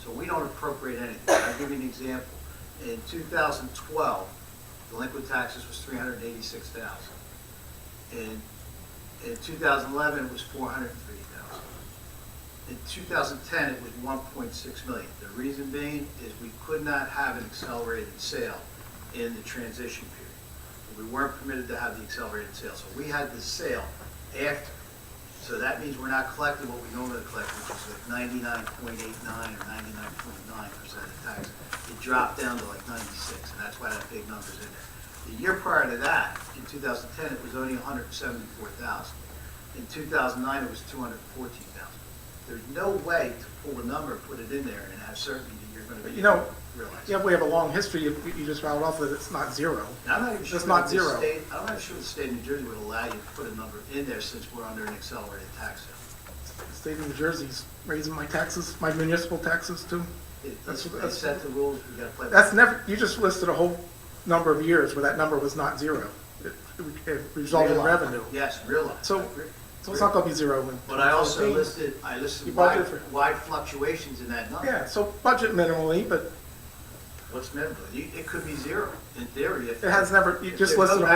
So we don't appropriate anything. I'll give you an example. In 2012, delinquent taxes was $386,000. In 2011, it was $403,000. In 2010, it was $1.6 million. The reason being is we could not have an accelerated sale in the transition period. We weren't permitted to have the accelerated sale, so we had the sale after. So that means we're not collecting what we normally collect, which is like 99.89 or 99.9% of tax. It dropped down to like 96, and that's why that big number's in there. The year prior to that, in 2010, it was only $174,000. In 2009, it was $214,000. There's no way to pull a number, put it in there, and have certainty that you're going to be realize. Yeah, we have a long history. You just rattled off that it's not zero. I'm not even sure it's not zero. I'm not sure the state of New Jersey would allow you to put a number in there since we're under an accelerated tax sale. The state of New Jersey's raising my taxes, my municipal taxes too. They set the rules. We got to play. That's never. You just listed a whole number of years where that number was not zero. It resulted in revenue. Yes, real. So it's not going to be zero. But I also listed wide fluctuations in that number. Yeah. So budget minimally, but. What's minimum? It could be zero in theory. It has never. You just listed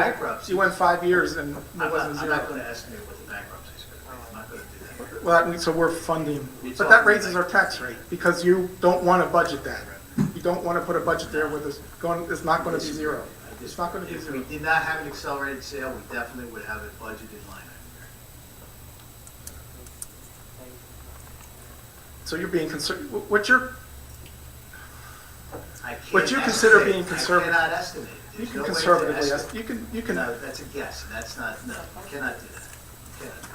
you went 5 years and it wasn't zero. I'm not going to estimate what the bankruptcy is going to be. I'm not going to do that. Well, so we're funding, but that raises our tax rate because you don't want to budget that. You don't want to put a budget there where it's not going to be zero. It's not going to be zero. If we did not have an accelerated sale, we definitely would have a budgeted line item. So you're being conservative. What you consider being conservative? I cannot estimate. You can conservatively estimate. You can. No, that's a guess. That's not. No, you cannot do that. You can't do that.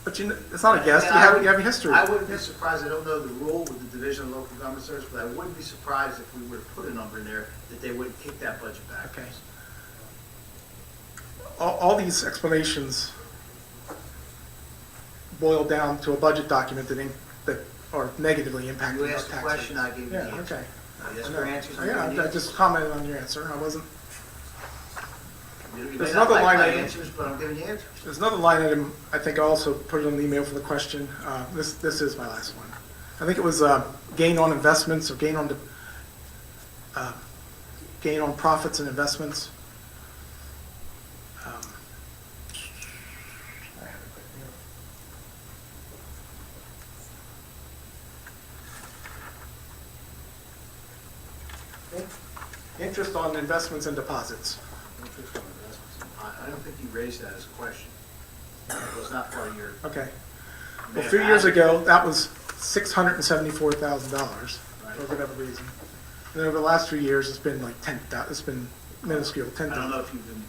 But it's not a guess, you And have a history. I wouldn't be surprised, I don't know the rule with the Division of Local Government Service, but I wouldn't be surprised if we were to put a number in there that they wouldn't kick that budget back. Okay. All these explanations boil down to a budget document that are negatively impacting You our asked the tax question, rates. I gave you the Yeah, answer. okay. You asked I for know. answers, I Yeah, gave you I the just commented on your answer. I wasn't. You may There's not another like line my item. answers, but I'm giving you answers. There's another line item, I think I also put it on the email for the question. This is my last one. I think it was gain on investments or gain on profits and investments. Interest on investments and deposits. Interest on investments. I don't think you raised that as a question. It was not part of your. Okay. Well, a few years ago, that was $674,000 for whatever reason. And over the last 3 years, it's been like 10,000. It's been minuscule, 10,000. I don't know if you've been,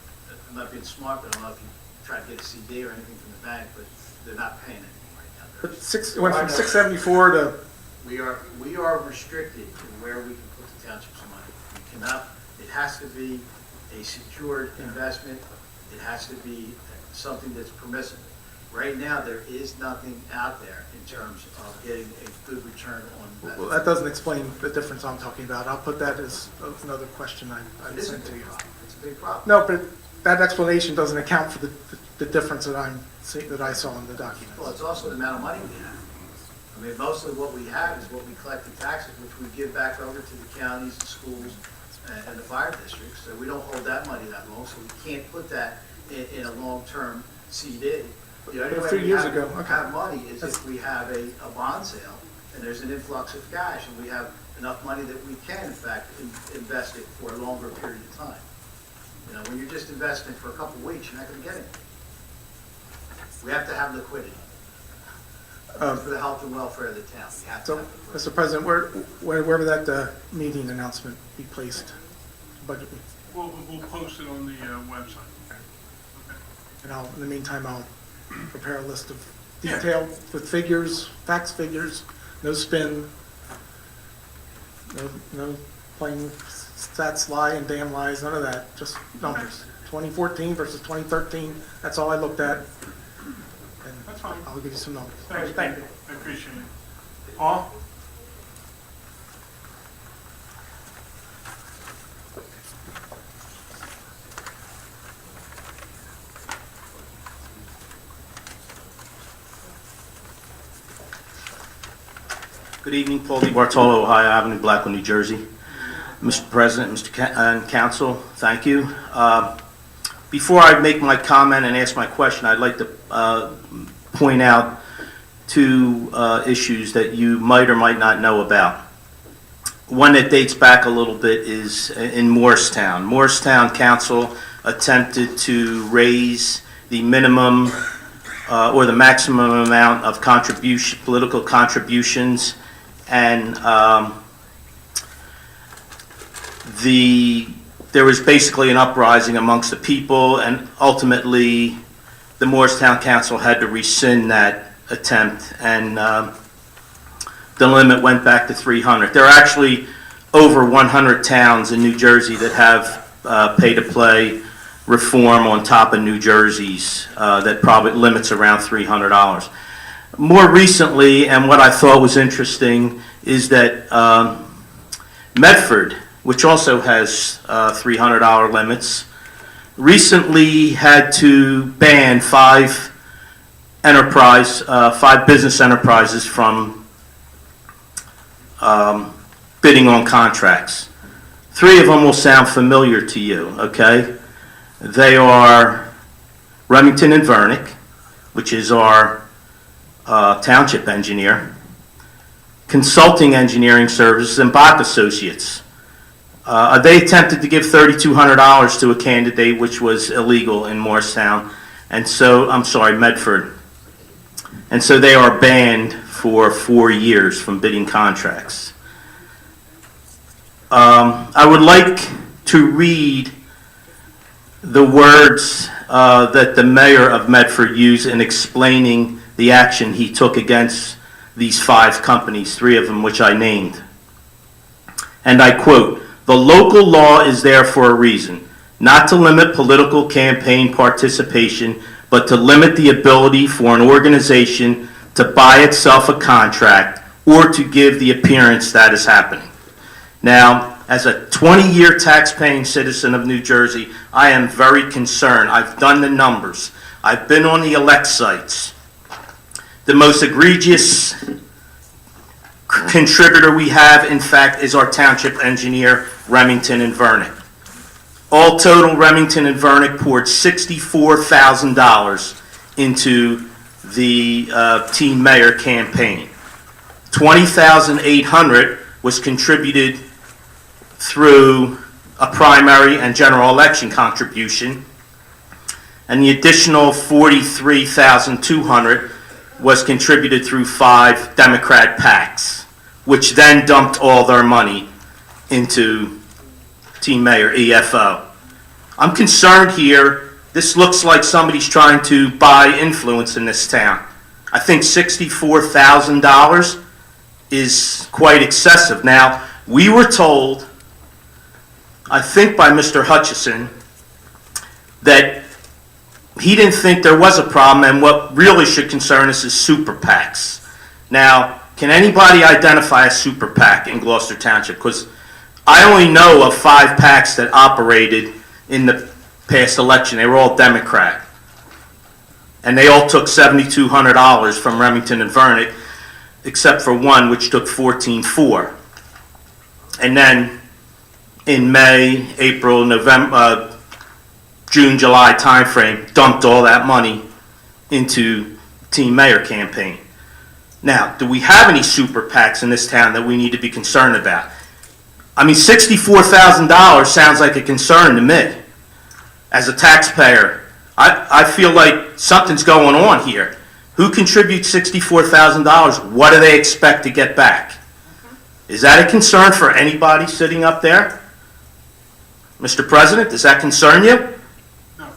I'm not being smart, but I don't know if you tried to get a CD or anything from the bank, but they're not paying anything right now. But it went from 674 to. We are restricted in where we can put the township's money. We cannot, it has to be a secured investment. It has to be something that's permissible. Right now, there is nothing out there in terms of getting a good return on investment. Well, that doesn't explain the difference I'm talking about. I'll put that as another question I It is a sent to big you. problem. It's a big problem. No, but that explanation doesn't account for the difference that I saw in the document. Well, it's also the amount of money we have. I mean, mostly what we have is what we collect in taxes, which we give back over to the counties, the schools, and the fire districts. So we don't hold that money that long, so we can't put that in a long-term CD. The only A way few we years have, ago, okay. have money is if we have a bond sale, and there's an influx of cash, and we have enough money that we can, in fact, invest it for a longer period of time. You know, when you're just investing for a couple of weeks, you're not going to get anything. We have to have liquidity. For the health and welfare of the town. We have to So, have liquidity. Mr. President, where will that meeting announcement be placed? Budget meeting? We'll post it on the website. And in the meantime, I'll prepare a list of detail with figures, facts, figures, no spin, no plain stats lie and damn lies, none of that, just numbers. 2014 versus 2013, that's all I looked at. And That's fine. I'll give you some numbers. Thanks, Thank you. I appreciate it. Paul? Good evening, Paul DiBartolo, Ohio Avenue, Blackwood, New Jersey. Mr. President, and Council, thank you. Before I make my comment and ask my question, I'd like to point out two issues that you might or might not know about. One that dates back a little bit is in Morristown. Morristown Council attempted to raise the minimum or the maximum amount of political contributions, and there was basically an uprising amongst the people, and ultimately the Morristown Council had to rescind that attempt, and the limit went back to 300. There are actually over 100 towns in New Jersey that have pay-to-play reform on top of New Jersey's that probably limits around $300. More recently, and what I thought was interesting, is that Medford, which also has $300 limits, recently had to ban five business enterprises from bidding on contracts. Three of them will sound familiar to you, okay? They are Remington and Vernick, which is our township engineer, Consulting Engineering Services, and Bach Associates. They attempted to give $3,200 to a candidate, which was illegal in Morristown, and so, I'm sorry, Medford. And so they are banned for 4 years from bidding contracts. I would like to read the words that the mayor of Medford used in explaining the action he took against these 5 companies, 3 of them which I named. And I quote, "The local law is there for a reason, not to limit political campaign participation, but to limit the ability for an organization to buy itself a contract or to give the appearance that is happening." Now, as a 20-year tax-paying citizen of New Jersey, I am very concerned. I've done the numbers. I've been on the elect sites. The most egregious contributor we have, in fact, is our township engineer, Remington and Vernick. All total, Remington and Vernick poured $64,000 into the Team Mayor campaign. $20,800 was contributed through a primary and general election contribution, and the additional $43,200 was contributed through 5 Democrat PACs, which then dumped all their money into Team Mayor EFO. I'm concerned here. This looks like somebody's trying to buy influence in this town. I think $64,000 is quite excessive. Now, we were told, I think by Mr. Hutchison, that he didn't think there was a problem, and what really should concern us is super PACs. Now, can anybody identify a super PAC in Gloucester Township? Because I only know of 5 PACs that operated in the past election. They were all Democrat. And they all took $7,200 from Remington and Vernick, except for one which took $14,400. And then in May, April, November, June, July timeframe, dumped all that money into Team Mayor campaign. Now, do we have any super PACs in this town that we need to be concerned about? I mean, $64,000 sounds like a concern to me. As a taxpayer, I feel like something's going on here. Who contributes $64,000? What do they expect to get back? Is that a concern for anybody sitting up there? Mr. President, does that concern you? No.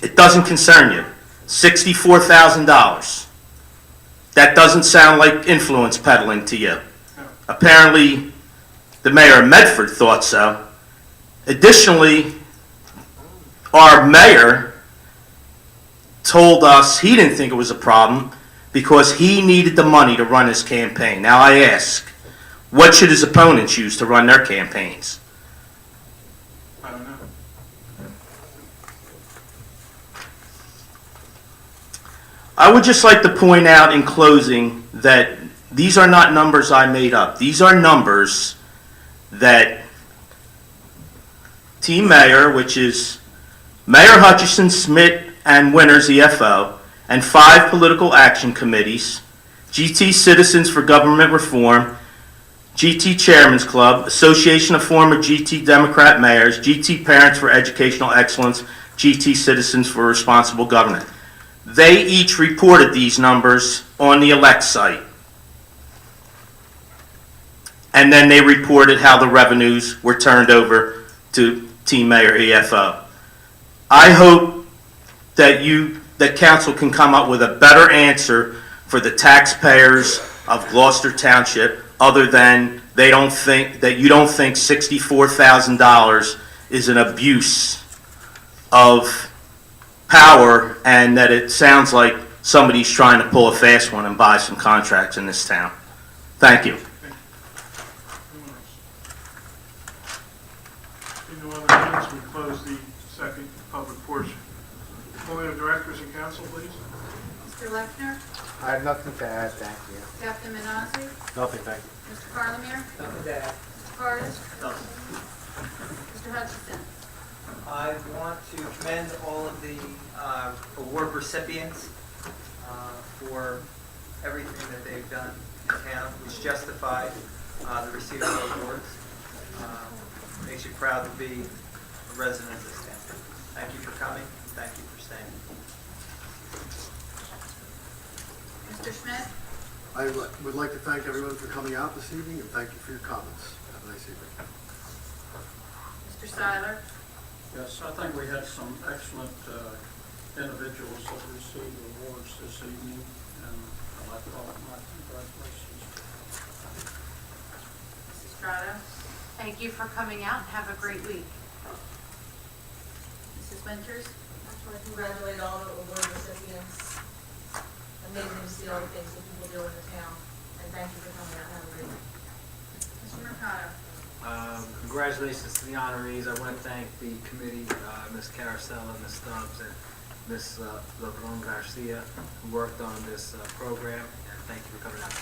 It doesn't concern you. $64,000. That doesn't sound like influence peddling to you. No. Apparently, the mayor of Medford thought so. Additionally, our mayor told us he didn't think it was a problem because he needed the money to run his campaign. Now I ask, what should his opponents use to run their campaigns? I don't know. I would just like to point out in closing that these are not numbers I made up. These are numbers that Team Mayor, which is Mayor Hutchison, Smith, and Winters, EFO, and 5 political action committees, GT Citizens for Government Reform, GT Chairman's Club, Association of Former GT Democrat Mayors, GT Parents for Educational Excellence, GT Citizens for Responsible Government. They each reported these numbers on the elect site. And then they reported how the revenues were turned over to Team Mayor EFO. I hope that council can come up with a better answer for the taxpayers of Gloucester Township, other than you don't think $64,000 is an abuse of power, and that it sounds like somebody's trying to pull a fast one and buy some contracts in this town. Thank you. In no other business, we close the second public portion. Calling of directors and council, please. Mr. Lechner? I have nothing to add, thank you. Captain Minozzi? Nothing, thank you. Mr. Carlemere? Nothing to add. Mr. Cardis? Mr. Hutchison? I want to commend all of the award recipients for everything that they've done in town, which justified the receipt of the awards. Makes you proud to be a resident of this town. Thank you for coming. Thank you for staying. Mr. Schmidt? I would like to thank everyone for coming out this evening, and thank you for your comments. Have a nice evening. Mr. Seiler? Yes, I think we had some excellent individuals that received awards this evening, and I'd like to offer my congratulations. Mrs. Strato, thank you for coming out and have a great week. Mrs. Winters? I just want to congratulate all the award recipients. Amazing to see all the things that people do in the town, and thank you for coming out and have a great week. Mr. Mercado? Congratulations to the honorees. I want to thank the committee, Ms. Carosella, Ms. Stubbs, and Ms. LeBron Garcia, who worked on this program, and thank you for coming out.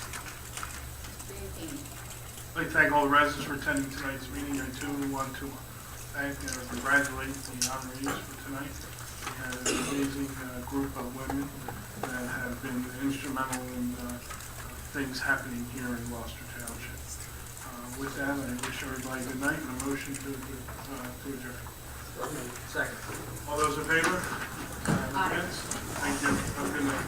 I'd like to thank all the residents for attending tonight's meeting. I too want to thank and congratulate the honorees for tonight. We had an amazing group of women that have been instrumental in things happening here in Gloucester Township. With that, I wish everybody good night and a motion to adjourn. Second. All those in favor? Against? Thank you. Have a good night.